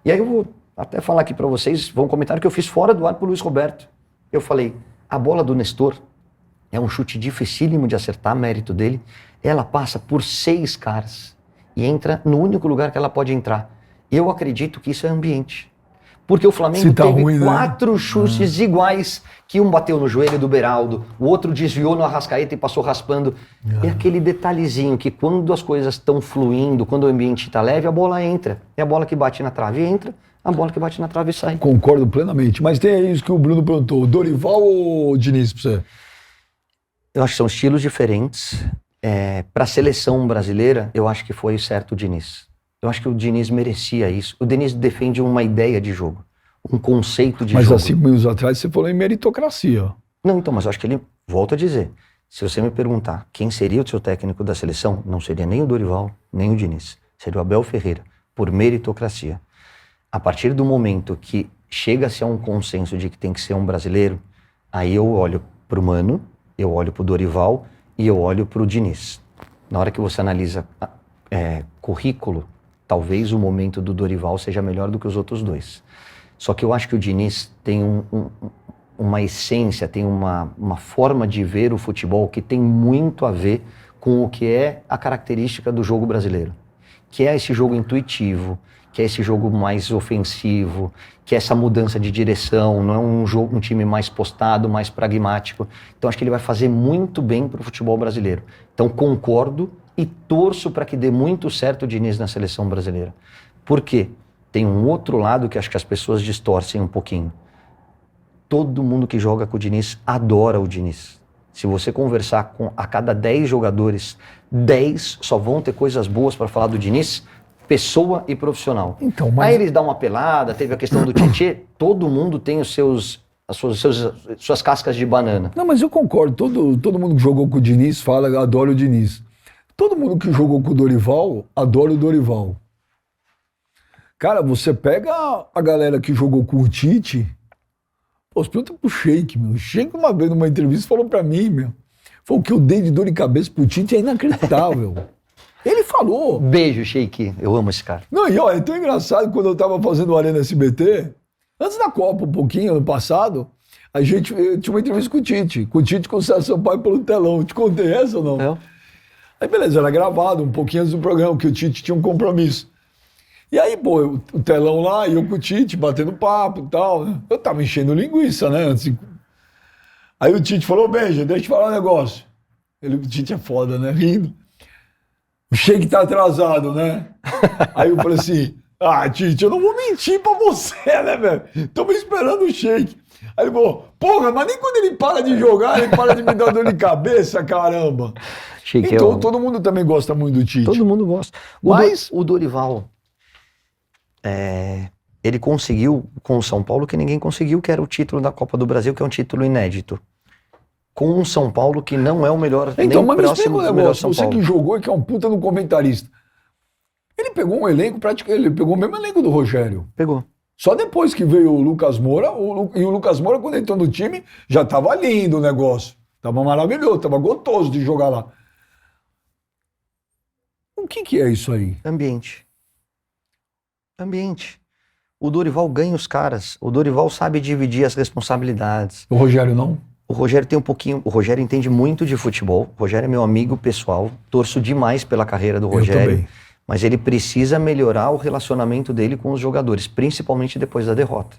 E aí eu vou até falar aqui para vocês, um comentário que eu fiz fora do ar pro Luiz Roberto. Eu falei, a bola do Nestor é um chute dificílimo de acertar, mérito dele. Ela passa por 6 caras e entra no único lugar que ela pode entrar. Eu acredito que isso é ambiente. Porque o Flamengo teve
ruim,
4 chutes iguais, que um bateu no joelho do Beraldo, o outro desviou no Arrascaeta e passou raspando. É aquele detalhezinho que quando as coisas estão fluindo, quando o ambiente está leve, a bola entra. É a bola que bate na trave entra, a bola que bate na trave sai.
Concordo plenamente. Mas tem isso que o Bruno perguntou, Dorival ou Diniz pra você?
Eu acho que são estilos diferentes. Para a seleção brasileira, eu acho que foi certo o Diniz. Eu acho que o Diniz merecia isso. O Diniz defende uma ideia de jogo, um conceito de jogo.
Mas há 5 minutos atrás você falou em meritocracia.
Não, então, mas eu acho que ele, volta a dizer, se você me perguntar quem seria o seu técnico da seleção, não seria nem o Dorival, nem o Diniz. Seria o Abel Ferreira, por meritocracia. A partir do momento que chega-se a um consenso de que tem que ser um brasileiro, aí eu olho para o Mano, eu olho para o Dorival e eu olho para o Diniz. Na hora que você analisa currículo, talvez o momento do Dorival seja melhor do que os outros dois. Só que eu acho que o Diniz tem uma essência, tem uma forma de ver o futebol que tem muito a ver com o que é a característica do jogo brasileiro. Que é esse jogo intuitivo, que é esse jogo mais ofensivo, que é essa mudança de direção, não é um time mais postado, mais pragmático. Então acho que ele vai fazer muito bem para o futebol brasileiro. Então concordo e torço para que dê muito certo o Diniz na seleção brasileira. Por quê? Tem um outro lado que acho que as pessoas distorcem um pouquinho. Todo mundo que joga com o Diniz adora o Diniz. Se você conversar com a cada 10 jogadores, 10 só vão ter coisas boas para falar do Diniz, pessoa e profissional.
Então, mas...
Aí eles dão uma pelada, teve a questão do Tietê, todo mundo tem suas cascas de banana.
Não, mas eu concordo, todo mundo que jogou com o Diniz fala, adora o Diniz. Todo mundo que jogou com o Dorival, adora o Dorival. Cara, você pega a galera que jogou com o Tite, pô, você pergunta pro Sheik, meu. O Sheik uma vez numa entrevista falou pra mim, meu, foi o que eu dei de dor de cabeça pro Tite é inacreditável. Ele falou.
Beijo, Sheik. Eu amo esse cara.
Não, e ó, é tão engraçado, quando eu tava fazendo o Arena SBT, Antes da Copa, um pouquinho, ano passado, a gente tinha uma entrevista com o Tite com o César Sampaio pelo telão. Te contei essa ou não?
Não.
Aí beleza, era gravado um pouquinho antes do programa, que o Tite tinha um compromisso. E aí, pô, o telão lá, e eu com o Tite, batendo papo e tal, né? Eu tava enchendo linguiça, né? Assim. Aí o Tite falou, Benja, deixa eu te falar um negócio. O Tite é foda, né? Rindo. O Sheik tá atrasado, né? Aí eu falei assim, Tite, eu não vou mentir pra você, né, velho? Estamos esperando o Sheik. Aí ele falou, porra, mas nem quando ele para de jogar, ele para de me dar dor de cabeça, caramba.
Sheik,
então todo mundo também gosta muito do Tite.
Todo mundo gosta.
Mas
O Dorival, ele conseguiu com o São Paulo que ninguém conseguiu, que era o título da Copa do Brasil, que é um título inédito. Com um São Paulo que não é o melhor,
então,
nem
mas
próximo do melhor São
você
Paulo.
que jogou e que é um puta no comentarista. Ele pegou um elenco, praticamente, ele pegou o mesmo elenco do Rogério.
Pegou.
Só depois que veio o Lucas Moura, e o Lucas Moura, quando entrou no time, já tava lindo o negócio. Tava maravilhoso, tava gostoso de jogar lá. O que é isso aí?
Ambiente. O Dorival ganha os caras. O Dorival sabe dividir as responsabilidades.
O Rogério não?
O Rogério tem um pouquinho... O Rogério entende muito de futebol. O Rogério é meu amigo pessoal. Torço demais pela carreira do Rogério.
Eu também.
Mas ele precisa melhorar o relacionamento dele com os jogadores, principalmente depois da derrota.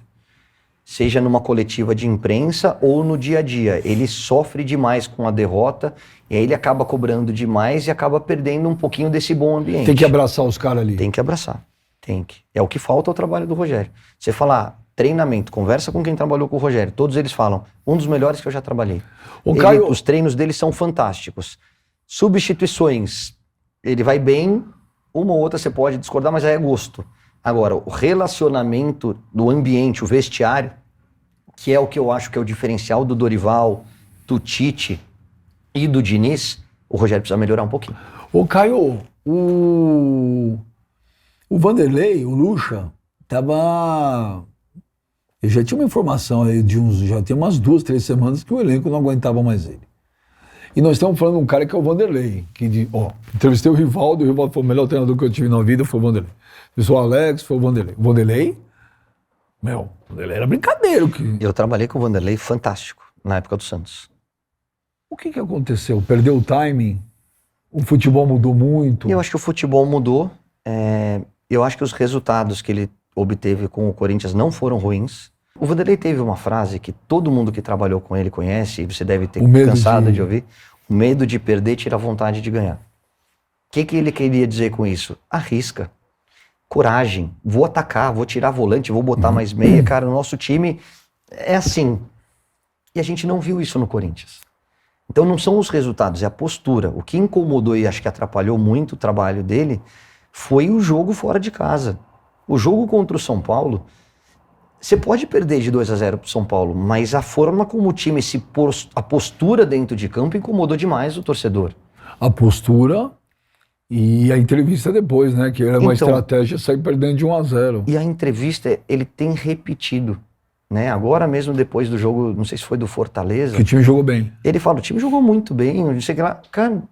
Seja numa coletiva de imprensa ou no dia a dia. Ele sofre demais com a derrota e aí ele acaba cobrando demais e acaba perdendo um pouquinho desse bom ambiente.
Tem que abraçar os caras ali.
Tem que abraçar. Tem que. É o que falta ao trabalho do Rogério. Você falar treinamento, conversa com quem trabalhou com o Rogério. Todos eles falam, um dos melhores que eu já trabalhei. Os treinos dele são fantásticos. Substituições, ele vai bem, uma ou outra você pode discordar, mas aí é gosto. Agora, o relacionamento do ambiente, o vestiário, que é o que eu acho que é o diferencial do Dorival, do Tite e do Diniz, o Rogério precisa melhorar um pouquinho.
Ô Caio, o Vanderlei, o Lucha, tava... Eu já tinha uma informação aí já tem umas 2, 3 semanas que o elenco não aguentava mais ele. E nós estamos falando de um cara que é o Vanderlei. Entrevistei o Rivaldo foi o melhor treinador que eu tive na vida, foi o Vanderlei. Entrevistei o Alex, foi o Vanderlei. O Vanderlei era brincadeira.
Eu trabalhei com o Vanderlei, fantástico, na época do Santos.
O que aconteceu? Perdeu o timing? O futebol mudou muito?
Eu acho que o futebol mudou. Eu acho que os resultados que ele obteve com o Corinthians não foram ruins. O Vanderlei teve uma frase que todo mundo que trabalhou com ele conhece, e você deve ter cansado de ouvir. O medo de perder tira a vontade de ganhar. O que ele queria dizer com isso? Arrisca. Coragem. Vou atacar, vou tirar volante, vou botar mais meia. Cara, o nosso time é assim. E a gente não viu isso no Corinthians. Então não são os resultados, é a postura. O que incomodou e acho que atrapalhou muito o trabalho dele foi o jogo fora de casa. O jogo contra o São Paulo, você pode perder de 2-0 pro São Paulo, mas a forma como o time a postura dentro de campo incomodou demais o torcedor.
A postura e a entrevista depois, né? Que era uma estratégia sair perdendo de 1-0.
E a entrevista, ele tem repetido, né? Agora mesmo depois do jogo, não sei se foi do Fortaleza.
Que o time jogou bem.
Ele fala, o time jogou muito bem, não sei o que lá. Cara,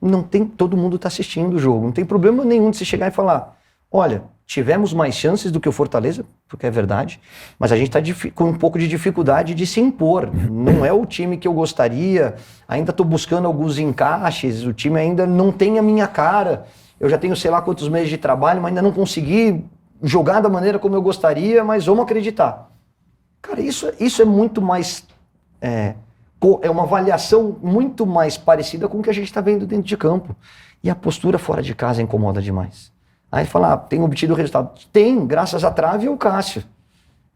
todo mundo tá assistindo o jogo, não tem problema nenhum de você chegar e falar, olha, tivemos mais chances do que o Fortaleza, porque é verdade, mas a gente está com um pouco de dificuldade de se impor. Não é o time que eu gostaria, ainda estou buscando alguns encaixes, o time ainda não tem a minha cara. Eu já tenho sei lá quantos meses de trabalho, mas ainda não consegui jogar da maneira como eu gostaria, mas vamos acreditar. Cara, isso é muito mais... É uma avaliação muito mais parecida com o que a gente está vendo dentro de campo. E a postura fora de casa incomoda demais. Aí fala, tem obtido o resultado. Tem, graças à trave e ao Cássio.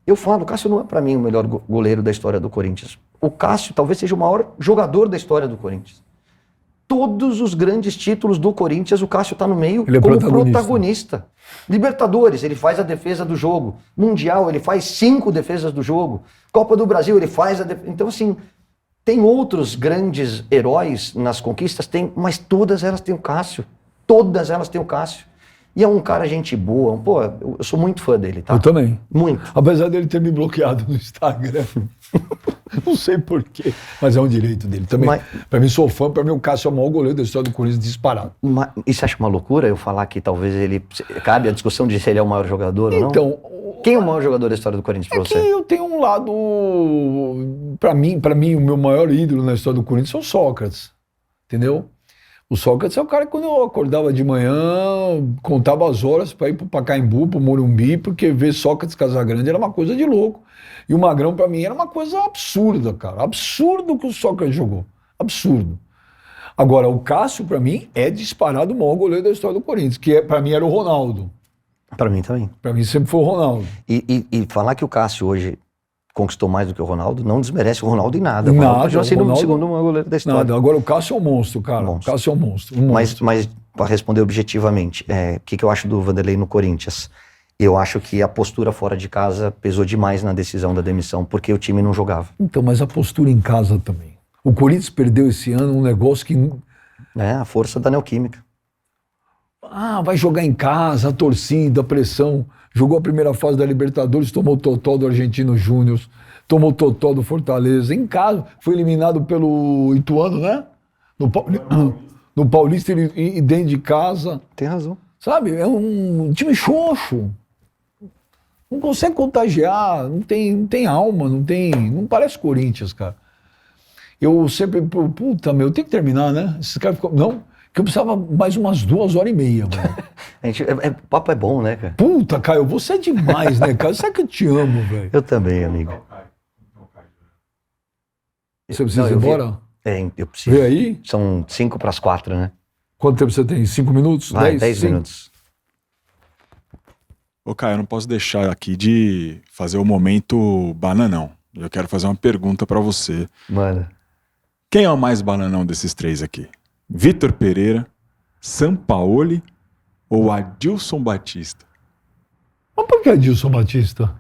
Eu falo, o Cássio não é para mim o melhor goleiro da história do Corinthians. O Cássio talvez seja o maior jogador da história do Corinthians. Todos os grandes títulos do Corinthians, o Cássio está no meio como protagonista. Libertadores, ele faz a defesa do jogo. Mundial, ele faz 5 defesas do jogo. Copa do Brasil, ele faz a defesa. Então, assim, tem outros grandes heróis nas conquistas, mas todas elas têm o Cássio. Todas elas têm o Cássio. E é um cara gente boa. Pô, eu sou muito fã dele, tá?
Eu também.
Muito.
Apesar dele ter me bloqueado no Instagram. Não sei porquê, mas é um direito dele também. Pra mim, sou fã, pra mim o Cássio é o maior goleiro da história do Corinthians disparado.
E você acha uma loucura eu falar que talvez ele... Cabe a discussão de se ele é o maior jogador ou não?
Então,
Quem é o maior jogador da história do Corinthians pra
É que
você?
eu tenho um lado... Para mim, o meu maior ídolo na história do Corinthians é o Sócrates. Entendeu? O Sócrates é o cara que quando eu acordava de manhã, contava as horas para ir pro Pacaembu, pro Morumbi, porque ver Sócrates Casagrande era uma coisa de louco. E o Magrão, para mim, era uma coisa absurda, cara. Absurdo que o Sócrates jogou. Absurdo. Agora, o Cássio, para mim, é disparado o maior goleiro da história do Corinthians, que para mim era o Ronaldo.
Pra mim também.
Para mim sempre foi o Ronaldo.
E falar que o Cássio hoje conquistou mais do que o Ronaldo não desmerece o Ronaldo em nada. O
Nada,
Ronaldo continua
o
sendo o
Ronaldo-
segundo maior goleiro da história.
Nada. Agora o Cássio é um monstro, cara.
Monstro.
O Cássio é um monstro. Um monstro.
Mas para responder objetivamente, o que eu acho do Vanderlei no Corinthians? Eu acho que a postura fora de casa pesou demais na decisão da demissão, porque o time não jogava.
Então, mas a postura em casa também. O Corinthians perdeu esse ano um negócio que...
A força da Neoquímica.
vai jogar em casa, a torcida, a pressão. Jogou a primeira fase da Libertadores, tomou o totó do Argentino Júnior, tomou o totó do Fortaleza. Em casa, foi eliminado pelo Ituano, né? No Paulista e dentro de casa.
Tem razão.
Sabe? É um time xoxo. Não consegue contagiar, não tem alma, não parece Corinthians, cara. Eu sempre, puta, eu tenho que terminar, né? Esses caras ficam, não, que eu precisava mais umas 2h30, velho.
O papo é bom, né, cara?
Puta, Caio, você é demais, né, cara? Sabe que eu te amo, velho?
Eu também, amigo.
Você precisa
Não,
ir
eu vi-
embora?
Eu preciso.
Vê aí?
São 5:45, né?
Quanto tempo você tem? 5 minutos?
Vai, 10
Cinco?
minutos.
Ô, Caio, eu não posso deixar aqui de fazer o momento bananão. Eu quero fazer uma pergunta pra você.
Mano.
Quem é o mais bananão desses três aqui? Vitor Pereira, Sampaoli ou Adilson Batista?
Mas por que Adilson Batista?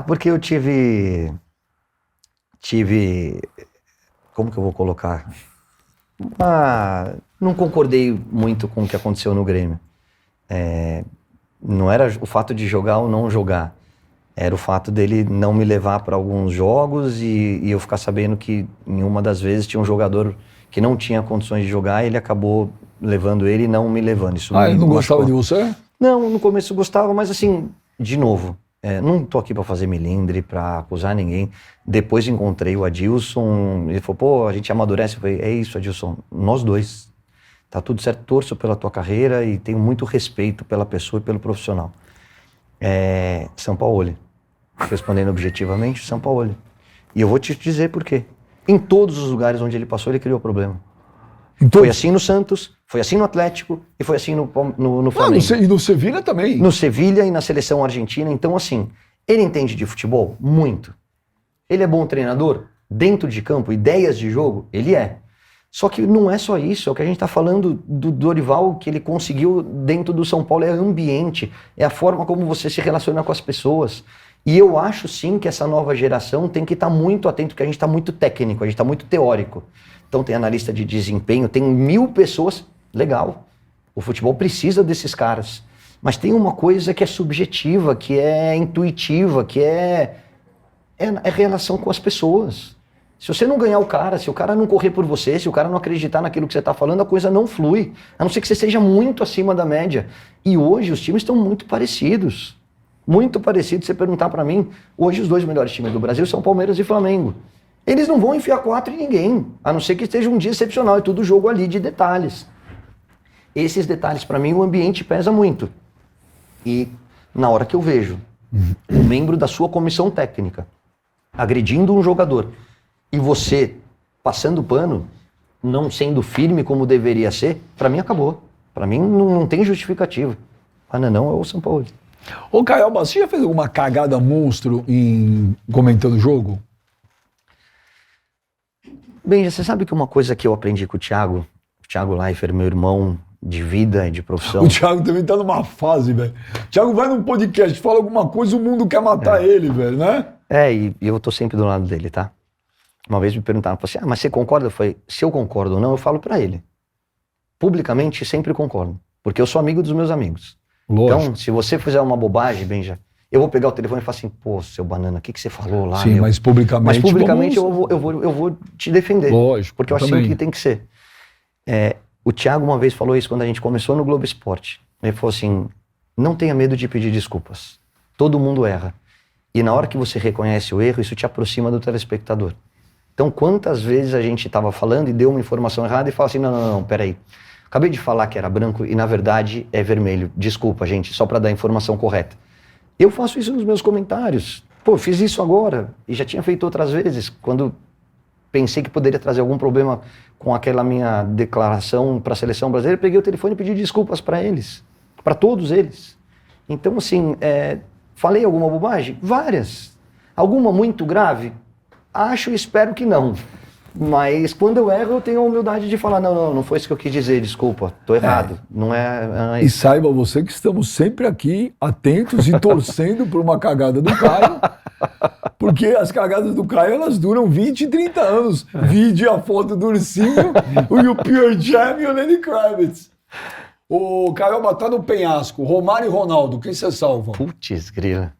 Porque eu tive. Como que eu vou colocar? Não concordei muito com o que aconteceu no Grêmio. Não era o fato de jogar ou não jogar. Era o fato dele não me levar para alguns jogos e eu ficar sabendo que em uma das vezes tinha um jogador que não tinha condições de jogar e ele acabou levando ele e não me levando. Isso
Ele não
me
gostava
machucou.
de você?
Não, no começo gostava, mas assim, de novo, não tô aqui para fazer milindre, para acusar ninguém. Depois encontrei o Adilson, ele falou, a gente amadurece. Eu falei, é isso, Adilson, nós dois. Tá tudo certo, torço pela tua carreira e tenho muito respeito pela pessoa e pelo profissional. Sampaoli. Respondendo objetivamente, Sampaoli. E eu vou te dizer por quê. Em todos os lugares onde ele passou, ele criou problema.
Então,
Foi assim no Santos, foi assim no Atlético e foi assim no Flamengo.
E no Sevilha também.
No Sevilha e na seleção argentina. Então, assim, ele entende de futebol? Muito. Ele é bom treinador? Dentro de campo, ideias de jogo? Ele é. Só que não é só isso, é o que a gente está falando do Dorival, que ele conseguiu dentro do São Paulo, é ambiente, é a forma como você se relaciona com as pessoas. E eu acho sim que essa nova geração tem que estar muito atento, porque a gente está muito técnico, a gente está muito teórico. Então tem analista de desempenho, tem 1000 pessoas, legal. O futebol precisa desses caras. Mas tem uma coisa que é subjetiva, que é intuitiva, que é relação com as pessoas. Se você não ganhar o cara, se o cara não correr por você, se o cara não acreditar naquilo que você está falando, a coisa não flui. A não ser que você seja muito acima da média. E hoje os times estão muito parecidos. Muito parecidos. Se você perguntar para mim, hoje os 2 melhores times do Brasil são Palmeiras e Flamengo. Eles não vão enfiar 4 em ninguém, a não ser que esteja um dia excepcional. É tudo jogo ali de detalhes. Esses detalhes, para mim, o ambiente pesa muito. E na hora que eu vejo um membro da sua comissão técnica agredindo um jogador e você passando pano, não sendo firme como deveria ser, para mim acabou. Para mim não tem justificativa. Não é o São Paulo.
Ô, Caio, você já fez alguma cagada monstro em comentando o jogo?
Bem, você sabe que uma coisa que eu aprendi com o Thiago Leifert, meu irmão de vida e de profissão.
O Thiago também tá numa fase, velho. O Thiago vai num podcast, fala alguma coisa, o mundo quer matar ele, velho, né?
E eu tô sempre do lado dele, tá? Uma vez me perguntaram, assim, mas você concorda? Eu falei, se eu concordo ou não, eu falo pra ele. Publicamente, sempre concordo. Porque eu sou amigo dos meus amigos.
Lógico.
Então, se você fizer uma bobagem, Benja, eu vou pegar o telefone e falar assim, pô, seu banana, o que você falou lá?
Sim, mas publicamente...
eu vou te defender.
Lógico.
Porque eu acho
também.
que tem que ser. O Thiago uma vez falou isso quando a gente começou no Globo Esporte. Ele falou assim, não tenha medo de pedir desculpas. Todo mundo erra. E na hora que você reconhece o erro, isso te aproxima do telespectador. Então, quantas vezes a gente estava falando e deu uma informação errada e fala assim, não, peraí. Acabei de falar que era branco e, na verdade, é vermelho. Desculpa, gente, só para dar a informação correta. Eu faço isso nos meus comentários. Pô, fiz isso agora e já tinha feito outras vezes. Quando pensei que poderia trazer algum problema com aquela minha declaração para a seleção brasileira, peguei o telefone e pedi desculpas para eles. Para todos eles. Então, assim, falei alguma bobagem? Várias. Alguma muito grave? Acho e espero que não. Mas quando eu erro, eu tenho a humildade de falar, não foi isso que eu quis dizer, desculpa, tô errado. Não é
E saiba você que estamos sempre aqui, atentos e torcendo por uma cagada do Caio, porque as cagadas do Caio, elas duram 20, 30 anos. Vide a foto do ursinho, o Pure Jam e o Lenny Kravitz. O Caio tá no penhasco, Romário e Ronaldo, quem você salva?
Putz, grila.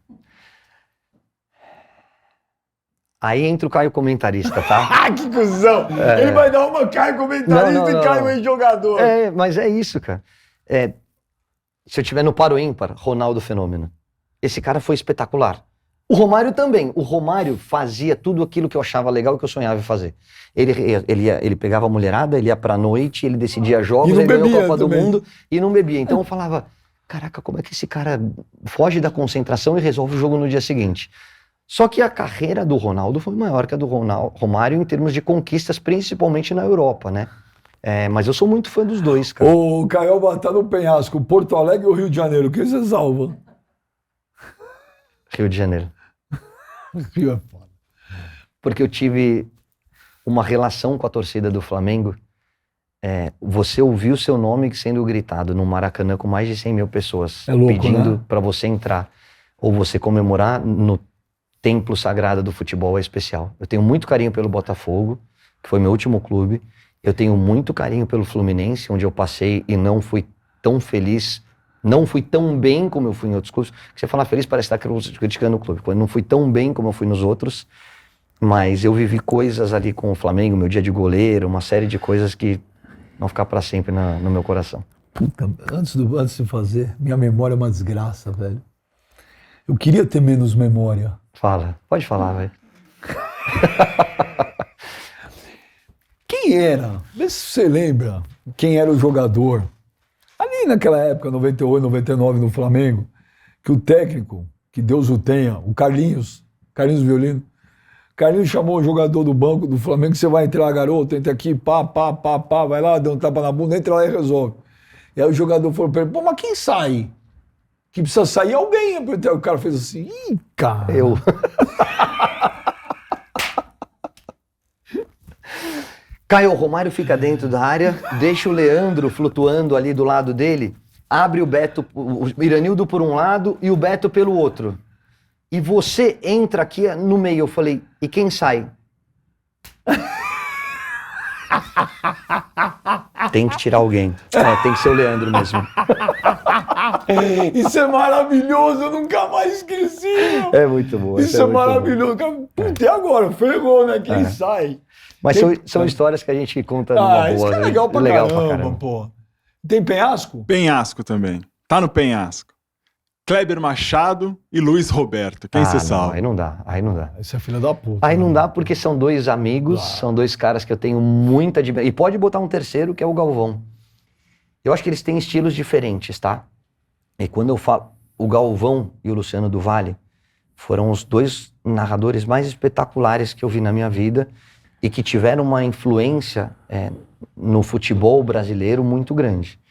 Aí entra o Caio comentarista, tá?
Que cuzão! Ele vai dar uma Caio comentarista e Caio ex-jogador.
Mas é isso, cara. Se eu tiver no par ou ímpar, Ronaldo Fenômeno. Esse cara foi espetacular. O Romário também. O Romário fazia tudo aquilo que eu achava legal e que eu sonhava em fazer. Ele pegava a mulherada, ele ia pra noite, ele decidia jogos, ele ganhou a Copa do Mundo e não bebia. Então eu falava, caraca, como é que esse cara foge da concentração e resolve o jogo no dia seguinte? Só que a carreira do Ronaldo foi maior que a do Romário em termos de conquistas, principalmente na Europa, né? Mas eu sou muito fã dos dois, cara.
O Caio tá no penhasco, Porto Alegre ou Rio de Janeiro? Quem você salva?
Rio de Janeiro.
Rio é foda.
Porque eu tive uma relação com a torcida do Flamengo. Você ouviu o seu nome sendo gritado no Maracanã com mais de 100 mil pessoas pedindo, né, para você entrar ou você comemorar no templo sagrado do futebol é especial. Eu tenho muito carinho pelo Botafogo, que foi meu último clube. Eu tenho muito carinho pelo Fluminense, onde eu passei e não fui tão feliz, não fui tão bem como eu fui em outros clubes. Porque você falar feliz parece estar criticando o clube. Quando não fui tão bem como eu fui nos outros, mas eu vivi coisas ali com o Flamengo, meu dia de goleiro, uma série de coisas que vão ficar para sempre no meu coração.
Puta, antes de fazer, minha memória é uma desgraça, velho. Eu queria ter menos memória.
Fala, pode falar, velho.
Quem era? Vê se você lembra quem era o jogador. Ali naquela época, 98, 99, no Flamengo, que o técnico, que Deus o tenha, o Carlinhos Violino, Carlinhos chamou o jogador do banco do Flamengo, você vai entrar, garoto, entra aqui, pá, vai lá, dá um tapa na bunda, entra lá e resolve. E aí o jogador falou pra ele, pô, mas quem sai? Que precisa sair alguém. O cara fez assim, ih, cara.
Eu. Caio, o Romário fica dentro da área, deixa o Leandro flutuando ali do lado dele, abre o Beto, o Iranildo por um lado e o Beto pelo outro. E você entra aqui no meio. Eu falei, e quem sai? Tem que tirar alguém. Tem que ser o Leandro mesmo.
Isso é maravilhoso, eu nunca mais esqueci.
É muito bom.
Isso é maravilhoso. Puta, e agora? Ferrou, né? Quem sai?
Mas são histórias que a gente conta numa boa.
Isso que é legal pra caramba, pô. Tem penhasco?
Penhasco também. Tá no penhasco. Kleber Machado e Luiz Roberto. Quem você salva?
Aí não dá.
Esse é filho da puta.
Aí não dá porque são dois amigos, são dois caras que eu tenho muita admiração. E pode botar um terceiro, que é o Galvão. Eu acho que eles têm estilos diferentes, tá? E quando eu falo, o Galvão e o Luciano do Vale foram os dois narradores mais espetaculares que eu vi na minha vida e que tiveram uma influência no futebol brasileiro muito grande.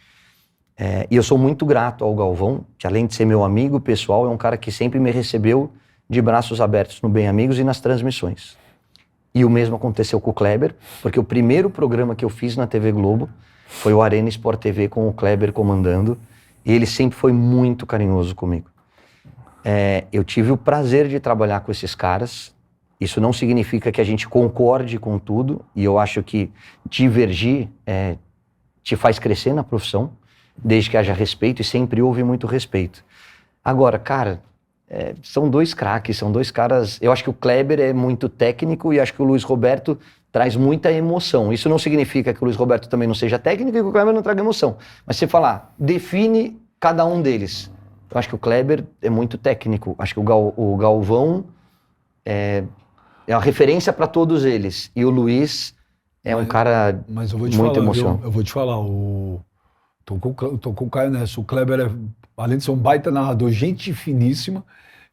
E eu sou muito grato ao Galvão, que além de ser meu amigo pessoal, é um cara que sempre me recebeu de braços abertos no Bem Amigos e nas transmissões. E o mesmo aconteceu com o Kleber, porque o primeiro programa que eu fiz na TV Globo foi o Arena Sport TV com o Kleber comandando, e ele sempre foi muito carinhoso comigo. Eu tive o prazer de trabalhar com esses caras. Isso não significa que a gente concorde com tudo, e eu acho que divergir te faz crescer na profissão, desde que haja respeito, e sempre houve muito respeito. Agora, cara, são dois craques, são dois caras... Eu acho que o Kleber é muito técnico e acho que o Luiz Roberto traz muita emoção. Isso não significa que o Luiz Roberto também não seja técnico e que o Kleber não traga emoção. Mas você falar, define cada um deles. Eu acho que o Kleber é muito técnico. Acho que o Galvão é a referência para todos eles. E o Luiz é um cara
Mas eu vou te
muito
falar,
emoção.
viu? Eu vou te falar, tô com o Caio nessa. O Kleber, além de ser um baita narrador, gente finíssima.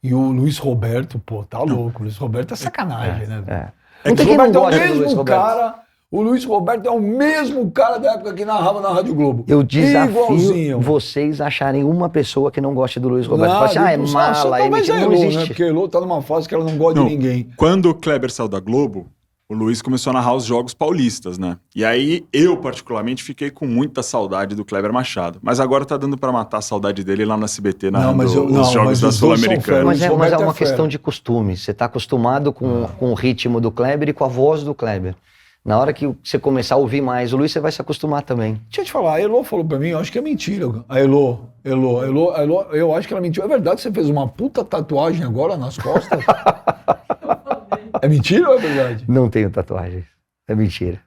E o Luiz Roberto, pô, tá louco. O Luiz Roberto é sacanagem, né?
Não tem
o
quem não
Roberto é o
gosta do Luiz
mesmo
Roberto.
cara. O Luiz Roberto é o mesmo cara da época que narrava na Rádio Globo.
Eu desafio
Igualzinho.
vocês acharem uma pessoa que não goste do Luiz Roberto. Fala assim,
Nada,
é mala, é
mas
mentira.
é
Não
Elô,
existe.
né? Porque a Elô tá numa fase que ela não gosta
Não,
de ninguém.
Quando o Kleber saiu da Globo, o Luiz começou a narrar os jogos paulistas, né? E aí eu, particularmente, fiquei com muita saudade do Kleber Machado. Mas agora tá dando pra matar a saudade dele lá no SBT, narrando os
mas
jogos da
os dois são
Sul-Americana.
fera.
Mas
Luiz
é
Roberto
uma
é fera.
questão de costume. Você está acostumado com o ritmo do Kleber e com a voz do Kleber. Na hora que você começar a ouvir mais o Luiz, você vai se acostumar também.
Deixa eu te falar, a Elô falou pra mim, eu acho que é mentira. A Elô, eu acho que ela mentiu. É verdade que você fez uma puta tatuagem agora nas costas? É mentira ou é verdade?
Não tenho tatuagem. É mentira.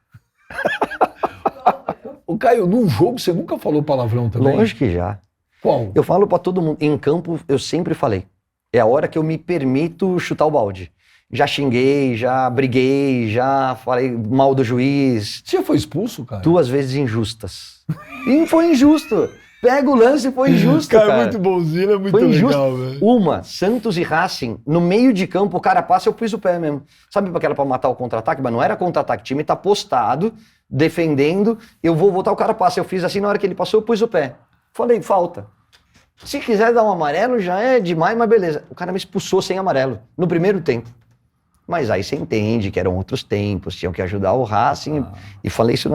Ô Caio, num jogo você nunca falou palavrão também?
Lógico que já.
Qual?
Eu falo pra todo mundo. Em campo, eu sempre falei. É a hora que eu me permito chutar o balde. Já xinguei, já briguei, já falei mal do juiz.
Você já foi expulso, cara?
2 vezes injustas. E foi injusto. Pega o lance e foi injusto, cara.
é muito bonzinho, é muito
Foi injusto.
legal, velho.
Uma, Santos e Racing, no meio de campo, o cara passa, eu pus o pé mesmo. Sabe aquela pra matar o contra-ataque? Mas não era contra-ataque, o time tá postado, defendendo, eu vou voltar, o cara passa. Eu fiz assim, na hora que ele passou, eu pus o pé. Falei, falta. Se quiser dar um amarelo, já é demais, mas beleza. O cara me expulsou sem amarelo, no primeiro tempo. Mas aí você entende que eram outros tempos, tinham que ajudar o Racing. E falei isso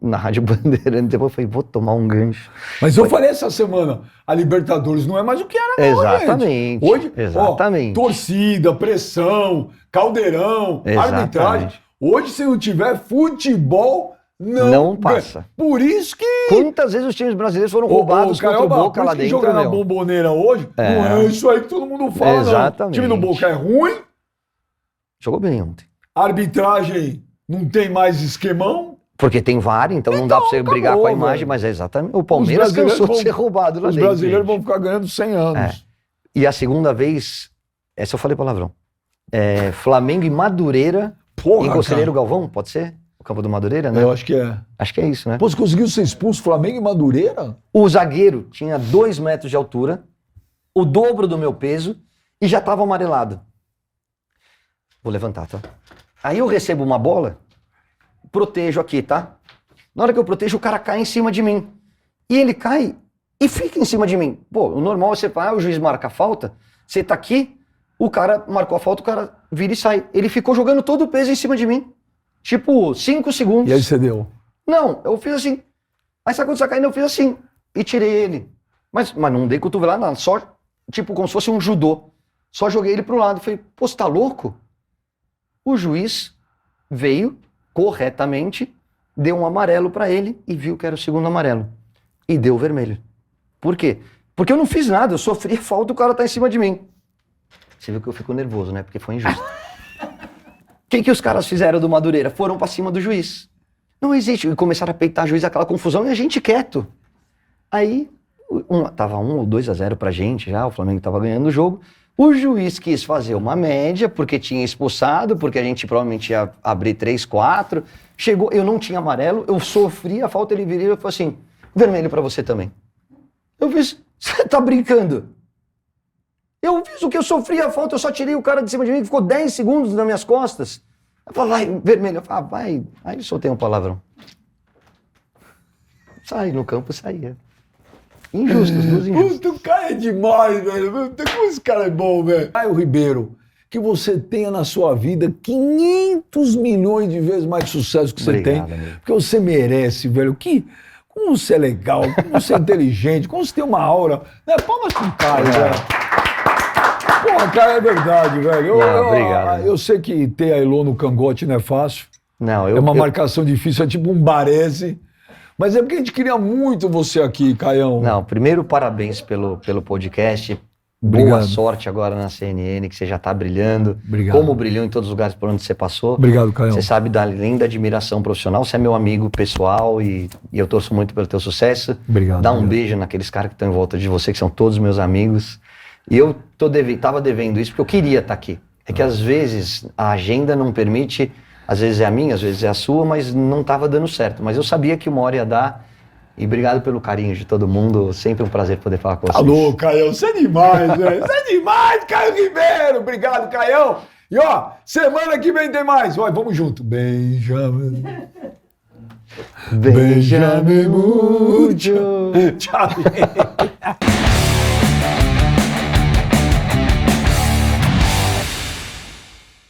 na Rádio Bandeirante, depois eu falei, vou tomar um gancho.
Mas eu falei essa semana, a Libertadores não é mais o que era, não,
Exatamente.
gente. Hoje,
Exatamente.
ó, torcida, pressão, caldeirão,
Exatamente.
arbitragem. Hoje, se não tiver futebol, não
passa.
Por isso que...
Quantas vezes os times brasileiros foram roubados contra o Boca lá
por isso que
dentro,
jogar na
meu?
Bomboneira hoje, não é isso aí que todo mundo fala,
Exatamente.
não. O time do Boca é ruim,
Jogou bem ontem.
a arbitragem não tem mais esquemão.
Porque tem VAR, então não dá pra você
acabou,
brigar com a imagem,
velho.
mas é exatamente. O Palmeiras cansou de ser roubado lá
Os
dentro.
brasileiros
gente.
vão ficar ganhando 100 anos.
E a segunda vez, essa eu falei palavrão. Flamengo e Madureira,
Porra,
em Conselheiro
cara.
Galvão, pode ser? O campo do Madureira, né?
Eu acho que é.
Acho que é isso, né?
Pô, você conseguiu ser expulso Flamengo e Madureira?
O zagueiro tinha 2 metros de altura, o dobro do meu peso e já estava amarelado. Vou levantar, tá? Aí eu recebo uma bola, protejo aqui, tá? Na hora que eu protejo, o cara cai em cima de mim. E ele cai e fica em cima de mim. Pô, o normal é você fala, o juiz marca a falta, você tá aqui, o cara marcou a falta, o cara vira e sai. Ele ficou jogando todo o peso em cima de mim. Tipo, 5 segundos.
E aí você deu?
Não, eu fiz assim. Aí sabe quando você caindo, eu fiz assim. E tirei ele. Mas não dei cotovelada, nada. Só, tipo, como se fosse um judô. Só joguei ele pro lado. Falei, pô, você tá louco? O juiz veio corretamente, deu um amarelo pra ele e viu que era o segundo amarelo. E deu o vermelho. Por quê? Porque eu não fiz nada, eu sofri falta, o cara tá em cima de mim. Você viu que eu fico nervoso, né? Porque foi injusto. O que os caras fizeram do Madureira? Foram pra cima do juiz. Não existe. E começaram a peitar o juiz, aquela confusão, e a gente quieto. Aí, tava 1 ou 2-0 pra gente já, o Flamengo tava ganhando o jogo. O juiz quis fazer uma média, porque tinha expulsado, porque a gente provavelmente ia abrir 3-4. Chegou, eu não tinha amarelo, eu sofri a falta, ele virou e falou assim, vermelho pra você também. Eu fiz, você tá brincando? Eu fiz o que eu sofri a falta, eu só tirei o cara de cima de mim, ficou 10 segundos nas minhas costas. Eu falei, vai, vermelho. Eu falei, vai. Aí eu soltei um palavrão. Sai no campo, saía. Injustos, 2 injustos.
Puta, o cara é demais, velho. Como esse cara é bom, velho. Caio Ribeiro, que você tenha na sua vida 500 milhões de vezes mais sucesso que você
Obrigado,
tem.
amigo.
Porque você merece, velho. Como você é legal, como você é inteligente, como você tem uma aura. Né? Palmas pro Caio, velho. Porra, cara, é verdade, velho.
Obrigado.
Eu sei que ter a Elô no cangote não é fácil.
Não,
É uma marcação difícil, é tipo um Baresi. Mas é porque a gente queria muito você aqui, Caião.
Não, primeiro, parabéns pelo podcast. Boa
Obrigado.
sorte agora na CNN, que você já tá brilhando.
Obrigado.
Como brilhou em todos os lugares por onde você passou.
Obrigado, Caião.
Você sabe, além da admiração profissional, você é meu amigo pessoal e eu torço muito pelo teu sucesso.
Obrigado.
Dá um
obrigado.
beijo naqueles caras que estão em volta de você, que são todos meus amigos. E eu tava devendo isso porque eu queria estar aqui. É que às vezes a agenda não permite, às vezes é a minha, às vezes é a sua, mas não estava dando certo. Mas eu sabia que uma hora ia dar. E obrigado pelo carinho de todo mundo. Sempre um prazer poder falar com vocês.
Alô, Caião, você é demais, velho. Você é demais, Caio Ribeiro. Obrigado, Caião. E ó, semana que vem tem mais. Vai, vamos junto. Benjamin.
Benjamin Mucho.
Tchau, gente.